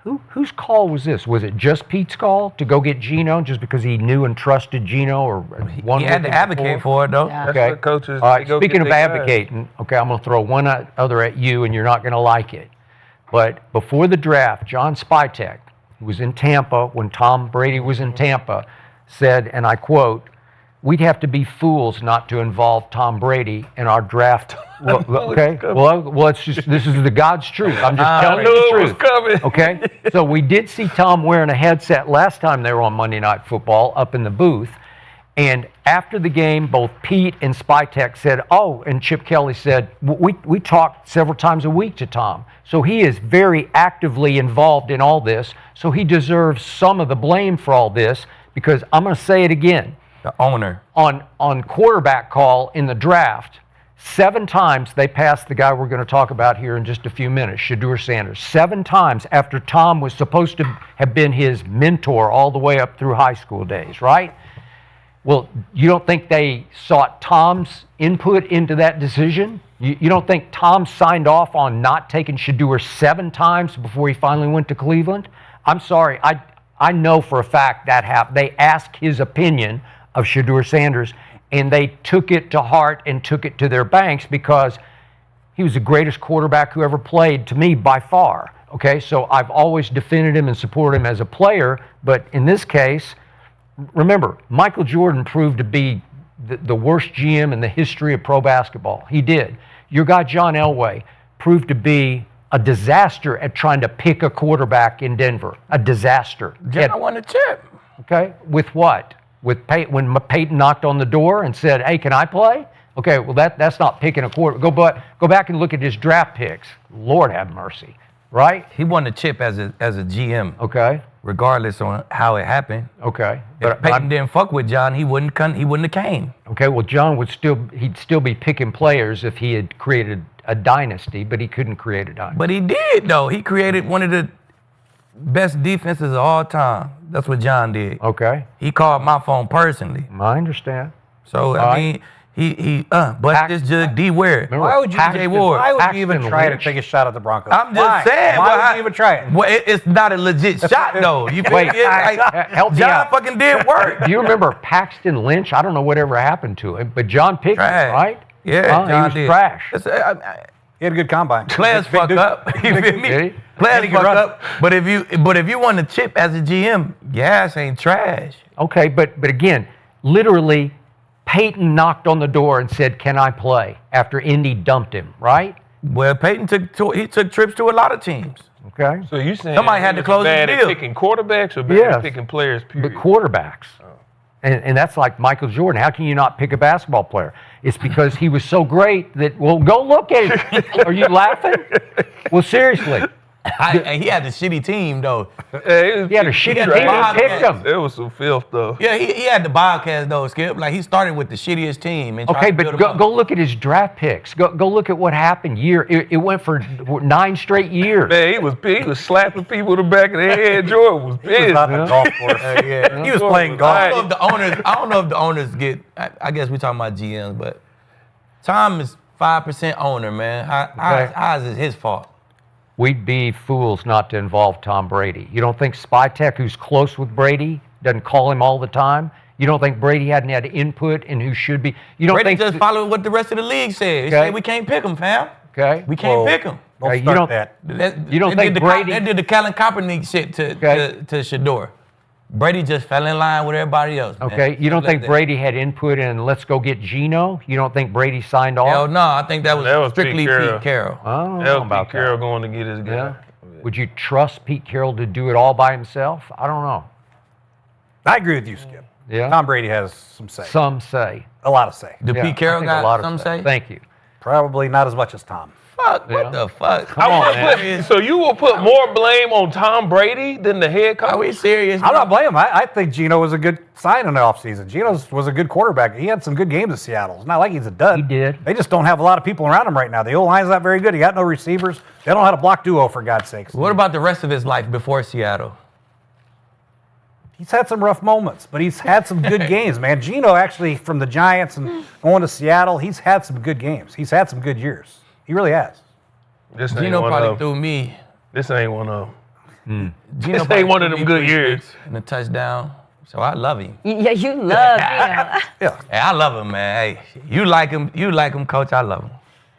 whose call was this? Was it just Pete's call to go get Geno just because he knew and trusted Geno, or one? He had to advocate for it, though. Yeah. Okay. That's what coaches, All right. they go Speaking get of their guys. advocating, okay, I'm going to throw one other at you, and you're not going to like it. But before the draft, John Spytek, who was in Tampa when Tom Brady was in Tampa, said, and I quote, "We'd have to be fools not to involve Tom Brady in our draft." Okay. Well, it's just this is the God's truth. I'm just telling you the truth. Coming. Okay. So we did see Tom wearing a headset last time they were on Monday Night Football up in the booth. And after the game, both Pete and Spytek said, and Chip Kelly said, we talked several times a week to Tom. So he is very actively involved in all this. So he deserves some of the blame for all this, because I'm going to say it again. The owner. On quarterback call in the draft, 7 times they passed the guy we're going to talk about here in just a few minutes, Shedeur Sanders. 7 times after Tom was supposed to have been his mentor all the way up through high school days, right? Well, you don't think they sought Tom's input into that decision? You don't think Tom signed off on not taking Shedeur 7 times before he finally went to Cleveland? I'm sorry, I know for a fact that happened. They asked his opinion of Shedeur Sanders, and they took it to heart and took it to their banks because he was the greatest quarterback who ever played to me by far. Okay, so I've always defended him and supported him as a player, but in this case, remember, Michael Jordan proved to be the worst GM in the history of pro basketball. He did. Your guy John Elway proved to be a disaster at trying to pick a quarterback in Denver. A disaster. John won a chip. Okay, with what? With when Peyton knocked on the door and said, "Hey, can I play?" Okay, well that's not picking a quarter. Go back and look at his draft picks. Lord have mercy, right? He won the chip as a GM. Okay. Regardless on how it happened. Okay. If Peyton didn't fuck with John, he wouldn't have came. Okay, well John he'd still be picking players if he had created a dynasty, but he couldn't create a dynasty. But he did though. He created one of the best defenses of all time. That's what John did. Okay. He called my phone personally. I understand. So I mean, but this Judge D. Ware. Why would you, why would you even try to take a shot at the Broncos? I'm just saying. Why would you even try it? Well, it's not a legit shot though. You Wait, help me John out. fucking did work. Do you remember Paxton Lynch? I don't know whatever happened to him, but John picked him, right? Yeah, he was did. trash. He had a good combine. Players fuck up. You feel me? Players fuck up. But if you won the chip as a GM, your ass ain't trash. Okay, but again, literally, Peyton knocked on the door and said, "Can I play?" after Indy dumped him, right? Well, Peyton took trips to a lot of teams. Okay. So you saying Somebody had to close the bad deal. at picking quarterbacks or bad Yes. at picking players? Period. But quarterbacks. And that's like Michael Jordan. How can you not pick a basketball player? It's because he was so great that, well, go look at him. Are you laughing? Well, seriously. He had a shitty team, though. He had a shitty team and picked him. It was some filth, though. Yeah, he had the Bobcats, though, Skip. Like, he started with the shittiest team. And Okay, tried to but build them up. go look at his draft picks. Go look at what happened. It went for 9 straight years. Man, he was slapping people in the back of the head. Jordan was pissed. He was on the golf course. Yeah. He was playing golf. I don't know if the owners get. I guess we're talking about GMs, but Tom is 5% owner, man. How is it his fault? We'd be fools not to involve Tom Brady. You don't think Spytek, who's close with Brady, doesn't call him all the time? You don't think Brady hadn't had input in who should be? You don't Brady think just followed what the rest of the league said. They said we can't pick him, fam. Okay. We can't pick him. Okay, you don't think Brady? They did the Colin Kaepernick shit to Shedeur. Brady just fell in line with everybody else. Man. Okay, you don't think Brady had input in let's go get Geno? You don't think Brady signed off? Hell no, I think that was strictly Pete Carroll. I don't That know was about Pete Carroll that. going to get his guy. Yeah. Would you trust Pete Carroll to do it all by himself? I don't know. I agree with you, Skip. Yeah. Tom Brady has some say. Some say. A lot of say. Did Yeah, Pete Carroll I think a lot got of some say? Thank you. Probably not as much as Tom. Fuck, Yeah. what the fuck? Come on, man. So you will put more blame on Tom Brady than the head coach? Are we serious? I'm not blaming him. I think Geno was a good sign in the offseason. Geno was a good quarterback. He had some good games in Seattle. It's not like he's a dud. He did. They just don't have a lot of people around him right now. The O-line's not very good. He got no receivers. They don't know how to block duo, for God's sakes. What about the rest of his life before Seattle? He's had some rough moments, but he's had some good games, man. Geno actually, from the Giants and going to Seattle, he's had some good games. He's had some good years. He really has. This ain't Geno one probably of them. through me. This ain't one of them. Geno This ain't one of them good years. And a touchdown. So I love him. Yeah, you love Geno. Yeah. Hey, I love him, man. Hey, you like him, coach. I love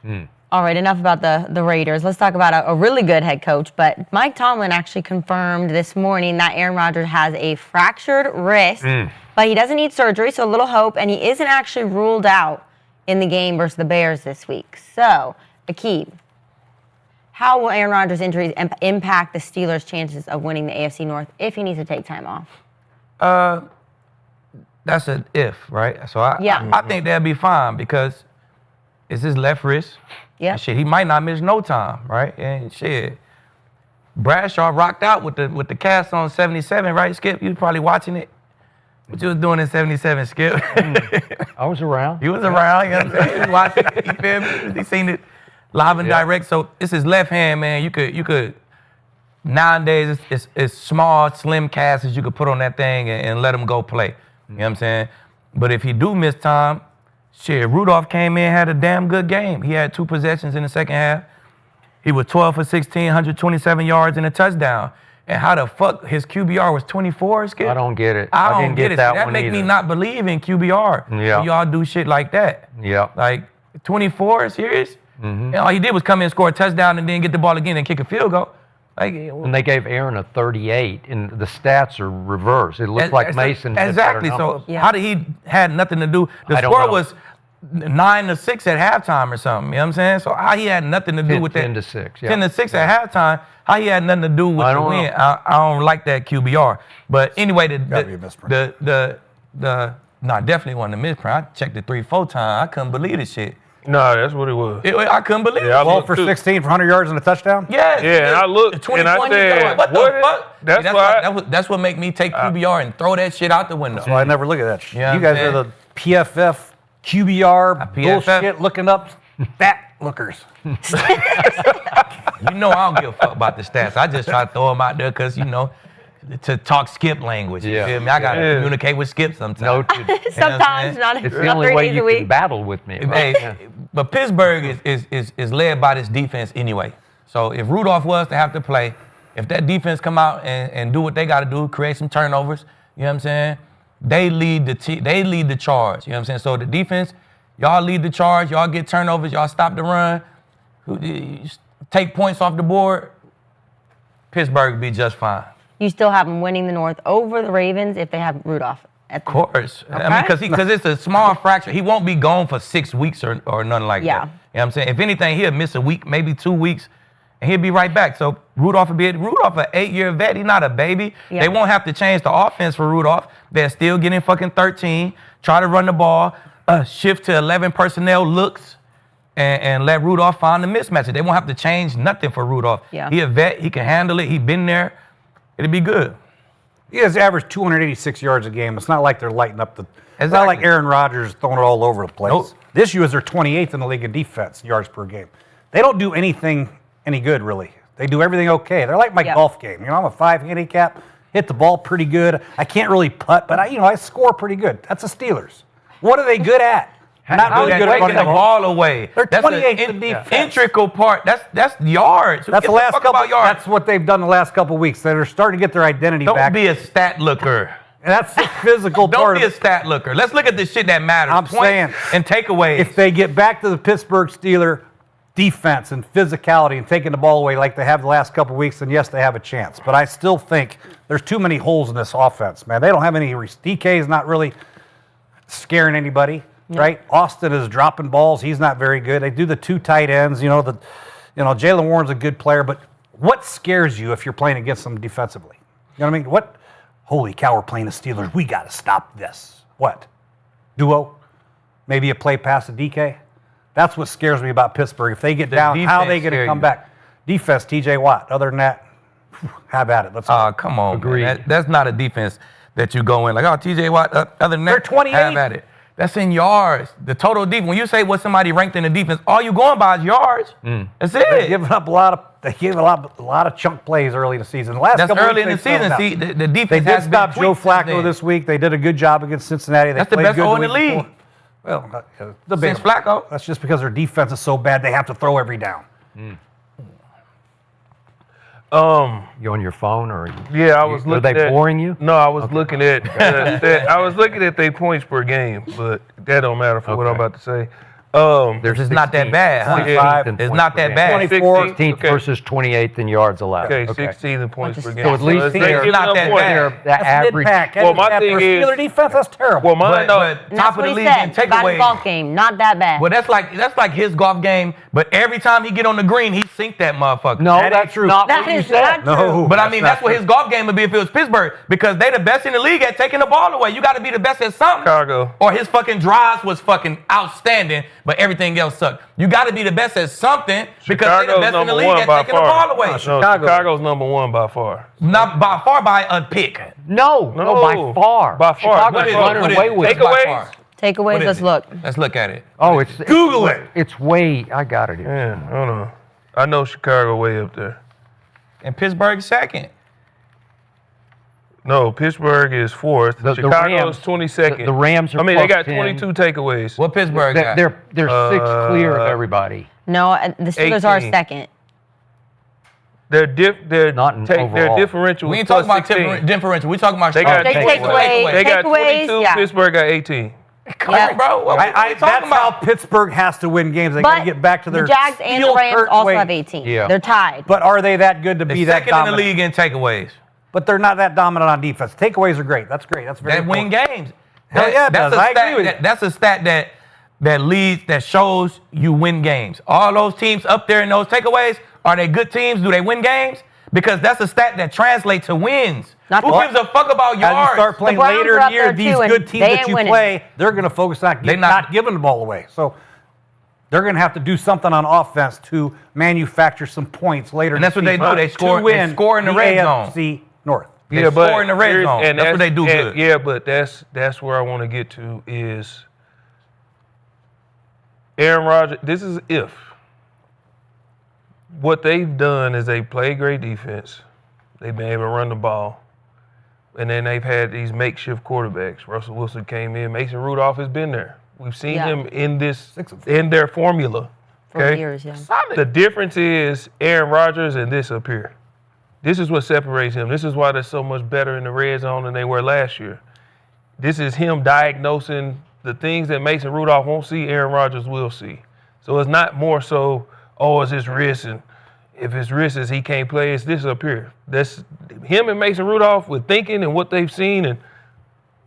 him. All right, enough about the Raiders. Let's talk about a really good head coach. But Mike Tomlin actually confirmed this morning that Aaron Rodgers has a fractured wrist, but he doesn't need surgery, so a little hope, and he isn't actually ruled out in the game versus the Bears this week. So, Akeem, how will Aaron Rodgers' injuries impact the Steelers' chances of winning the AFC North if he needs to take time off? That's an if, right? So Yeah. I think that'll be fine because it's his left wrist. Yeah. And shit, he might not miss no time, right? And shit, Bradshaw rocked out with the cast on 77, right, Skip? You probably watching it. What you was doing in 77, Skip? I was around. You was around, you know what I'm saying? You watched it, you feel me? They seen it live and direct. So it's his left hand, man. You could nowadays it's small, slim casts you could put on that thing and let him go play. You know what I'm saying? But if he do miss time, shit, Rudolph came in, had a damn good game. He had 2 possessions in the second half. He was 12 for 16, 127 yards and a touchdown. And how the fuck his QBR was 24, Skip? I don't get it. I didn't don't get it. that That one make either. me not believe in QBR. Yeah. When y'all do shit like that. Yeah. Like 24, serious? Mm-hmm. And all he did was come in, score a touchdown, and then get the ball again and kick a field goal. Like, And they gave Aaron a 38, and the stats are reversed. It looked like Mason had better Exactly. So numbers. how did he had nothing to do? The I don't score know. was 9-6 at halftime or something. You know what I'm saying? So how he had nothing to do 10 with that? 10-6. Yeah. 10-6 at halftime. How he had nothing to do with I the don't win? know. I don't like that QBR. But anyway, Gotta be a misprint. no, I definitely wasn't a misprint. I checked it 3-4 times. I couldn't believe this shit. No, that's what it was. I couldn't believe it. Yeah, I 12 looked for too. 16 for 100 yards and a touchdown? Yeah. Yeah, and I looked 20 and I points, said, what the what? fuck? That's See, why. that's what make me take QBR and throw that shit out the window. So I never look at that shit. Yeah, You guys man. are the PFF, QBR, PFF. bullshit looking up stat lookers. You know I don't give a fuck about the stats. I just try to throw them out there because, to talk Skip language. You feel me? I got to communicate with Skip sometimes. Noted. Sometimes, not It's the not only 3 way days a you week. can battle with me. Hey, but Pittsburgh is led by this defense anyway. So if Rudolph was to have to play, if that defense come out and do what they got to do, create some turnovers, you know what I'm saying? They lead the charge. You know what I'm saying? So the defense, y'all lead the charge. Y'all get turnovers. Y'all stop the run. Take points off the board. Pittsburgh will be just fine. You still have them winning the North over the Ravens if they have Rudolph. Of course. I mean, because it's a small fraction. He won't be gone for 6 weeks or nothing like that. You know what I'm saying? If anything, he'll miss a week, maybe 2 weeks, and he'll be right back. So Rudolph an 8-year vet. He's not a baby. Yeah. They won't have to change the offense for Rudolph. They're still getting fucking 13. Try to run the ball. Shift to 11 personnel looks. And let Rudolph find the mismatches. They won't have to change nothing for Rudolph. Yeah. He a vet. He can handle it. He been there. It'll be good. He has averaged 286 yards a game. It's not like they're lighting up the. It's not like Aaron Rodgers throwing it all over the place. Nope. This year is their 28th in the league in defense yards per game. They don't do anything any good really. They do everything okay. They're like my golf game. I'm a 5 handicap. Hit the ball pretty good. I can't really putt, but I score pretty good. That's the Steelers. What are they good at? Not How really they good at taking running the the ball away. They're That's 28th in defense. Integral part. That's yards. Who That's gives the a last fuck couple. about yards? That's what they've done the last couple of weeks. They're starting to get their identity Don't back. be a stat looker. And that's the physical Don't part be of a stat looker. Let's look at the shit that matters. I'm Points saying, and takeaways. If they get back to the Pittsburgh Steelers defense and physicality and taking the ball away like they have the last couple of weeks, then yes, they have a chance. But I still think there's too many holes in this offense, man. They don't have any. DK is not really scaring anybody, right? Austin is dropping balls. He's not very good. They do the 2 tight ends. Jalen Warren's a good player, but what scares you if you're playing against them defensively? You know what I mean? What? Holy cow, we're playing the Steelers. We got to stop this. What? Duo? Maybe a play pass to DK? That's what scares me about Pittsburgh. If they get down, how are they going to come back? Defense, TJ Watt. Other than that, have at it. Let's go. Come on. Man. That's not a defense that you go in like, TJ Watt, other than that, They're 28. have at it. That's in yards. The total defense. When you say what somebody ranked in the defense, all you going by is yards. That's it. They gave up a lot of chunk plays early in the season. The last That's couple early weeks, in the they season. filled See, out. the defense They did has stop been Joe tweaked since Flacco then. this week. They did a good job against Cincinnati. They That's the played best good O in the the week league. before. Well, Since Flacco. That's just because their defense is so bad they have to throw every down. You on your phone or? Yeah, I was Are looking they at. boring you? No, I was looking at. I was looking at their points per game, but that don't matter for what I'm about to say. It's not that bad. Huh? 25 It's not that bad. 16th versus 28th in yards allowed. Okay, 16 in points per game. So at least they're it's not that bad. the average. Well, my thing is, Steeler defense, that's terrible. well, mine But And top that's of the what he league said in about his takeaways. golf game. Not that bad. Well, that's like his golf game. But every time he get on the green, he sink that motherfucker. No, That that's true. not That what you is said. not true. No, But I mean, that's what not his golf game would be if it was Pittsburgh, because they the best in the league at taking the ball away. You got to be the best at something. Chicago. Or his fucking drives was fucking outstanding, but everything else sucked. You got to be the best at something because they're the Chicago's best in the number league one at by taking the far. ball away. No, Chicago's number one by far. Not by far by a pick. No, by far. By far. Chicago's running away with it. Takeaways? Takeaways, let's look. Let's look at it. Oh, it's Google it. It's way. I got it here. Yeah, hold on. I know Chicago way up there. And Pittsburgh second. No, Pittsburgh is fourth. The Chicago's Rams- 22nd. the Rams are I mean, they plus got 10. 22 takeaways. What Pittsburgh got? They're six clear of everybody. No, the Steelers are 18. second. Their Not in overall. differential. We ain't plus talking about 16. differential. We talking about They got takeaways. They got Takeaways, 22. yeah. Pittsburgh got 18. Come on, bro. What we That's talking how about? Pittsburgh has to win games. They got to But get back to their the Jags and the steel Rams curtain also way. have 18. Yeah. They're tied. But are they that good to They're be that second in the dominant? league in takeaways. But they're not that dominant on defense. Takeaways are great. That's great. That's very That win important. games. Hell yeah, it that's does. a I stat. agree with you. That's a stat that leads, that shows you win games. All those teams up there in those takeaways, are they good teams? Do they win games? Because that's a stat that translates to wins. Who gives a fuck about yards? As you start playing The Browns later are in up the year, there these too, and good teams they that ain't you winning. play, they're going to focus on not giving the ball away. So they're going to have to do something on offense to manufacture some points later. And that's in what the they do. They season score- to they win score in the red zone. AFC North. They score in the red zone. and That's what they do good. Yeah, but that's where I want to get to is Aaron Rodgers. This is if. What they've done is they play great defense. They've been able to run the ball. And then they've had these makeshift quarterbacks. Russell Wilson came in. Mason Rudolph has been there. We've seen him in their formula. For years, yeah. The difference is Aaron Rodgers and this up here. This is what separates him. This is why they're so much better in the red zone than they were last year. This is him diagnosing the things that Mason Rudolph won't see, Aaron Rodgers will see. So it's not more so, it's his wrist, and if his wrist is he can't play, it's this up here. That's him and Mason Rudolph with thinking and what they've seen and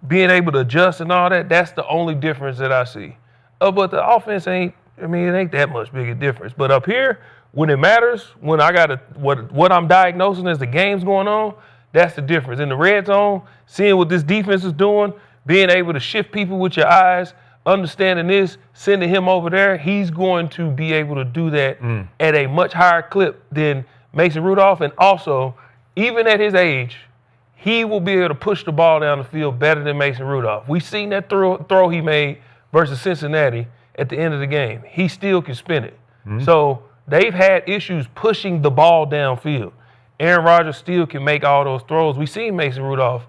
being able to adjust and all that. That's the only difference that I see. But the offense it ain't that much big a difference. But up here, when it matters, when I got what I'm diagnosing as the game's going on, that's the difference. In the red zone, seeing what this defense is doing, being able to shift people with your eyes, understanding this, sending him over there, he's going to be able to do that at a much higher clip than Mason Rudolph. And also, even at his age, he will be able to push the ball down the field better than Mason Rudolph. We've seen that throw he made versus Cincinnati at the end of the game. He still can spin it. So they've had issues pushing the ball downfield. Aaron Rodgers still can make all those throws. We've seen Mason Rudolph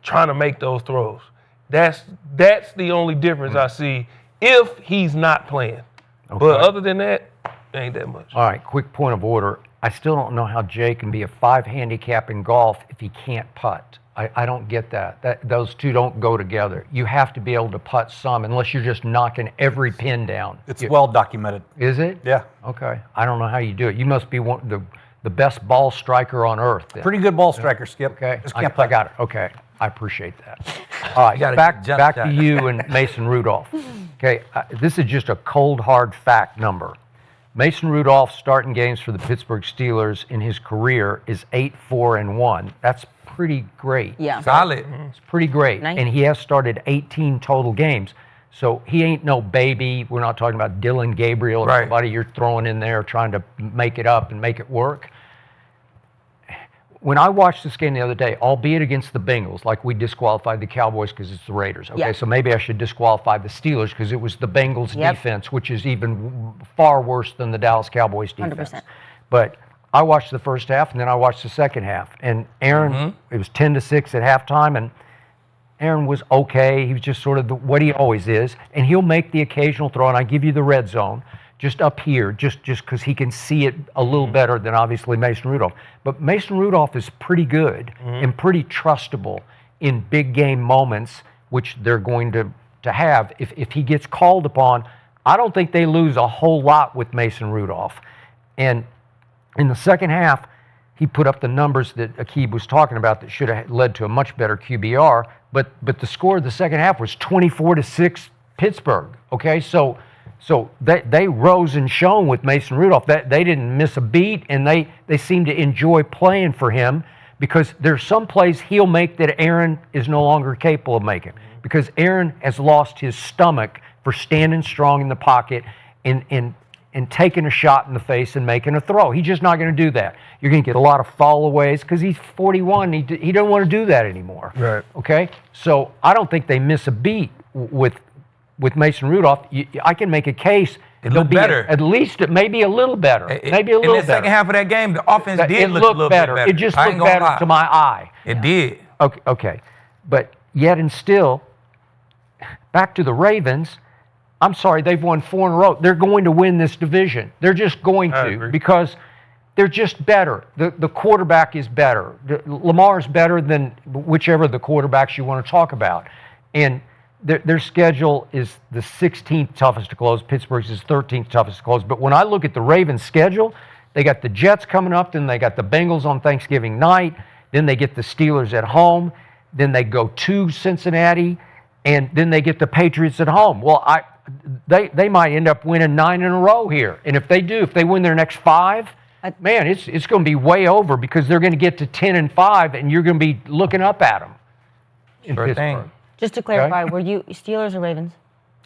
trying to make those throws. That's the only difference I see if he's not playing. Okay. But other than that, ain't that much. All right, quick point of order. I still don't know how Jay can be a 5 handicap in golf if he can't putt. I don't get that. Those two don't go together. You have to be able to putt some, unless you're just knocking every pin down. It's well documented. Is it? Yeah. Okay. I don't know how you do it. You must be the best ball striker on earth. Then. Pretty good ball striker, Skip. Okay. Just I can't putt. got it. Okay. I appreciate that. All right. Back to you and Mason Rudolph. Okay. This is just a cold, hard fact number. Mason Rudolph starting games for the Pittsburgh Steelers in his career is 8-4-1. That's pretty great. Yeah. Solid. It's pretty great. Nice. And he has started 18 total games. So he ain't no baby. We're not talking about Dylan Gabriel or somebody you're throwing in there trying to make it up and make it work. When I watched this game the other day, albeit against the Bengals, like we disqualified the Cowboys because it's the Raiders. Okay, so maybe I should disqualify the Steelers because it was the Bengals defense, which is even far worse than the Dallas Cowboys defense. 100%. But I watched the first half and then I watched the second half. And Aaron, it was 10-6 at halftime, and Aaron was okay. He was just sort of what he always is. And he'll make the occasional throw, and I give you the red zone, just up here, just because he can see it a little better than obviously Mason Rudolph. But Mason Rudolph is pretty good and pretty trustable in big game moments, which they're going to have. If he gets called upon, I don't think they lose a whole lot with Mason Rudolph. And in the second half, he put up the numbers that Akib was talking about that should have led to a much better QBR. But the score of the second half was 24-6 Pittsburgh. Okay, so they rose and shone with Mason Rudolph. They didn't miss a beat, and they seem to enjoy playing for him because there's some plays he'll make that Aaron is no longer capable of making because Aaron has lost his stomach for standing strong in the pocket and taking a shot in the face and making a throw. He's just not going to do that. You're going to get a lot of fall-aways because he's 41. He don't want to do that anymore. Right. Okay? So I don't think they miss a beat with Mason Rudolph. I can make a case. It looked better. At least it may be a little better. Maybe a little better. In the second half of that game, the offense did look a little better. bit better. It just looked better to my eye. It did. Okay. But yet and still, back to the Ravens, I'm sorry, they've won 4 in a row. They're going to win this division. They're just going to because they're just better. The quarterback is better. Lamar's better than whichever the quarterbacks you want to talk about. And their schedule is the 16th toughest to close. Pittsburgh's is 13th toughest to close. But when I look at the Ravens' schedule, they got the Jets coming up, then they got the Bengals on Thanksgiving night, then they get the Steelers at home, then they go to Cincinnati, and then they get the Patriots at home. Well, they might end up winning 9 in a row here. And if they win their next 5, man, it's going to be way over because they're going to get to 10-5, and you're going to be looking up at them in Pittsburgh. Just to clarify, were you Steelers or Ravens?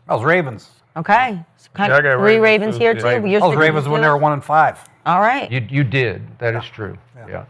I was Ravens. Okay. So Yeah, I got 3 Ravens Ravens too. here Yeah. too. I You're was sticking Ravens with when they were 1-5. All right. You did. That is true. Yeah.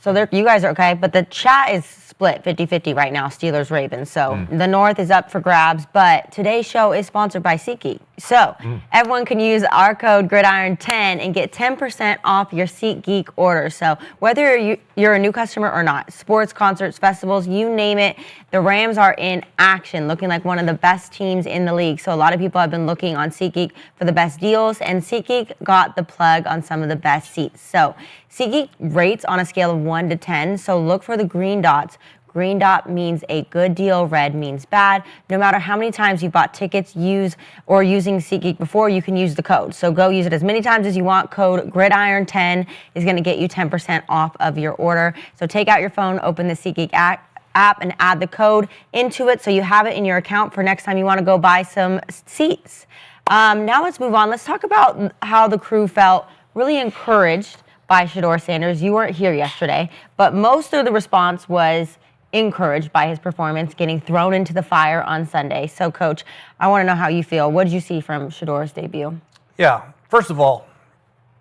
So you guys are okay, but the chat is split 50-50 right now, Steelers, Ravens. So the North is up for grabs, but today's show is sponsored by SeatGeek. So everyone can use our code Gridiron10 and get 10% off your SeatGeek order. So whether you're a new customer or not, sports, concerts, festivals, you name it, the Rams are in action, looking like one of the best teams in the league. So a lot of people have been looking on SeatGeek for the best deals, and SeatGeek got the plug on some of the best seats. So SeatGeek rates on a scale of 1 to 10, so look for the green dots. Green dot means a good deal, red means bad. No matter how many times you bought tickets, using SeatGeek before, you can use the code. So go use it as many times as you want. Code Gridiron10 is going to get you 10% off of your order. So take out your phone, open the SeatGeek app, and add the code into it so you have it in your account for next time you want to go buy some seats. Now let's move on. Let's talk about how the crew felt really encouraged by Shedeur Sanders. You weren't here yesterday, but most of the response was encouraged by his performance, getting thrown into the fire on Sunday. So, Coach, I want to know how you feel. What did you see from Shedeur's debut? Yeah, first of all,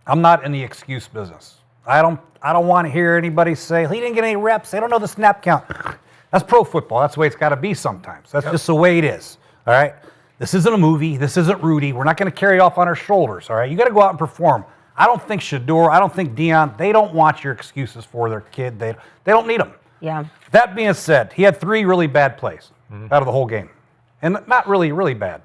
I'm not in the excuse business. I don't want to hear anybody say he didn't get any reps. They don't know the snap count. That's pro football. That's the way it's got to be sometimes. That's just the way it is. All right. This isn't a movie. This isn't Rudy. We're not going to carry it off on our shoulders. All right. You got to go out and perform. I don't think Shedeur, I don't think Dion, they don't want your excuses for their kid. They don't need them. Yeah. That being said, he had 3 really bad plays out of the whole game. And not really, really bad.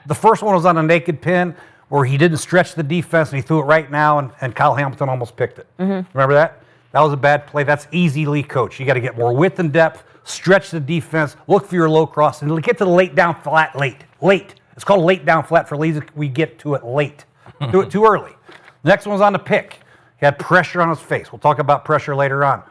The first one was on a naked pin where he didn't stretch the defense and he threw it right now and Kyle Hamilton almost picked it. Remember that? That was a bad play. That's easily coached. You got to get more width and depth, stretch the defense, look for your low cross, and get to the late down flat late. It's called late down flat for lazy. We get to it late. Do it too early. The next one was on the pick. He had pressure on his face. We'll talk about pressure later on.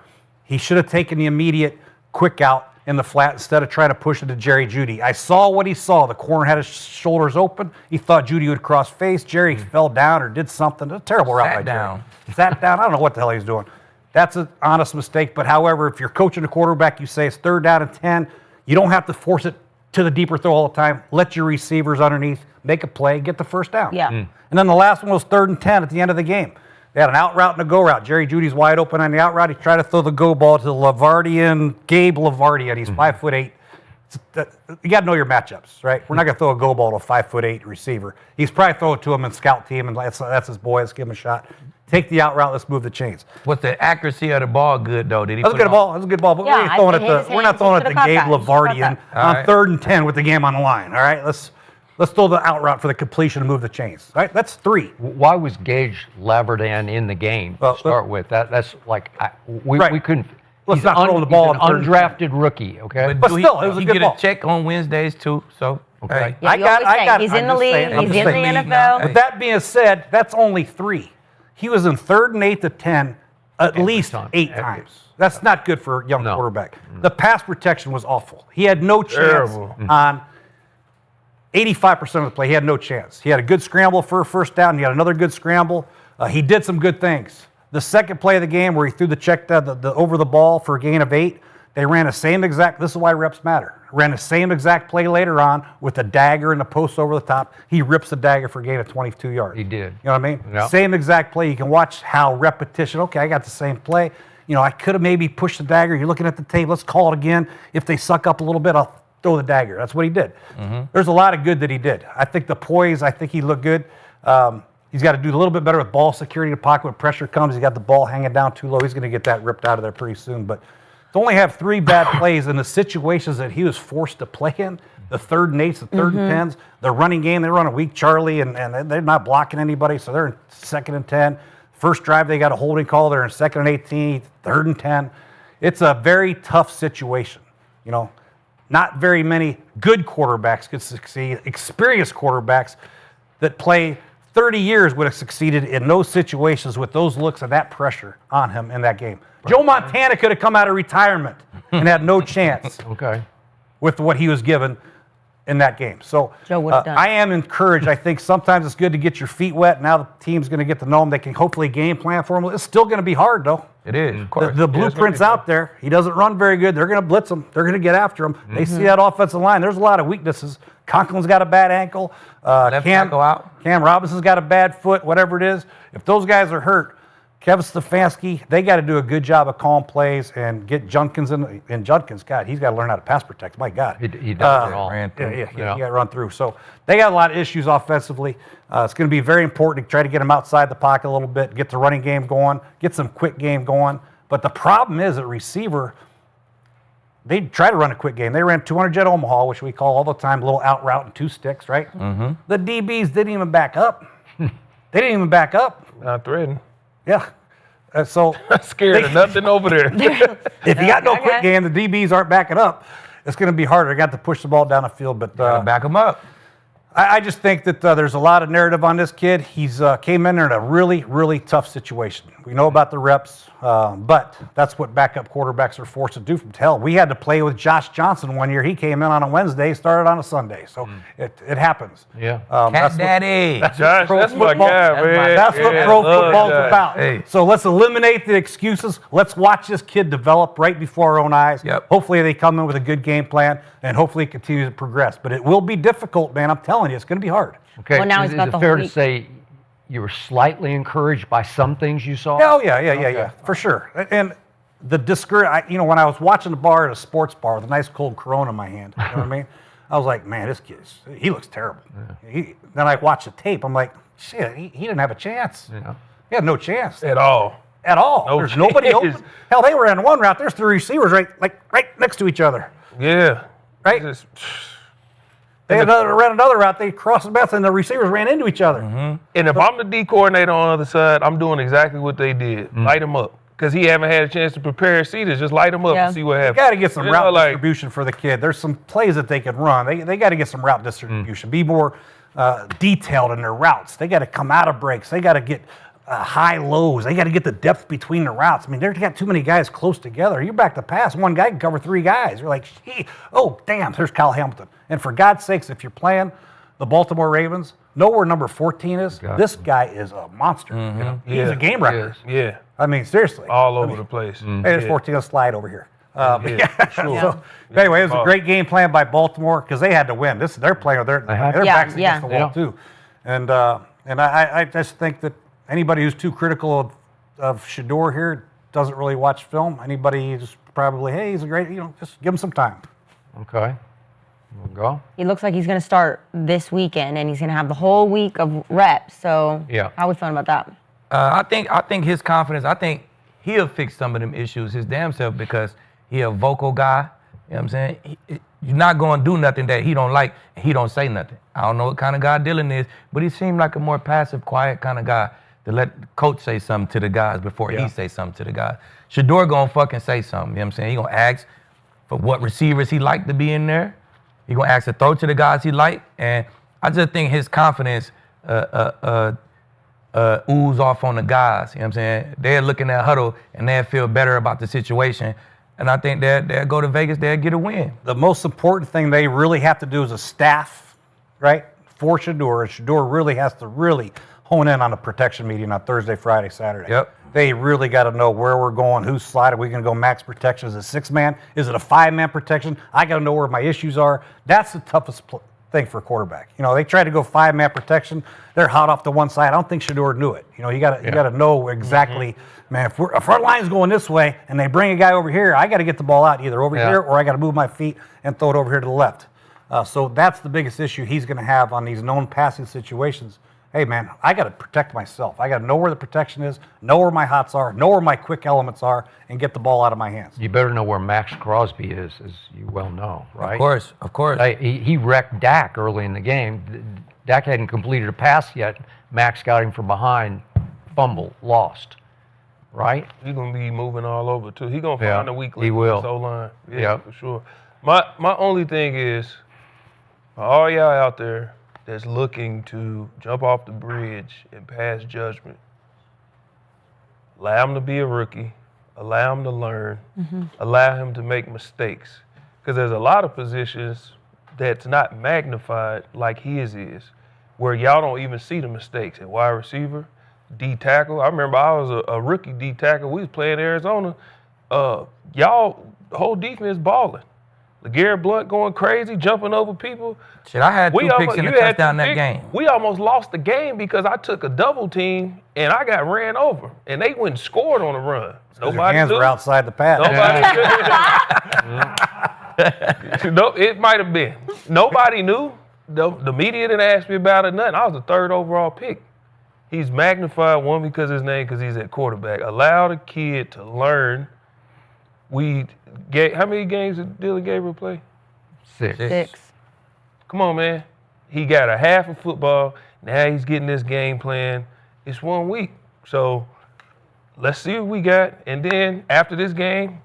He should have taken the immediate quick out in the flat instead of trying to push it to Jerry Jeudy. I saw what he saw. The corner had his shoulders open. He thought Jeudy would cross face. Jerry fell down or did something. It was a terrible route by Jerry. Sat down. I don't know what the hell he was doing. That's an honest mistake. But however, if you're coaching a quarterback, you say it's 3rd down and 10. You don't have to force it to the deeper throw all the time. Let your receivers underneath make a play, get the first down. Yeah. And then the last one was 3rd and 10 at the end of the game. They had an out route and a go route. Jerry Judy's wide open on the out route. He tried to throw the go ball to Gabe Lavardian. He's 5'8". You got to know your matchups, right? We're not going to throw a go ball to a 5'8" receiver. He's probably throw it to him in scout team, and that's his boy. Let's give him a shot. Take the out route. Let's move the chains. Was the accuracy of the ball good though? Did he? That was a good ball. That was a good ball. But Yeah, we're not throwing it to Gabe Lavardian on 3rd and 10 with the game on the line. All right, let's throw the out route for the completion and move the chains. All right, that's 3. Why was Gage Laverdan in the game to start with? That's like we couldn't. Let's not throw the ball. He's an undrafted rookie, okay? But still, it was a good ball. He get a check on Wednesdays too. So okay. Yeah, I got. He's in the league. He's in the NFL. But that being said, that's only 3. He was in 3rd and 8 to 10 at least 8 times. That's not good for a young quarterback. The pass protection was awful. He had no chance on 85% of the play. He had no chance. He had a good scramble for a first down. He had another good scramble. He did some good things. The second play of the game where he threw the check down, the over the ball for a gain of 8, They ran the same exact, this is why reps matter. Ran the same exact play later on with the dagger and the post over the top. He rips the dagger for a gain of 22 yards. He did. You know what I mean? Yep. Same exact play. You can watch how repetition, okay, I got the same play. You know, I could have maybe pushed the dagger. You're looking at the tape. Let's call it again. If they suck up a little bit, I'll throw the dagger. That's what he did. There's a lot of good that he did. I think the poise, I think he looked good. He's got to do a little bit better with ball security in the pocket when pressure comes. He's got the ball hanging down too low. He's going to get that ripped out of there pretty soon. But to only have 3 bad plays in the situations that he was forced to play in, the 3rd and 8s, the 3rd and 10s, the running game, they run a weak Charlie, and they're not blocking anybody, so they're in 2nd and 10. First drive, they got a holding call. They're in 2nd and 18, 3rd and 10. It's a very tough situation. You know, not very many good quarterbacks could succeed. Experienced quarterbacks that play 30 years would have succeeded in those situations with those looks and that pressure on him in that game. Joe Montana could have come out of retirement and had no chance with what he was given in that game. So Joe would have done. I am encouraged. I think sometimes it's good to get your feet wet. Now the team's going to get to know him. They can hopefully game plan for him. It's still going to be hard, though. It is, of course. The blueprint's out there. He doesn't run very good. They're going to blitz him. They're going to get after him. They see that offensive line. There's a lot of weaknesses. Conklin's got a bad ankle. Cam Robinson's got a bad foot, whatever it is. If those guys are hurt, Kevin Stefanski, they got to do a good job of calling plays and get Junkins in. And Junkins, God, he's got to learn how to pass protect. My God. He does it all. He got to run through. So they got a lot of issues offensively. It's going to be very important to try to get them outside the pocket a little bit, get the running game going, get some quick game going. But the problem is at receiver, they try to run a quick game. They ran 200 jet Omaha, which we call all the time a little out route and 2 sticks, right? The DBs didn't even back up. They didn't even back up. Not threatening. Yeah. So scared of nothing over there. If you got no quick game, the DBs aren't backing up. It's going to be harder. They got to push the ball down the field, but back them up. I just think that there's a lot of narrative on this kid. He's came in there in a really, really tough situation. We know about the reps, but that's what backup quarterbacks are forced to do from hell. We had to play with Josh Johnson one year. He came in on a Wednesday, started on a Sunday. So it happens. Yeah. Cat Daddy. Josh, that's my guy, man. That's what pro football's Josh. about. Hey. So let's eliminate the excuses. Let's watch this kid develop right before our own eyes. Yep. Hopefully they come in with a good game plan, and hopefully it continues to progress. But it will be difficult, man. I'm telling you, it's going to be hard. Okay. Well, now is he's got it the fair whole to week. say you were slightly encouraged by some things you saw? Oh, yeah, for sure. And the when I was watching the bar at a sports bar with a nice cold Corona in my hand, you know what I mean? I was like, man, this kid, he looks terrible. Then I watched the tape. I'm like, shit, he didn't have a chance. Yeah. He had no chance. At all. At all. No There's nobody chance. open. Hell, they were in one route. There's 3 receivers right next to each other. Yeah. Right? They ran another route. They crossed the path, and the receivers ran into each other. And if I'm the D coordinator on the other side, I'm doing exactly what they did. Light him up. Because he haven't had a chance to prepare his seat. Just light him up and see what happens. You got to get some You route know, distribution for the kid. There's some plays that they can run. They got to get some route distribution. Be more detailed in their routes. They got to come out of breaks. They got to get high lows. They got to get the depth between the routes. I mean, they've got too many guys close together. You're back to pass. One guy can cover 3 guys. You're like, gee, oh, damn, there's Kyle Hamilton. And for God's sakes, if you're playing the Baltimore Ravens, know where number 14 is? This guy is a monster. You know? He's a game record. Yeah. I mean, seriously. All over the place. Hey, there's 14. Let's slide over here. Sure. So, anyway, it was a great game plan by Baltimore because they had to win. They're playing with their backs against the wall too. And I just think that anybody who's too critical of Shador here doesn't really watch film. Anybody just probably, hey, he's a great, just give him some time. Okay. We'll go. He looks like he's going to start this weekend, and he's going to have the whole week of reps. So yeah. How are we feeling about that? I think his confidence, I think he'll fix some of them issues his damn self because he a vocal guy. You know what I'm saying? You're not going to do nothing that he don't like, and he don't say nothing. I don't know what kind of guy Dylan is, but he seemed like a more passive, quiet kind of guy to let the coach say something to the guys before he say something to the guys. Shador going to fucking say something. You know what I'm saying? He going to ask for what receivers he like to be in there. He going to ask to throw to the guys he like. And I just think his confidence ooze off on the guys. You know what I'm saying? They're looking at huddle and they'll feel better about the situation. And I think they'll go to Vegas, they'll get a win. The most important thing they really have to do as a staff, right, for Shador, and Shador really has to really hone in on the protection meeting on Thursday, Friday, Saturday. Yep. They really got to know where we're going, who's slide. Are we going to go max protection? Is it 6-man? Is it a 5-man protection? I got to know where my issues are. That's the toughest thing for a quarterback. You know, they tried to go 5-man protection. They're hot off to one side. I don't think Shedeur knew it. You know, you got to know exactly, man, if our line's going this way and they bring a guy over here, I got to get the ball out either over here or I got to move my feet and throw it over here to the left. So that's the biggest issue he's going to have on these known passing situations. Hey, man, I got to protect myself. I got to know where the protection is, know where my hots are, know where my quick elements are, and get the ball out of my hands. You better know where Max Crosby is, as you well know, right? Of course. He wrecked Dak early in the game. Dak hadn't completed a pass yet. Max got him from behind, fumble, lost, right? He's going to be moving all over, too. He's going to find a weak link. He will. O-line. Yeah, for sure. My only thing is, for all y'all out there that's looking to jump off the bridge and pass judgment, allow him to be a rookie, allow him to learn, allow him to make mistakes. Because there's a lot of positions that's not magnified like his is, where y'all don't even see the mistakes. At wide receiver, D tackle. I remember I was a rookie D tackle. We was playing Arizona. Y'all, the whole defense balling. LeGarrette Blount going crazy, jumping over people. Shit, I had 2 picks and a touchdown that game. We almost lost the game because I took a double team and I got ran over. And they went and scored on the run. Your hands were outside the pad. No, it might have been. Nobody knew. The media didn't ask me about it, nothing. I was the 3rd overall pick. He's magnified, one, because his name, because he's at quarterback. Allow the kid to learn. How many games did Dylan Gabriel play? 6. Come on, man. He got a half of football. Now he's getting this game plan. It's 1 week. So let's see what we got. And then after this game,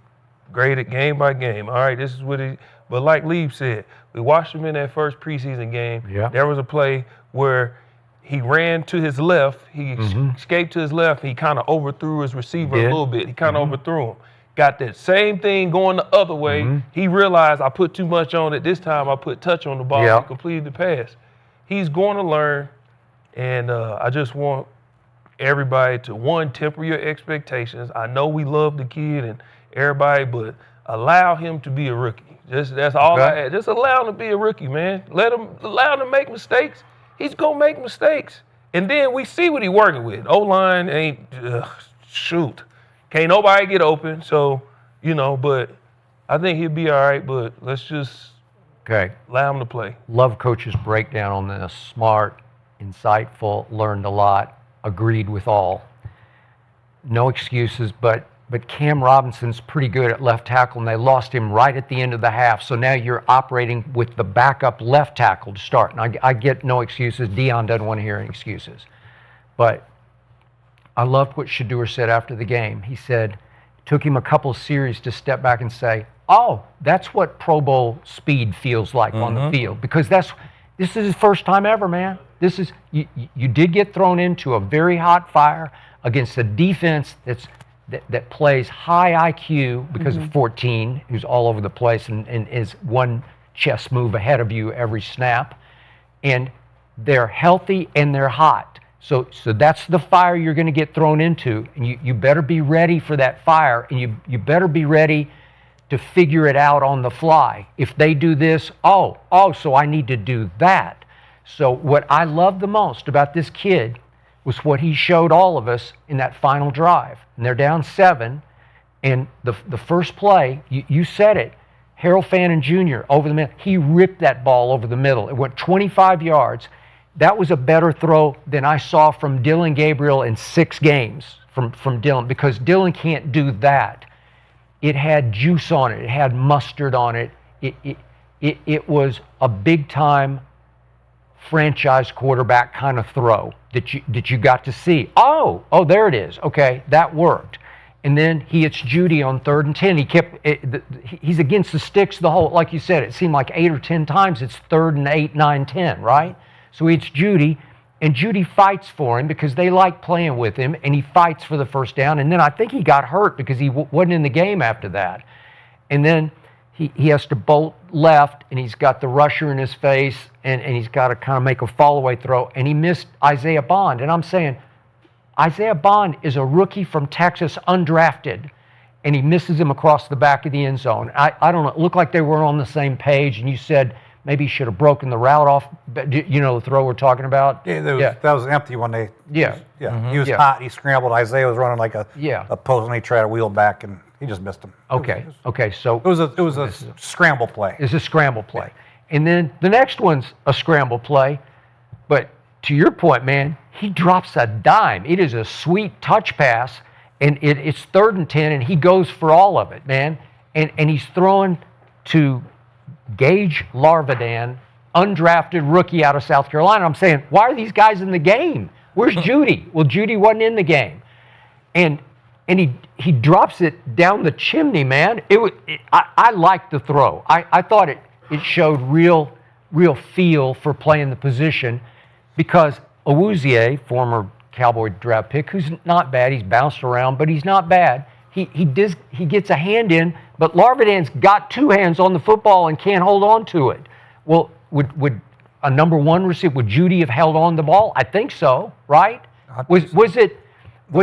grade it game by game. All right, this is what he. But like Lieb said, we watched him in that first preseason game. Yeah. There was a play where he ran to his left. He escaped to his left. He kind of overthrew his receiver a little bit. He kind of overthrew him. Got that same thing going the other way. He realized I put too much on it. This time I put touch on the ball and completed the pass. He's going to learn, and I just want everybody to, one, temper your expectations. I know we love the kid and everybody, but allow him to be a rookie. That's all I ask. Just allow him to be a rookie, man. Allow him to make mistakes. He's going to make mistakes. And then we see what he's working with. O-line ain't, shoot. Can't nobody get open, so, but I think he'll be all right, but let's just allow him to play. Love Coach's breakdown on this. Smart, insightful, learned a lot, agreed with all. No excuses, but Cam Robinson's pretty good at left tackle, and they lost him right at the end of the half, so now you're operating with the backup left tackle to start. And I get no excuses. Dion doesn't want to hear any excuses. But I loved what Shedeur said after the game. He said it took him a couple of series to step back and say, oh, that's what Pro Bowl speed feels like on the field. Because this is his first time ever, man. You did get thrown into a very hot fire against a defense that plays high IQ because of 14, who's all over the place and is one chess move ahead of you every snap. And they're healthy and they're hot. So that's the fire you're going to get thrown into, and you better be ready for that fire, and you better be ready to figure it out on the fly. If they do this, so I need to do that. So what I love the most about this kid was what he showed all of us in that final drive. And they're down 7, and the first play, you said it, Harold Fannin Jr. over the middle, he ripped that ball over the middle. It went 25 yards. That was a better throw than I saw from Dylan Gabriel in 6 games from Dylan, because Dylan can't do that. It had juice on it. It had mustard on it. It was a big-time franchise quarterback kind of throw that you got to see. Oh, there it is. Okay, that worked. And then he hits Judy on 3rd and 10. He's against the sticks the whole, like you said, it seemed like 8 or 10 times it's 3rd and 8, 9, 10, right? So it's Judy, and Judy fights for him because they like playing with him, and he fights for the first down. And then I think he got hurt because he wasn't in the game after that. And then he has to bolt left, and he's got the rusher in his face, and he's got to kind of make a fall-away throw, and he missed Isaiah Bond. And I'm saying, Isaiah Bond is a rookie from Texas, undrafted, and he misses him across the back of the end zone. I don't know. It looked like they were on the same page, and you said maybe he should have broken the route off. You know the throw we're talking about? Yeah, that was empty when they. Yeah. He was hot. He scrambled. Isaiah was running like a post, and he tried to wheel back, and he just missed him. Okay. So it was a scramble play. It's a scramble play, and then the next one's a scramble play, but to your point, man, he drops a dime. It is a sweet touch pass, and it's 3rd and 10, and he goes for all of it, man. And he's throwing to Gage Larvadan, undrafted rookie out of South Carolina. I'm saying, why are these guys in the game? Where's Judy? Well, Judy wasn't in the game. And he drops it down the chimney, man. I liked the throw. I thought it showed real feel for playing the position, because Awuzie, former Cowboy draft pick, who's not bad, he's bounced around, but he's not bad. He gets a hand in, but Larvadan's got 2 hands on the football and can't hold on to it. Well, would a number 1 receiver, would Judy have held on the ball? I think so, right? Was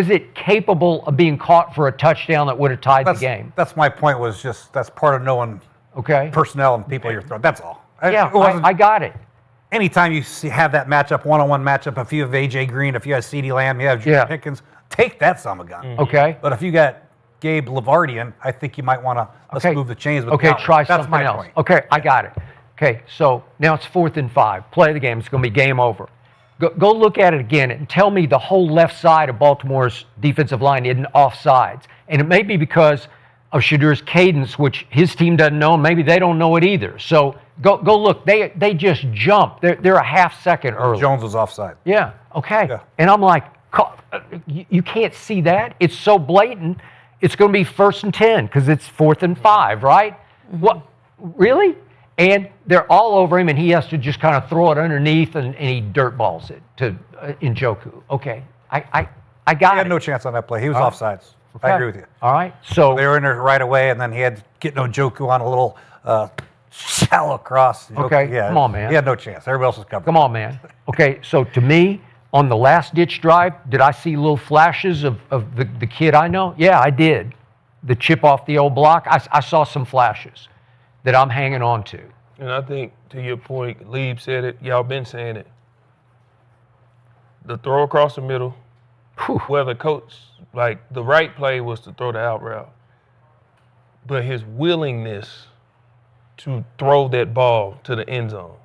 it capable of being caught for a touchdown that would have tied the game? That's my point. Was just that's part of knowing personnel and people you're throwing. That's all. I got it. Anytime you have that matchup, one-on-one matchup, if you have A.J. Green, if you have CeeDee Lamb, you have Jordan Pickens, take that son of a gun. Okay. But if you got Gabe Lavardian, I think you might want to move the chains. With try That's something my else. point. Okay, I got it. Okay, so now it's 4th and 5. Play the game. It's going to be game over. Go look at it again and tell me the whole left side of Baltimore's defensive line isn't offsides. And it may be because of Shadur's cadence, which his team doesn't know, and maybe they don't know it either. So go look. They just jump. They're a half second early. Jones was offside. Yeah, okay. And I'm like, you can't see that? It's so blatant. It's going to be 1st and 10 because it's 4th and 5, right? What? Really? And they're all over him, and he has to just kind of throw it underneath, and he dirt balls it to Njoku. Okay, I got it. He had no chance on that play. He was offsides. I agree with you. All right. So they were in there right away, and then he had to get Njoku on a little shallow cross. Okay, come on, man. He had no chance. Everybody else was covered. Come on, man. Okay, so to me, on the last ditch drive, did I see little flashes of the kid I know? Yeah, I did. The chip off the old block. I saw some flashes that I'm hanging on to. And I think, to your point, Lieb said it, y'all been saying it. The throw across the middle, where the coach, like, the right play was to throw the out route. But his willingness to throw that ball to the end zone,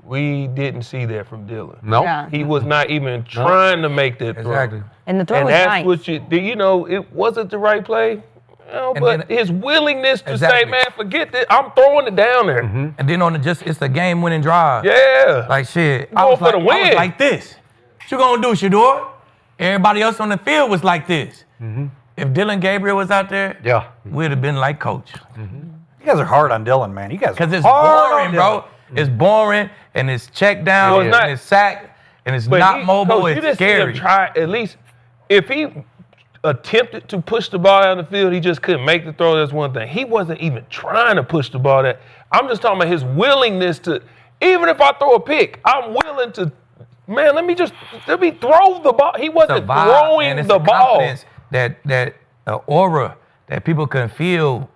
we didn't see that from Dylan. No. Yeah. He was not even trying to make that throw. Exactly. And the throw was that's nice. what it wasn't the right play. But his willingness to say, man, forget this, I'm throwing it down there. And then it's the game-winning drive. Yeah. Like shit. Go for the win. I was like this. What you gonna do, Shador? Everybody else on the field was like this. If Dylan Gabriel was out there, we'd have been like coach. You guys are hard on Dylan, man. You guys Because it's hard boring, on bro. It's boring, and it's check down, and it's sack, and it's not mobile. Coach, it's scary. Try at least if he attempted to push the ball down the field, he just couldn't make the throw. That's one thing. He wasn't even trying to push the ball. I'm just talking about his willingness to. Even if I throw a pick, I'm willing to. Man, let me throw the ball. He wasn't throwing the ball. That aura that people can feel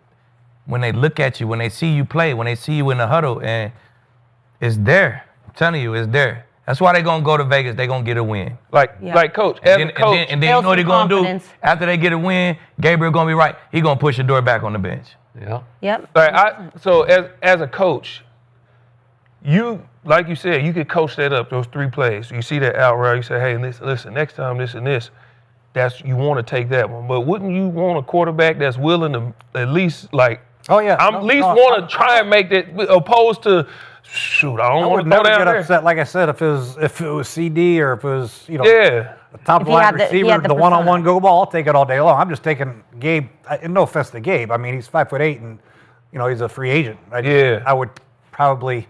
when they look at you, when they see you play, when they see you in the huddle, and it's there. I'm telling you, it's there. That's why they're gonna go to Vegas. They're gonna get a win. Like coach, and then you know what they're gonna do after they get a win. Gabriel gonna be right. He gonna push the door back on the bench. Yeah. Yep. So as a coach, you like you said, you could coach that up. Those 3 plays. You see that out route. You say, hey, listen, next time this and this. You want to take that one. But wouldn't you want a quarterback that's willing to at least like? Oh yeah. Want to try and make that opposed to. Shoot, I don't want to go down get there. upset. Like I said, if it was CD or if it was yeah, a top line receiver, the one-on-one go ball, I'll take it all day long. I'm just taking Gabe. No offense to Gabe. I mean, he's 5'8" and he's a free agent. I would probably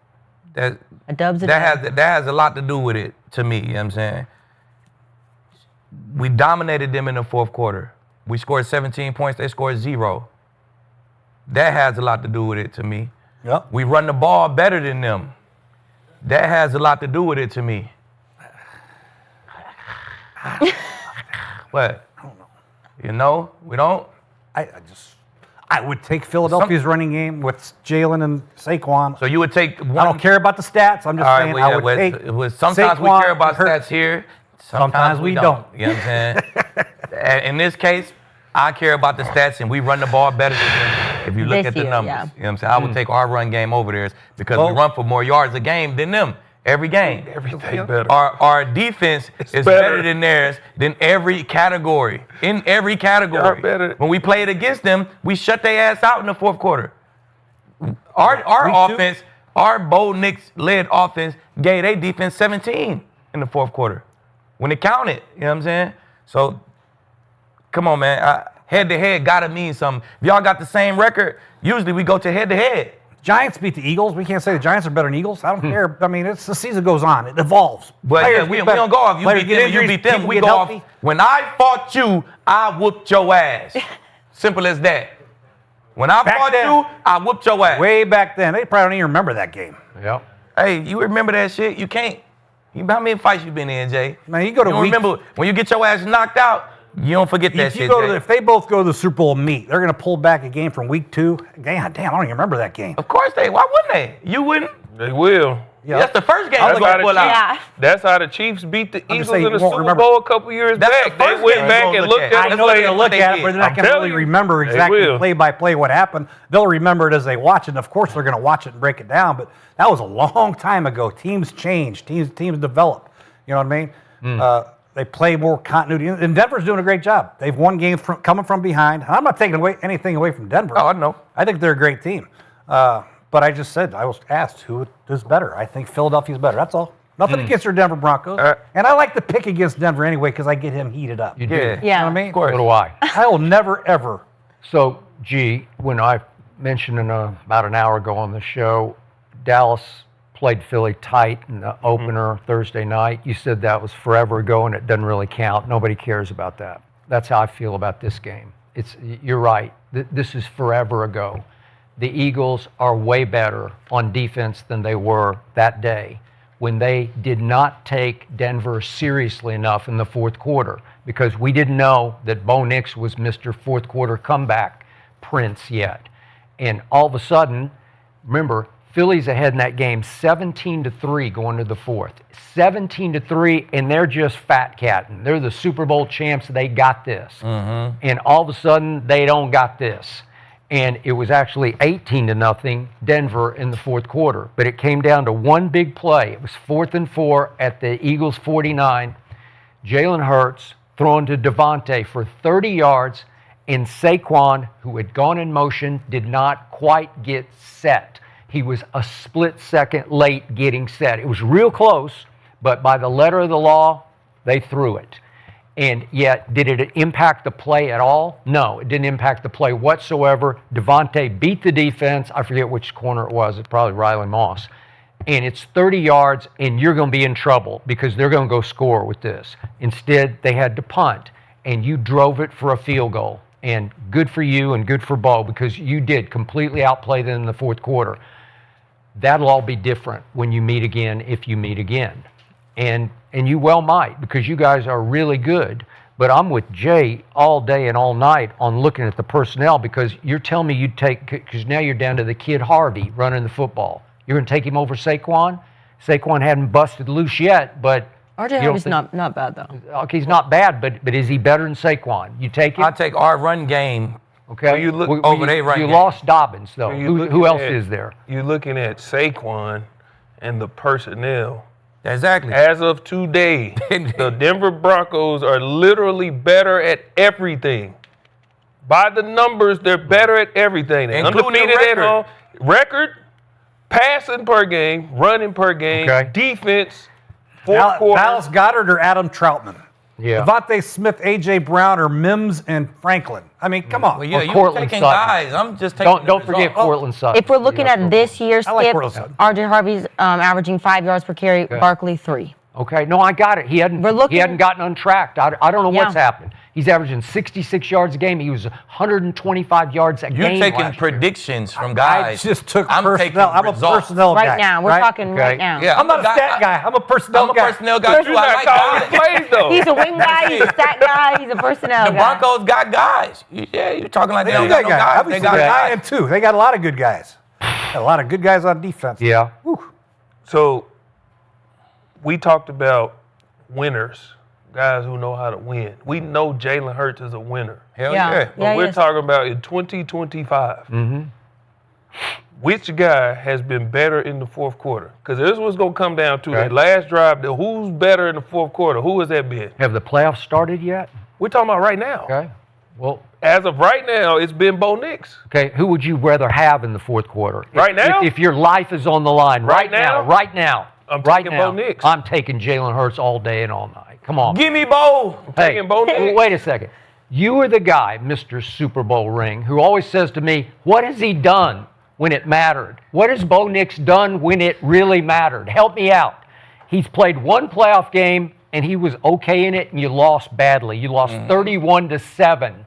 that A dub's a that dub. has a lot to do with it to me. You know what I'm saying? We dominated them in the fourth quarter. We scored 17 points. They scored 0. That has a lot to do with it to me. Yep. We run the ball better than them. That has a lot to do with it to me. What? I don't know. You know, we don't. I would take Philadelphia's running game with Jalen and Saquon. So you would take one. I don't care about the stats. I'm just All right, saying well, I yeah, would take. sometimes we Saquon care about and Hurts. stats here. Sometimes we don't. You know what I'm saying? In this case, I care about the stats, and we run the ball better than them. If you look This at the year, numbers, yeah. you know what I'm saying? I would take our run game over theirs because we run for more yards a game than them every game. Everything better. Our defense is better than theirs than every category. In every category. Y'all better. When we played against them, we shut their ass out in the fourth quarter. Our offense, our Bo Nix-led offense, gave their defense 17 in the fourth quarter when it counted. You know what I'm saying? So, come on, man. Head-to-head got to mean something. If y'all got the same record, usually we go to head-to-head. Giants beat the Eagles. We can't say the Giants are better than Eagles. I don't care. I mean, the season goes on. It evolves. But Players yeah, we get better. don't go off. You Players beat get them, you injuries, beat them. people We get go healthy. off. When I fought you, I whooped your ass. Simple as that. When I fought you, I whooped your ass. Way back then. They probably don't even remember that game. Yep. Hey, you remember that shit? You can't. How many fights you been in, Jay? Man, you go to don't week. remember when you get your ass knocked out. You don't forget that If shit. you go to Jay. if they both go to the Super Bowl meet, they're going to pull back a game from week 2. God damn, I don't even remember that game. Of course they. Why wouldn't they? You wouldn't. They will. Yeah. That's the first game. That's They're how gonna the pull out. Chiefs. That's how the Chiefs beat the I'm Eagles just saying in the you won't Super remember- Bowl a couple years That's back. the They first went game back you're and gonna looked look at at. it. I know they're going to look at it, but they're not I'm going to telling really you. remember They exactly will. play by play what happened. They'll remember it as they watch it. And of course, they're going to watch it and break it down. But that was a long time ago. Teams change. Teams develop. You know what I mean? They play more continuity. And Denver's doing a great job. They've won games coming from behind. I'm not taking anything away from Denver. Oh, I know. I think they're a great team. But I just said, I was asked who is better. I think Philadelphia's better. That's all. Nothing against your Denver Broncos. And I like to pick against Denver anyway because I get him heated up. You do. Yeah. You know what I mean? Of course. So do I. I will never, ever. So, G, when I mentioned about an hour ago on the show, Dallas played Philly tight in the opener Thursday night. You said that was forever ago and it doesn't really count. Nobody cares about that. That's how I feel about this game. You're right. This is forever ago. The Eagles are way better on defense than they were that day when they did not take Denver seriously enough in the fourth quarter because we didn't know that Bo Nix was Mr. Fourth Quarter Comeback Prince yet. And all of a sudden, remember, Philly's ahead in that game 17-3 going to the fourth. 17-3, and they're just fat catting. They're the Super Bowl champs. They got this. And all of a sudden, they don't got this. And it was actually 18-0 Denver in the fourth quarter. But it came down to one big play. It was 4th and 4 at the Eagles 49. Jalen Hurts throwing to Devontae for 30 yards, and Saquon, who had gone in motion, did not quite get set. He was a split second late getting set. It was real close, but by the letter of the law, they threw it. And yet, did it impact the play at all? No, it didn't impact the play whatsoever. Devontae beat the defense. I forget which corner it was. It's probably Riley Moss. And it's 30 yards, and you're going to be in trouble because they're going to go score with this. Instead, they had to punt, and you drove it for a field goal. And good for you and good for Bo because you did completely outplay them in the fourth quarter. That'll all be different when you meet again, if you meet again. And you well might because you guys are really good. But I'm with Jay all day and all night on looking at the personnel because you're telling me you'd take, because now you're down to the kid Harvey running the football. You're going to take him over Saquon? Saquon hadn't busted loose yet, but... RJ Harvey's not bad, though. Okay, he's not bad, but is he better than Saquon? You take him? I take our run game. Okay. you look over their run You game. lost Dobbins, though. You Who else looking is there? You're looking at Saquon and the personnel. Exactly. As of today, the Denver Broncos are literally better at everything. By the numbers, they're better at everything. They're Including undefeated at record. home. Record, passing per game, running per game, Okay. defense, fourth quarter. Dallas Goddard or Adam Troutman? Yeah. Devontae Smith, A.J. Brown, or Mims and Franklin. I mean, come on. Well, yeah, Or you're Cortland taking Sutton. guys. I'm just taking. Don't forget Cortland Sutton. If we're looking at this year, I like Skip, Cortland Sutton. RJ Harvey's averaging 5 yards per carry, Barkley 3. Okay, no, I got it. He hadn't gotten untracked. I don't know what's happened. He's averaging 66 yards a game. He was 125 yards a game. You're taking last predictions from I guys. just took I'm taking personnel. I'm a results. personnel guy. Right now, we're talking right now. Yeah, I'm not a stat guy. I'm a personnel I'm a guy. personnel guy too. I like guys. He's a wing guy, he's a stat guy, he's a personnel The guy. Broncos got guys. Yeah, you're talking like they don't got no guys. Obviously, They got I guys. am too. They got a lot of good guys. A lot of good guys on defense. Yeah. So we talked about winners, guys who know how to win. We know Jalen Hurts is a winner. Hell Yeah. yeah. But Yeah, we're yes. talking about in 2025. Which guy has been better in the fourth quarter? Because this was going to come down to that last drive. Who's better in the fourth quarter? Who has that been? Have the playoffs started yet? We're talking about right now. Okay. Well, As of right now, it's been Bo Nix. okay. Who would you rather have in the fourth quarter? Right now? If your life is on the line. Right now? Right now. I'm right taking now. Bo Nix. I'm taking Jalen Hurts all day and all night. Come on. Give me Bo. Hey, taking Bo Nix. wait a second. You are the guy, Mr. Super Bowl ring, who always says to me, what has he done when it mattered? What has Bo Nix done when it really mattered? Help me out. He's played one playoff game, and he was okay in it, and you lost badly. You lost 31-7.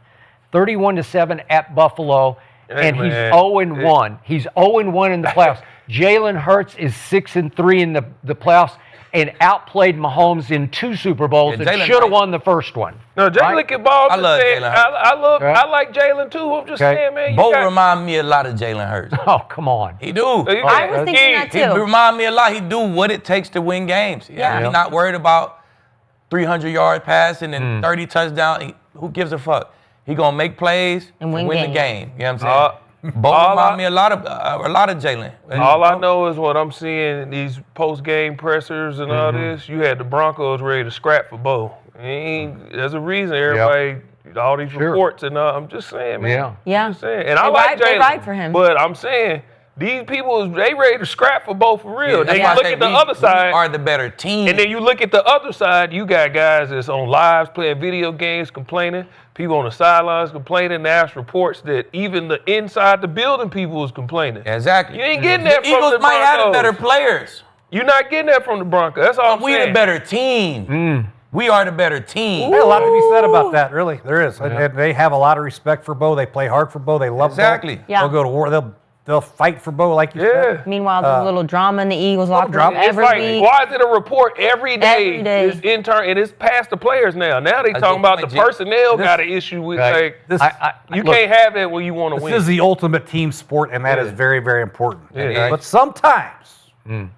31-7 at Buffalo, and he's 0-1. He's 0-1 in the playoffs. Jalen Hurts is 6-3 in the playoffs and outplayed Mahomes in 2 Super Bowls Yeah, and Jalen should have might- won the first one. No, Jalen can ball. I love Jalen Hurts. I like Jalen too. I'm just saying, man. Bo remind me a lot of Jalen Hurts. Oh, come on. He do. I was thinking that He too. remind me a lot. He do what it takes to win games. Yeah. He's not worried about 300-yard passing and 30 touchdowns. Who gives a fuck? He gonna make plays and win the game. You know what I'm saying? Bo remind me a lot of Jalen. All I know is what I'm seeing in these post-game pressers and all this. You had the Broncos ready to scrap for Bo. There's a reason everybody, all these reports and I'm just saying, man. Yeah. I'm just saying. And I They like ride- they Jalen. ride for him. But I'm saying these people, they ready to scrap for Bo for real. That's Then why you I look say at the we- other side. We are the better team. And then you look at the other side, you got guys that's on lives playing video games complaining, people on the sidelines complaining, there's reports that even the inside the building people was complaining. Exactly. You ain't getting that The from Eagles the might have the Broncos. better players. You're not getting that from the Broncos. That's all I'm We saying. the better team. We are the better team. There's a lot to be said about that, really. There is. And they have a lot of respect for Bo. They play hard for Bo. They love Exactly. Bo. Yeah. They'll go to war. They'll fight for Bo, like you said. Meanwhile, there's a little drama in the Eagles locker room drama. It's every like, week. why is it a report every day? Every day. It's intern, and it's past the players now. Now they talking about the personnel got an issue with. Right. Like, you can't have that when you want to win. This is the ultimate team sport, and that is very, very important. Yeah. But sometimes, you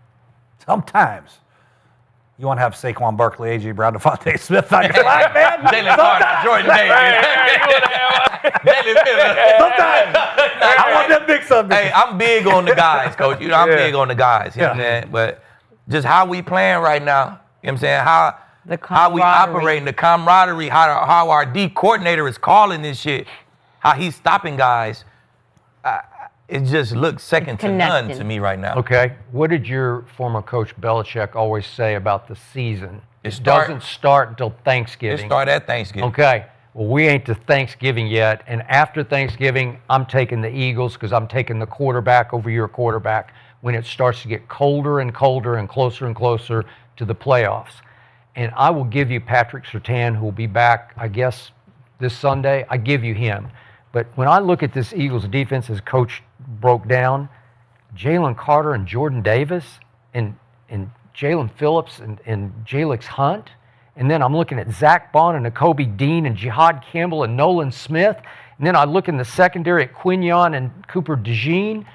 want to have Saquon Barkley, A.J. Brown, Devontae Smith on your line, man. Jalen Carter, Jordan Davis. Sometimes. I want them big something. Hey, I'm big on the guys, Coach. You know, I'm big on the guys. You know what I'm saying? But just how we playing right now, you know what I'm saying? How we operating, the camaraderie, how our D coordinator is calling this shit, how he's stopping guys. It just looks second to none to me right now. Okay. What did your former coach Belichick always say about the season? It start- doesn't start until Thanksgiving. It start at Thanksgiving. Okay. Well, we ain't to Thanksgiving yet. And after Thanksgiving, I'm taking the Eagles because I'm taking the quarterback over your quarterback when it starts to get colder and colder and closer to the playoffs. And I will give you Patrick Surtain, who will be back, I guess, this Sunday. I give you him. But when I look at this Eagles defense as Coach broke down, Jalen Carter and Jordan Davis and Jalen Phillips and Jalix Hunt, and then I'm looking at Zach Bond and Nakobe Dean and Jihad Campbell and Nolan Smith, and then I look in the secondary at Kenyon and Cooper DeJean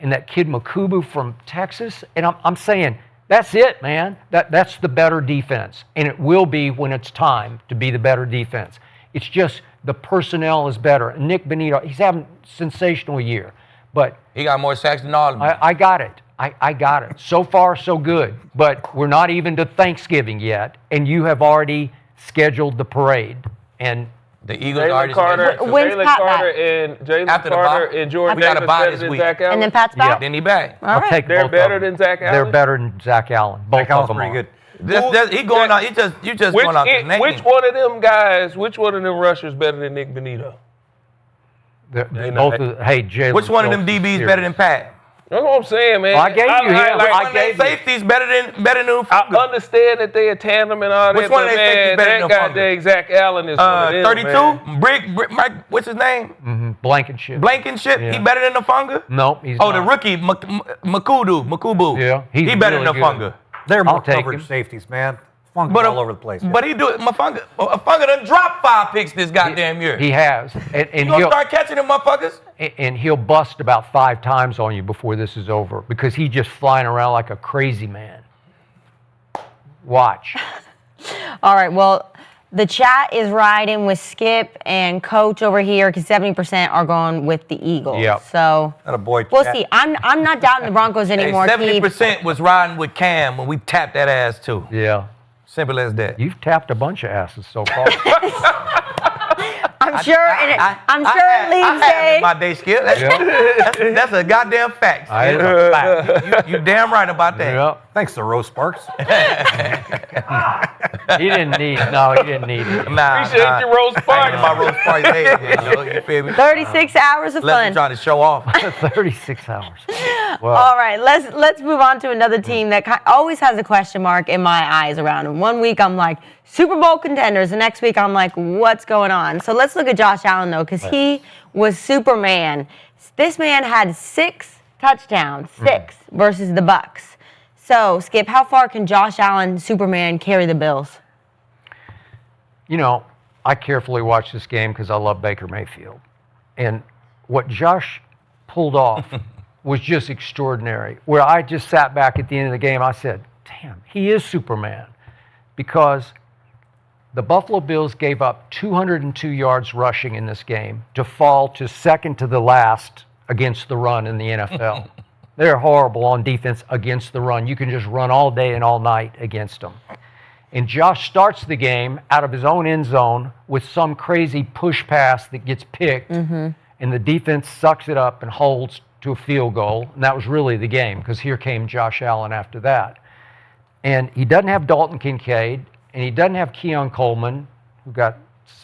and that kid Makubu from Texas, and I'm saying, that's it, man. That's the better defense, and it will be when it's time to be the better defense. It's just the personnel is better. And Nick Benito, he's having a sensational year, but he got more sacks than all of them. I got it. I got it. So far, so good. But we're not even to Thanksgiving yet, and you have already scheduled the parade. And the Eagles Jalen already Carter, scheduled. When's Jalen Pat Carter back? and Jalen After the Carter bye. and Jordan We got a Davis bye better this than week. Zach Allen. And then Pat's back? Then he back. All I'll right. take They're both better of them. than Zach Allen? They're better than Zach Allen. Both Zach of Allen's them pretty are. good. He going out. You just going out the name. Which one of them guys? Which one of them rushers better than Nick Benito? Jalen. Which one of them DBs better than Pat? That's what I'm saying, man. Well, I gave you him. Which one of them safeties better than I understand that they a tandem and all that. Which one of but their safeties better that than guy, Dave Zach Allen is one of them, 32. man. Brick, Mike, what's his name? Blankenship. Blankenship. Yeah. He better than the Funga? Nope, he's not. not. The rookie, Makubu. Yeah, he's he better really than the good. Funga. They're more I'll take coverage him. safeties, man. Funga all over the place. But he do it. Funga done dropped 5 picks this goddamn year. He has. And You gonna start catching them motherfuckers? And he'll bust about 5 times on you before this is over because he's just flying around like a crazy man. Watch. All right, well, the chat is riding with Skip and Coach over here because 70% are going with the Eagles. Yep. So Attaboy, we'll chat. see. I'm not doubting the Broncos anymore. Hey, Keith. 70% was riding with Cam when we tapped that ass too. Yeah. Simple as that. You've tapped a bunch of asses so far. I'm sure it leaves a my day, Skip. That's a goddamn fact. That's a fact. You damn right about that. Yep. Thanks to Rose Sparks. He didn't need it. Appreciate your Rose Sparks. My Rose Sparks days, you feel me? 36 hours of Unless fun. you're trying to show off. 36 hours. Well, All right, let's move on to another team that always has a question mark in my eyes around them. One week I'm like Super Bowl contenders, the next week I'm like, what's going on? So let's look at Josh Allen though, because he was Superman. This man had 6 touchdowns, 6 versus the Bucks. So Skip, how far can Josh Allen, Superman, carry the Bills? You know, I carefully watched this game because I love Baker Mayfield, and what Josh pulled off was just extraordinary. Where I just sat back at the end of the game, I said, damn, he is Superman. Because the Buffalo Bills gave up 202 yards rushing in this game to fall to second to the last against the run in the NFL. They're horrible on defense against the run. You can just run all day and all night against them. And Josh starts the game out of his own end zone with some crazy push pass that gets picked, and the defense sucks it up and holds to a field goal. And that was really the game because here came Josh Allen after that. And he doesn't have Dalton Kincaid, and he doesn't have Keon Coleman,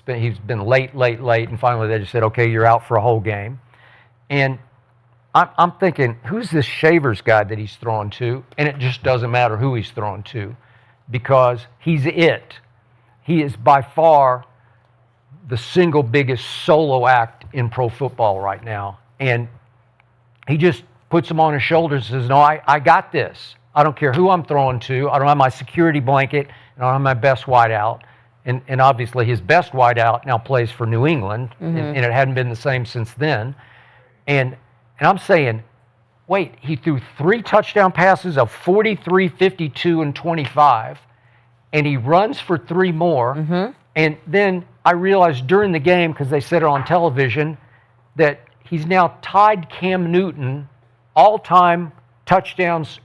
he's been late, and finally they just said, okay, you're out for a whole game. And I'm thinking, who's this Shavers guy that he's throwing to? And it just doesn't matter who he's throwing to because he's it. He is by far the single biggest solo act in pro football right now. And he just puts them on his shoulders and says, no, I got this. I don't care who I'm throwing to. I don't have my security blanket. And I don't have my best wideout. And obviously his best wideout now plays for New England. And it hadn't been the same since then. And I'm saying, wait, he threw 3 touchdown passes of 43, 52, and 25, and he runs for 3 more. And then I realized during the game, because they said it on television, that he's now tied Cam Newton all-time touchdowns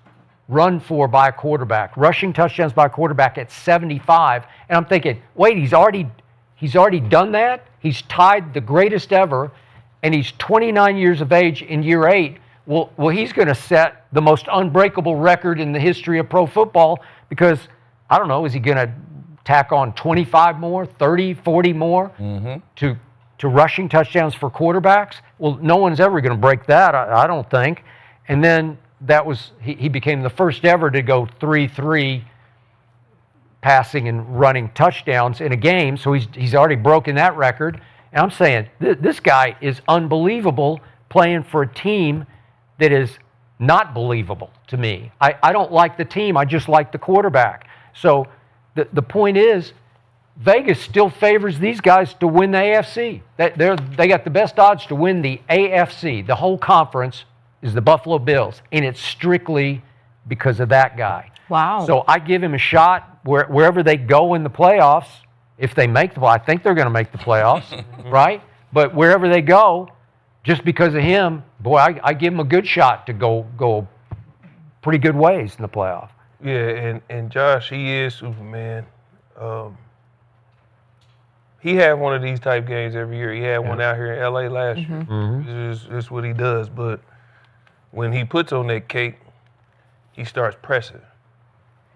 run for by a quarterback, rushing touchdowns by a quarterback at 75. And I'm thinking, wait, he's already done that? He's tied the greatest ever. And he's 29 years of age in year 8, well, he's going to set the most unbreakable record in the history of pro football because, I don't know, is he going to tack on 25 more, 30, 40 more to rushing touchdowns for quarterbacks? Well, no one's ever going to break that, I don't think. And then he became the first ever to go 3-3 passing and running touchdowns in a game, so he's already broken that record. And I'm saying, this guy is unbelievable playing for a team that is not believable to me. I don't like the team. I just like the quarterback. So the point is, Vegas still favors these guys to win the AFC. They got the best odds to win the AFC. The whole conference is the Buffalo Bills, and it's strictly because of that guy. Wow. So I give him a shot wherever they go in the playoffs. If they make I think they're going to make the playoffs, right? But wherever they go, just because of him, boy, I give him a good shot to go pretty good ways in the playoff. Yeah, and Josh, he is Superman. He had one of these type games every year. He had one out here in LA last year. It's what he does. But when he puts on that cape, he starts pressing.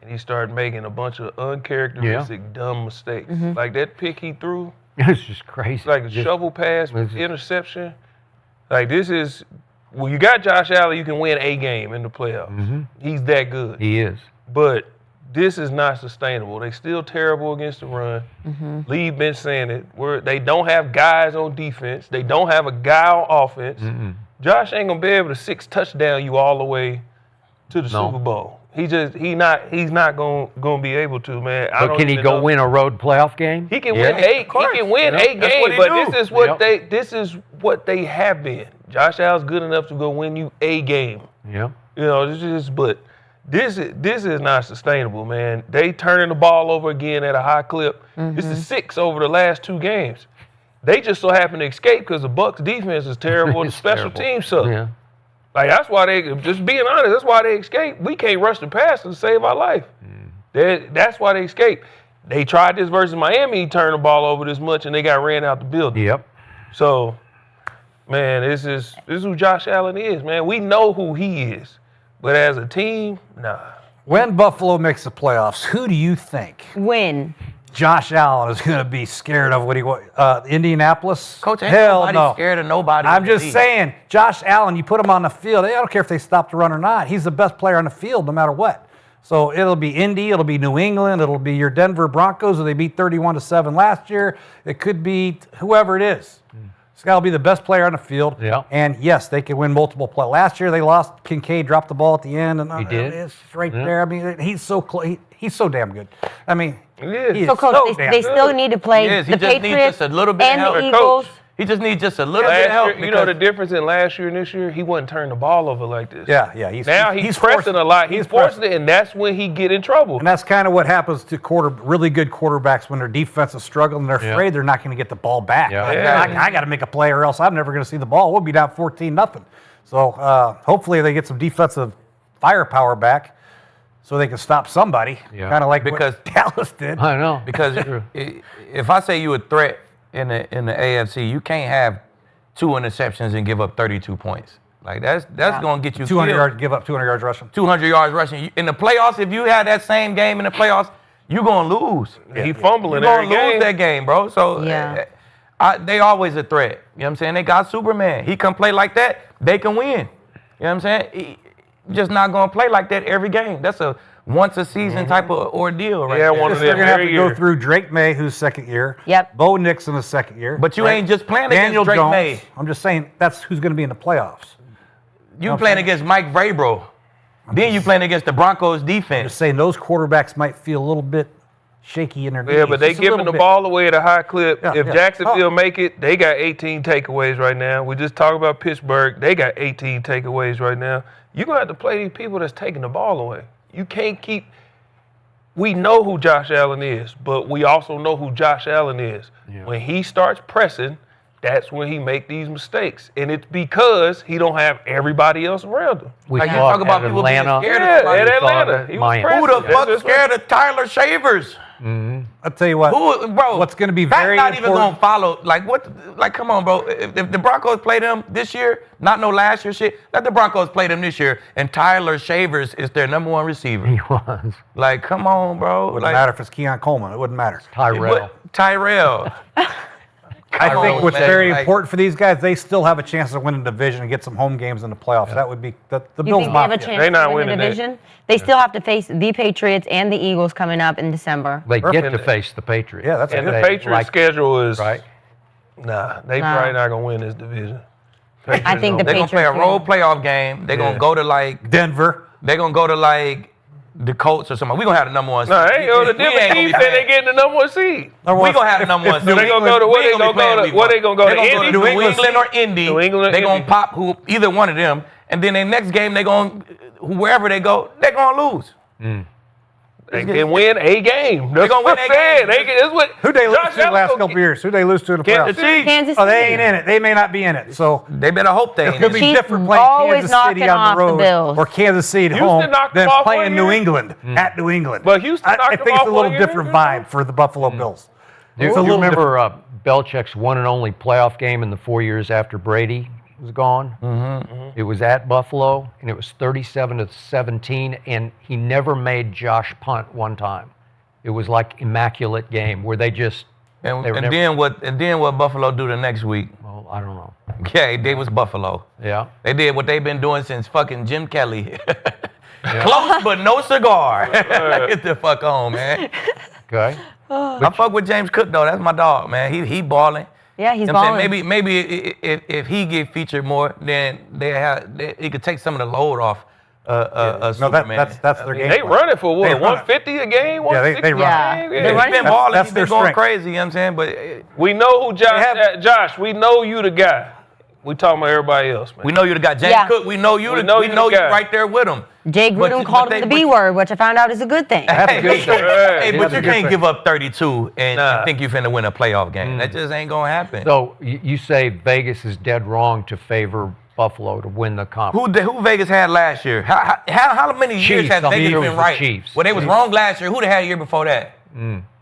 and he started making a bunch of uncharacteristic, dumb mistakes. Like that pick he threw. It's just crazy. Like a shovel pass, interception. Like this is, well, you got Josh Allen, you can win a game in the playoffs. He's that good. He is. But this is not sustainable. They still terrible against the run. Lee been saying it. They don't have guys on defense. They don't have a guy on offense. Josh ain't gonna be able to 6 touchdown you all the way to the Super Bowl. He's not gonna be able to, man. But can he go win a road playoff game? He can win 8. He can win 8 games, but this is what they have been. Josh Allen's good enough to go win you a game. Yeah. You know, this is not sustainable, man. They turning the ball over again at a high clip. This is 6 over the last 2 games. They just so happen to escape because the Bucs defense is terrible and the special teams suck. Yeah. Like that's why they, just being honest, that's why they escape. We can't rush the passer to save our life. That's why they escape. They tried this versus Miami, he turned the ball over this much and they got ran out the building. Yep. So, man, this is who Josh Allen is, man. We know who he is. But as a team, nah. When Buffalo makes the playoffs, who do you think? Josh Allen is going to be scared of what Indianapolis? Coach, ain't Hell nobody no. scared of nobody. I'm in the just league. saying, Josh Allen, you put him on the field. I don't care if they stop the run or not. He's the best player on the field no matter what. So it'll be Indy, it'll be New England, it'll be your Denver Broncos, who they beat 31-7 last year. It could be whoever it is. This guy will be the best player on the field. Yeah. And yes, they can win multiple plays. Last year they lost. Kincaid dropped the ball at the end, and He did. It's right there. I mean, he's so close. He's so damn good. I mean, he is So, Coach, they still need to play Yes, he the just needs Patriots just a little bit and of help. the Eagles. He just needs just a little bit of Last help. year, you know the difference in last year and this year? He wasn't turning the ball over like this. Yeah. He's pressing a lot. He's forcing it, and that's when he get in trouble. And that's kind of what happens to really good quarterbacks when their defense is struggling and they're afraid they're not going to get the ball back. Yeah. I got to make a play or else I'm never going to see the ball. We'll be down 14-0. So hopefully they get some defensive firepower back so they can stop somebody. Yeah. Kind of like Because what Dallas did. I know. Because if I say you a threat in the AFC, you can't have 2 interceptions and give up 32 points. Like that's going to get you 200 killed. yards, give up 200 yards rushing. 200 yards rushing. In the playoffs, if you had that same game in the playoffs, you're going to lose. He fumbling You're every going to lose game. that game, bro. So they always a threat. You know what I'm saying? They got Superman. He can play like that, they can win. You know what I'm saying? He just not going to play like that every game. That's a once-a-season type of ordeal right there. one of They're them going to have to every go year. through Drake May, who's second year. Yep. Bo Nix in the second year. But you ain't just playing Daniel against Drake Jones. May. I'm just saying that's who's going to be in the playoffs. You playing against Mike Vrabel. Then you playing against the Broncos I'm defense. just saying those quarterbacks might feel a little bit shaky in their knees. Yeah, but they Just a giving little the bit. ball away at a high clip. Yeah, If yeah. Jacksonville make it, they got 18 takeaways right now. We just talked about Pittsburgh. They got 18 takeaways right now. You're going to have to play these people that's taking the ball away. You can't keep – we know who Josh Allen is, but we also know who Josh Allen is. Yeah. When he starts pressing, that's when he make these mistakes. And it's because he don't have everybody else around him. We Like you saw talk it about at people being Atlanta. scared of Yeah, somebody. at We saw it Atlanta. at He was Miami. pressing. Who the That's fuck just scared of Tyler Shavers? I'll tell you what. Who, bro? What's going to be That's very not even important. gonna follow. Like what? Like come on, bro. If the Broncos play them this year, not no last year shit. Let the Broncos play them this year, and Tyler Shavers is their number 1 receiver. He was. Like come on, bro. Wouldn't Like, matter if it's Keon Coleman. It wouldn't matter. Tyrell. Tyrell. I Come think on, what's man. very Like- important for these guys, they still have a chance to win the division and get some home games in the playoffs. That would be the You Bills think they have a Mafia. chance They not to win the winning that. division? They still have to face the Patriots and the Eagles coming up in December. They get Perfect. to face the Patriots. Yeah, that's And the good. Patriots' schedule is right. Nah, they Nah. probably not gonna win this division. I think the They're gonna play a Patriots road will. playoff game. They're gonna go to like Denver. they're gonna go to like the Colts or something. We gonna have the number 1 seed. No, hey, yo, the We ain't different gonna team be said they playing. getting the number 1 seed. We gonna have the number 1 So seed. they gonna go to We ain't gonna be playing week what they one. gonna go They to? gonna go to Indy? New England or Indy. New England or They gonna Indy. pop either one of them, and then their next game they gonna wherever they go, they're gonna lose. They can win a game. That's gonna what win I'm a saying. game. That's what Who they lose Josh to the Allen last gonna couple years? Who they lose to in the Kansas playoffs? City. Kansas Oh, they City. ain't in it. They may not be in it. So They better hope they it's ain't. going to be Chiefs different playing always Kansas knocking City on off the the road Bills. or Kansas City at Houston home knocked them than off playing one New year. England at New England. But Houston I knocked think them it's off a little one year. different vibe for the Buffalo Bills. Do It's you a little remember Belichick's one and only playoff game in the 4 years after Brady? was gone. It was at Buffalo, and it was 37-17, and he never made Josh punt one time. It was like immaculate game where they just Then what Buffalo do the next week? Well, I don't know. Yeah, they was Buffalo. Yeah. They did what they've been doing since fucking Jim Kelly. Close but no cigar. Get the fuck on, man. Okay. I fuck with James Cook though. That's my dog, man. He balling. Yeah, he's You know what I'm balling. saying? Maybe if he get featured more, then he could take some of the load off. Superman. that's their game. They plan. running for what? They run it. 150 a game? 160 they a run game? it. They run He's been it. balling. That's He's their been going strength. crazy. You know what I'm saying? But We know who Josh. We know you the guy. We talking about everybody else, man. we know you the guy. James Yeah. Cook. We know you. We We know know you you the guy. right there with him. Jay But- Gruden but called they- him the but- B word, which I found out is a good thing. Hey, good thing. hey, but That's a you good can't thing. give up 32 and Nah. think you finna win a playoff game. That just ain't gonna happen. So you say Vegas is dead wrong to favor Buffalo to win the conference. Who Vegas had last year? How many years Chiefs. has I'm Vegas here been with the right? Chiefs. Well, they was wrong last year. Who they had a year before that?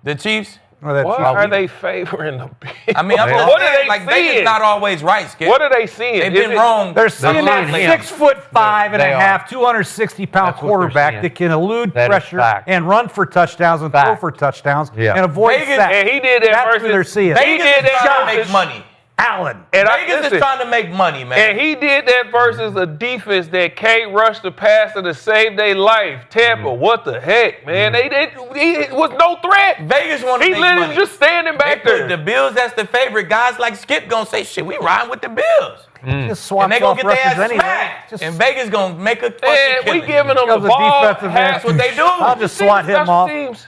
The Chiefs. Well, that's- Why are they favoring the Bills? I mean, I'm what are they like seeing? Vegas not always right, Skip. What are they seeing? They've Is been it- wrong. They're seeing that seeing him. 6'5" and They a are. half, 260-pound That's what they're quarterback seeing. that can elude That is pressure fact. and run for touchdowns and throw Fact. for touchdowns Yeah. and avoid Vegas- sacks. And he did that That's versus. what they're seeing. He Vegas did is that trying to versus make money. Allen. And Vegas listen, is trying to make money, man. And he did that versus a defense that can't rush the passer to save their life. Tampa, what the heck, man? He was no threat. Vegas want to He make literally money. just standing They back put there. the Bills as the favorite. Guys like Skip gonna say, shit, we riding with the Bills. Just swaps And they gonna off get their ass rushes anyway. smacked. Just And Vegas gonna make a fucking Man, we killing. giving them the Becomes a ball. defensive end. That's what they do. I'll just swat him Special off. teams.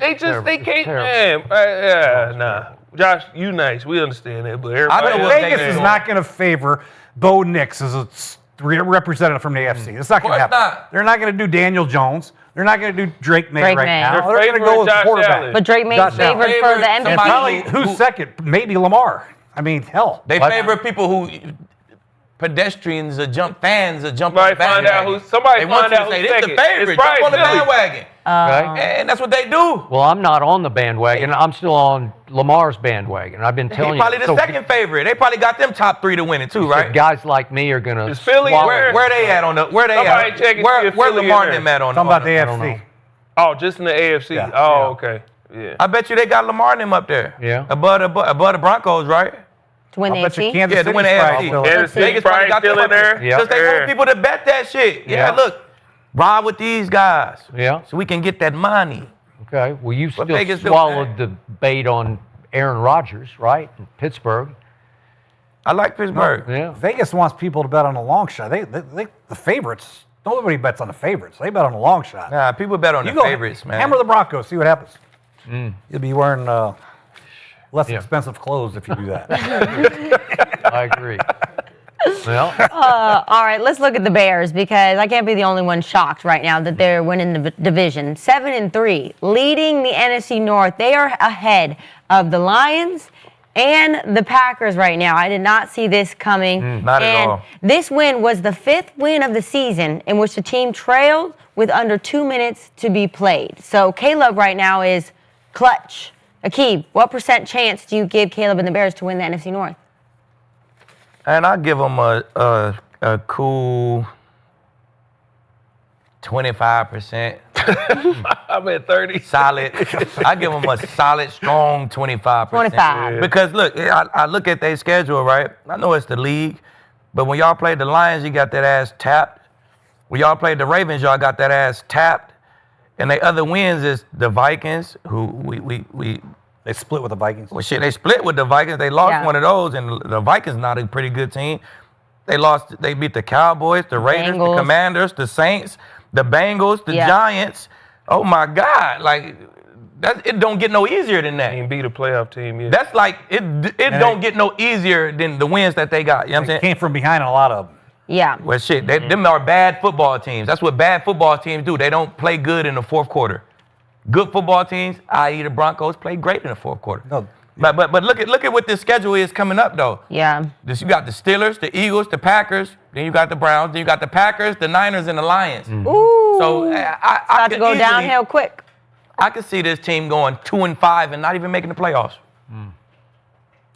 They terrible. can't, It's man. Nah. Josh, you nice. We understand that, but everybody know else- what Vegas is not going to favor Bo Nix as a representative from the AFC. It's not going to Of course happen. not. They're not going to do Daniel Jones. They're not going to do Drake May Drake right May. now. They're They're going to favoring go with Josh quarterback. Allen. But Drake May's Josh Allen. favored for the And MVP. probably who's second? Maybe Lamar. I mean, hell. They favor people who pedestrians or fans or jump on Somebody the find out bandwagon. who. Somebody They want find you to out say, who's this second. the favorite. It's probably Jump on the Philly. bandwagon. Okay. And that's what they do. Well, I'm not on the bandwagon. I'm still on Lamar's bandwagon. I've been telling He you. probably the So second favorite. They probably got them top 3 to win it too, right? Guys like me are going to Is Philly Where they at on the? Where they Somebody at? check and see Where if Philly Lamar in and them there. at on? Talking about the on AFC. Oh, just in the AFC. Yeah. Oh, Yeah. okay. Yeah. I bet you they got Lamar and them up there. Yeah. Above the Broncos, right? To win I the bet you AFC? Kansas Yeah, to City's win the probably AFC. still- Kansas City Vegas probably probably got still them in up there. Yeah. Because they Yeah. want people to bet that shit. Yeah, Yeah. look, ride with these guys. Yeah. So we can get that money. Okay. Well, you still Vegas do, swallowed the bait on Aaron Rodgers, right? In Pittsburgh. I like Pittsburgh. Yeah. Vegas wants people to bet on a long shot. They the favorites. Nobody bets on the favorites. They bet on a long shot. Nah, people bet on You the go favorites, man. Hammer the Broncos. See what happens. You'll be wearing less Yeah. expensive clothes if you do that. I agree. Well, All right, let's look at the Bears because I can't be the only one shocked right now that they're winning the division. 7-3, leading the NFC North. They are ahead of the Lions and the Packers right now. I did not see this coming. Not at and all. This win was the 5th win of the season in which the team trailed with under 2 minutes to be played. So Caleb right now is clutch. Akib, what % chance do you give Caleb and the Bears to win the NFC North? And I give them a cool 25%. I'm at 30. Solid. I give them a solid, strong 25%. 25. Because look, I look at their schedule, right? I know it's the league, but when y'all played the Lions, you got that ass tapped. When y'all played the Ravens, y'all got that ass tapped. And the other wins is the Vikings, who we They split with the Vikings. well, shit, they split with the Vikings. They lost one of those, and the Vikings not a pretty good team. They beat the Cowboys, the Raiders, Bengals. the Commanders, the Saints, the Bengals, the Yeah. Giants. Oh my God! Like it don't get no easier than that. Ain't beat a playoff team yet. That's like it don't get no easier than the wins that they got. You know what I'm They saying? came from behind on a lot of them. Yeah. Well, shit, them are bad football teams. That's what bad football teams do. They don't play good in the fourth quarter. Good football teams, i.e. the Broncos, play great in the fourth quarter. No. But look at what this schedule is coming up though. Yeah. You got the Steelers, the Eagles, the Packers, then you got the Browns, then you got the Packers, the Niners, and the Lions. Ooh. So I About to could go easily- downhill quick. I could see this team going 2-5 and not even making the playoffs.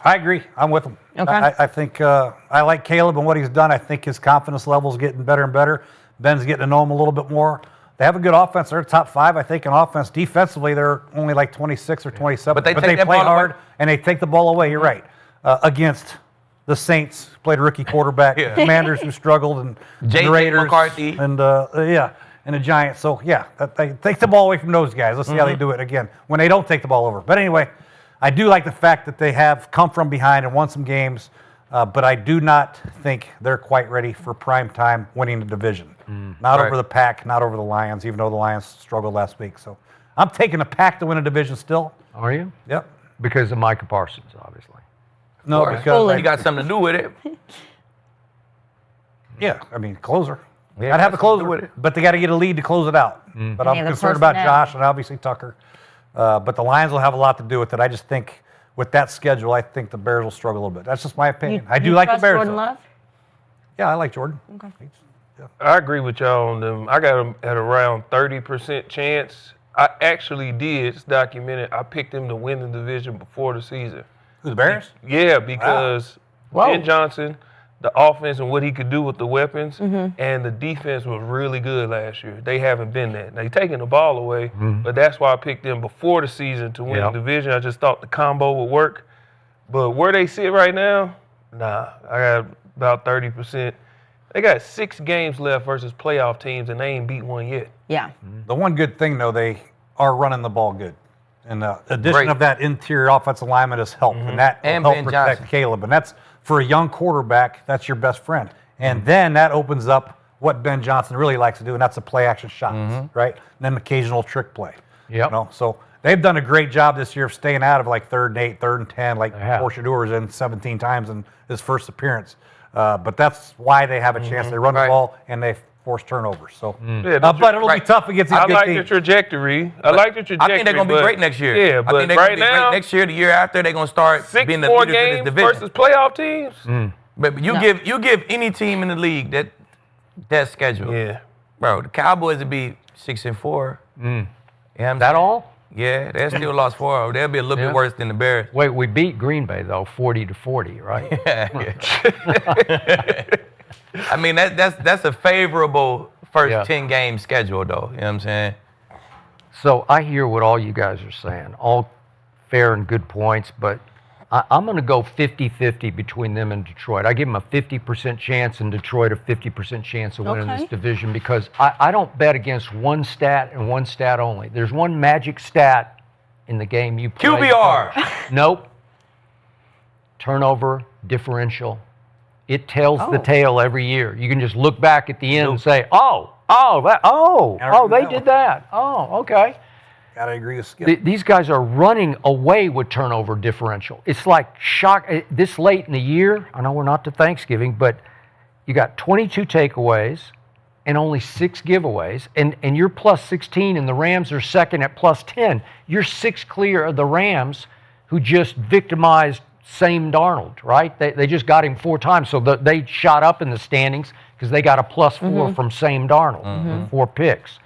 I agree. I'm with him. Okay. I think I like Caleb and what he's done. I think his confidence level is getting better and better. Ben's getting to know him a little bit more. They have a good offense. They're top 5, I think, in offense. Defensively, they're only like 26 or 27. But they take they that play ball hard away. and they take the ball away. You're right. Against the Saints, played rookie quarterback. Yeah. Commanders who struggled, and J.J. the Raiders McCarthy. and and the Giants. So they take the ball away from those guys. Let's see how they do it again when they don't take the ball over. But anyway, I do like the fact that they have come from behind and won some games. But I do not think they're quite ready for prime time winning the division. Not over the Pack, not over the Lions, even though the Lions struggled last week. So I'm taking the Pack to win a division still. Are you? Yep. Because of Micah Parsons, obviously. No, because you got something to do with it. Yeah, I mean, closer. Yeah, I'd have the something to do closer, with it. but they got to get a lead to close it out. But I'm Yeah, the concerned about personnel. Josh and obviously Tucker. But the Lions will have a lot to do with it. I just think with that schedule, I think the Bears will struggle a little bit. That's just my opinion. I do like the trust Bears. Jordan though. Love? Yeah, I like Jordan. Okay. I agree with y'all on them. I got them at around 30% chance. I actually did, it's documented, I picked them to win the division before the season. Who, the Bears? Yeah, because Ben Johnson, the offense and what he could do with the weapons, and the defense was really good last year. They haven't been that. They taking the ball away, but that's why I picked them before the season to win the division. I just thought the combo would work. But where they sit right now, nah, I got about 30%. They got 6 games left versus playoff teams, and they ain't beat one yet. Yeah. The one good thing, though, they are running the ball good. And the addition Great. of that interior offensive lineman has helped, and that will And help Ben protect Johnson. Caleb. And that's, for a young quarterback, that's your best friend. And then that opens up what Ben Johnson really likes to do, and that's the play-action shots, right? And then occasional trick play. Yep. You know, so they've done a great job this year of staying out of like 3rd and 8, 3rd and 10, like They have. Shador was in 17 times in his first appearance. But that's why they have a chance. They run the Right. ball, and they force turnovers. So, Yeah, but it'll be tough against these I good like the teams. trajectory. I like the trajectory. I think they're gonna be but- great next year. Yeah, I but think they're right gonna be now, great next year. The year after, they're gonna start 6 being the more leaders of this games division. versus playoff teams. But you give any team in the league that schedule. Yeah. Bro, the Cowboys would be 6-4. Yeah, That all? Yeah, they still lost 4. They'll be a little Yeah. bit worse than the Bears. Wait, we beat Green Bay though, 40-40, right? I mean, that's a favorable first Yeah. 10 game schedule, though. You know what I'm saying? So I hear what all you guys are saying, all fair and good points, but I'm going to go 50-50 between them and Detroit. I give them a 50% chance and Detroit a 50% chance of winning this division because I don't bet against one stat and one stat only. There's one magic stat in the game you play. QBR. Nope. Turnover differential. It tells the tale every year. You can just look back at the end and say, they did that. Oh, okay. Gotta agree with Skip. These guys are running away with turnover differential. It's like shock. This late in the year, I know we're not to Thanksgiving, but you got 22 takeaways and only 6 giveaways, and you're plus 16, and the Rams are second at plus 10. You're 6 clear of the Rams, who just victimized Sam Darnold, right? They just got him 4 times, so they shot up in the standings because they got a plus 4 from Sam Darnold, 4 picks.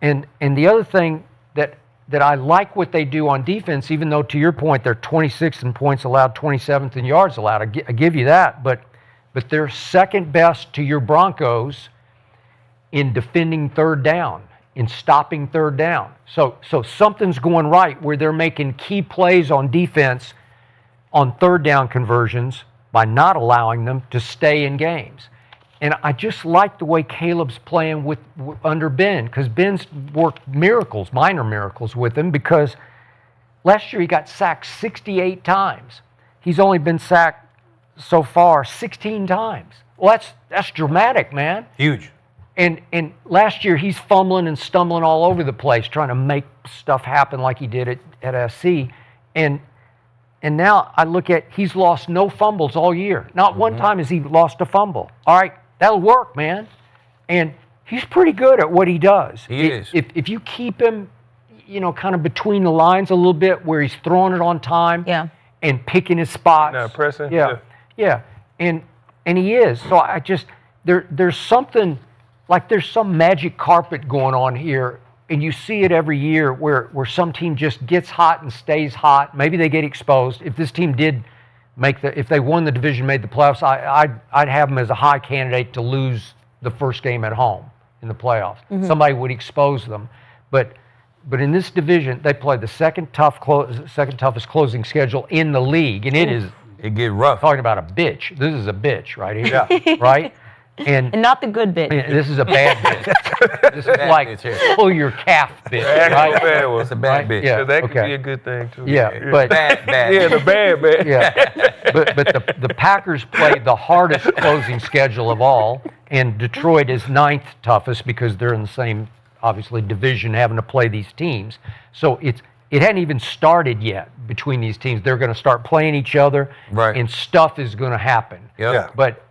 And the other thing that I like what they do on defense, even though to your point they're 26th in points allowed, 27th in yards allowed. I give you that, but they're second best to your Broncos in defending 3rd down, in stopping 3rd down. So something's going right where they're making key plays on defense on 3rd down conversions by not allowing them to stay in games. And I just like the way Caleb's playing under Ben, because Ben's worked minor miracles with him, because last year he got sacked 68 times. He's only been sacked so far 16 times. Well, that's dramatic, man. Huge. And last year he's fumbling and stumbling all over the place, trying to make stuff happen like he did at SC. And now I look at, he's lost no fumbles all year. Not one time has he lost a fumble. All right, that'll work, man. And he's pretty good at what he does. He is. If you keep him, kind of between the lines a little bit, where he's throwing it on time and picking his spots. Not pressing. Yeah. And he is. So I just, there's something, like there's some magic carpet going on here and you see it every year where some team just gets hot and stays hot. Maybe they get exposed. If this team did if they won the division, made the playoffs, I'd have them as a high candidate to lose the first game at home in the playoffs. Somebody would expose them, but in this division, they play the second toughest closing schedule in the league, and it get rough. Talking about a bitch. This is a bitch right here, right? And not the good bitch. This is a bad bitch. This is like pull your calf bitch, right? It's a bad bitch. Yeah, that could be a good thing too. Yeah, but bad. Yeah, the bad bitch. Yeah, but the Packers play the hardest closing schedule of all, and Detroit is 9th toughest because they're in the same, obviously, division, having to play these teams. So it hadn't even started yet between these teams. They're going to start playing each other, and stuff is going to happen. Yep. But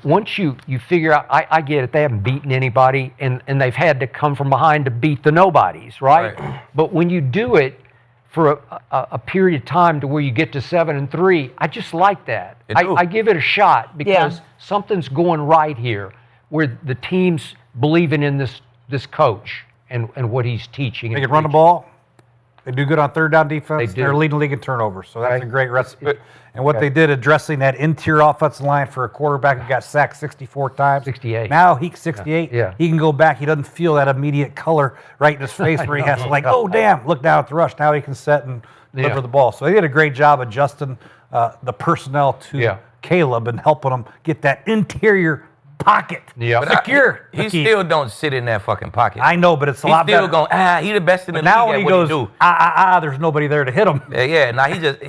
once you figure out, I get it, they haven't beaten anybody, and they've had to come from behind to beat the nobodies, right? But when you do it for a period of time to where you get to 7-3, I just like that. I give it a shot because something's going right here, where the team's believing in this coach and what he's teaching. They can run the ball. They do good on third down defense. They do. They're leading the league in turnovers, so that's a great recipe. And what they did addressing that interior offensive line for a quarterback who got sacked 64 times. 68. Now he's 68. Yeah. He can go back. He doesn't feel that immediate color right in his face where he has to oh, damn, look down at the rush. Now he can set and deliver the ball. So they did a great job adjusting the personnel to Caleb and helping him get that interior pocket secure. He still don't sit in that fucking pocket. I know, but it's a lot better. He's still going, he the best in the league now when at he what goes, he do. There's nobody there to hit him.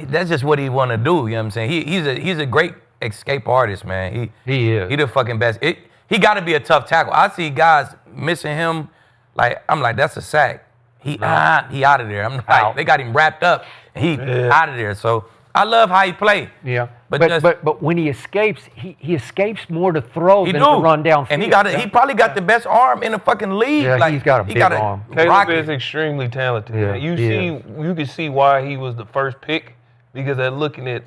That's just what he want to do. You know what I'm saying? He's a great escape artist, man. He is. He the fucking best. He got to be a tough tackle. I see guys missing him. I'm like, that's a sack. He out of there. I'm like, they got him wrapped up. And he out of there. So I love how he play. Yeah. But when he escapes, he escapes more to throw than to run downfield. And he probably got the best arm in the fucking league. Yeah, he's got a big arm. Caleb is extremely talented. Yeah, you can see why he was the first pick, because they're looking at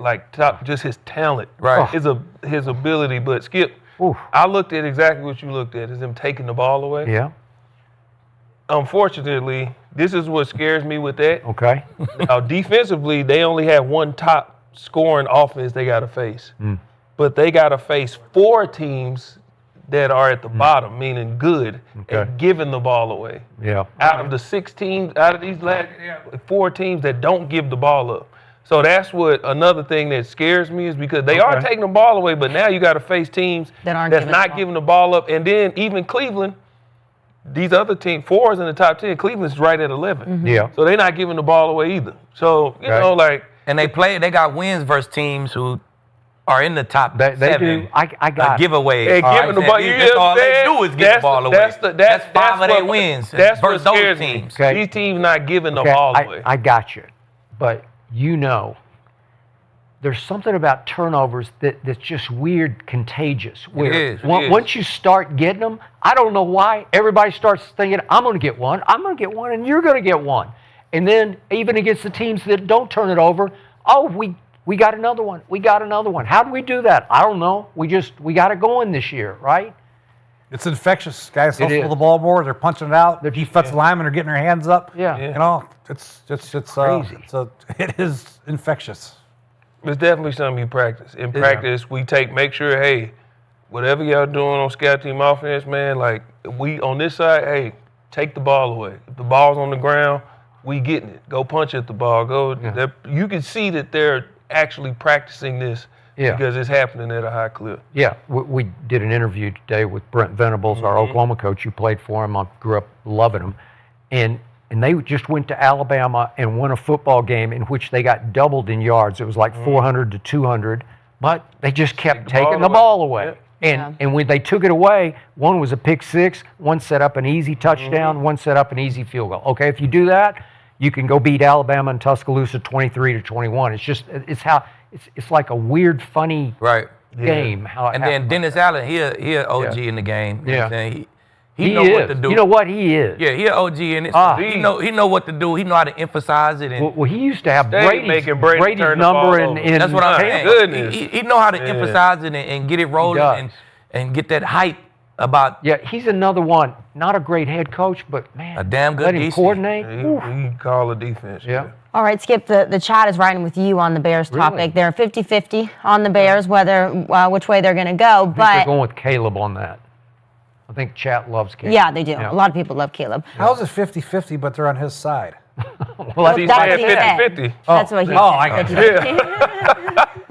just his talent, right? His ability. But Skip, I looked at exactly what you looked at, is him taking the ball away. Yeah. Unfortunately, this is what scares me with that. Okay. Now, defensively, they only have one top scoring offense they got to face. But they got to face 4 teams that are at the bottom, meaning good, at giving the ball away. Yeah. Out of the 6 teams, out of these last 4 teams that don't give the ball up. So that's what another thing that scares me, is because they are taking the ball away, but now you got to face teams that's not giving the ball up. And then even Cleveland, these other teams, 4 is in the top 10. Cleveland's right at 11. Yeah. So they're not giving the ball away either. So, you know, And they got wins versus teams who are in the top 7. They do. I got giveaway. Hey, giving the ball. That's all they do is give the ball away. That's 5 of their wins. That's versus what those scares teams. me. These teams not giving the ball away. I got you. But there's something about turnovers that's just weird, contagious. Where once you start getting them, I don't know why, everybody starts thinking, I'm going to get one, and you're going to get one. And then even against the teams that don't turn it over, we got another one. We got another one. How do we do that? I don't know. We got it going this year, right? It's infectious. Guys hustle the ball more. They're punching it out. Their defensive linemen are getting their hands up. Yeah. You know, it's crazy. It is infectious. It's definitely something you practice. In practice, we make sure, hey, whatever y'all doing on scout team offense, man, like we on this side, hey, take the ball away. If the ball's on the ground, we getting it. Go punch at the ball. You can see that they're actually practicing this because it's happening at a high clip. Yeah, we did an interview today with Brent Venables, our Oklahoma coach, who played for him. I grew up loving him. And they just went to Alabama and won a football game in which they got doubled in yards. It was like 400 to 200, but they just kept taking the ball away. And when they took it away, one was a pick 6, one set up an easy touchdown, one set up an easy field goal. Okay, if you do that, you can go beat Alabama and Tuscaloosa 23 to 21. It's like a weird, funny game. Then Dennis Allen, he a OG in the game. You know what I'm saying? He know what to do. You know what he is? Yeah, he an OG in it. He know what to do. He know how to emphasize it. And well, he used to have Brady's turn the number ball in that's what I'm saying. Goodness. He know how to emphasize it and get it rolling and get that hype About Yeah, he's another one. Not a great head coach, but man, a damn good let him DC. coordinate. He can call a defense. Yeah. All right, Skip, the chat is riding with you on the Bears topic. Really? They're 50-50 on the Bears, whether which way they're going to go. I think But they're going with Caleb on that. I think chat loves Caleb. yeah, they do. Yeah. A lot of people love Caleb. How's it 50-50, but they're on his side? Well, He That's said what he said. 50-50. That's what he said.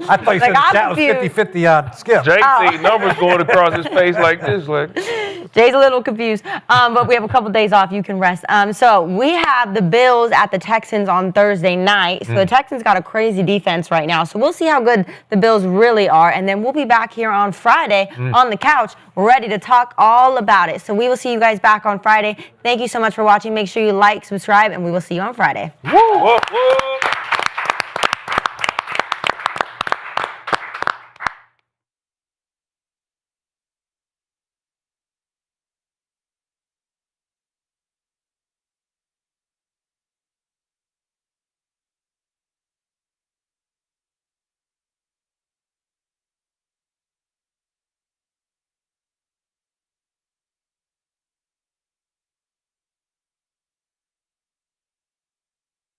I thought you said Like, I'm the chat was confused. 50-50 on Skip. Jake see numbers going across his face like this. Like, Jay's a little confused, but we have a couple days off. You can rest. So we have the Bills at the Texans on Thursday night. So the Texans got a crazy defense right now. So we'll see how good the Bills really are. And then we'll be back here on Friday on the couch ready to talk all about it. So we will see you guys back on Friday. Thank you so much for watching. Make sure you like, subscribe, and we will see you on Friday. whoop, whoop.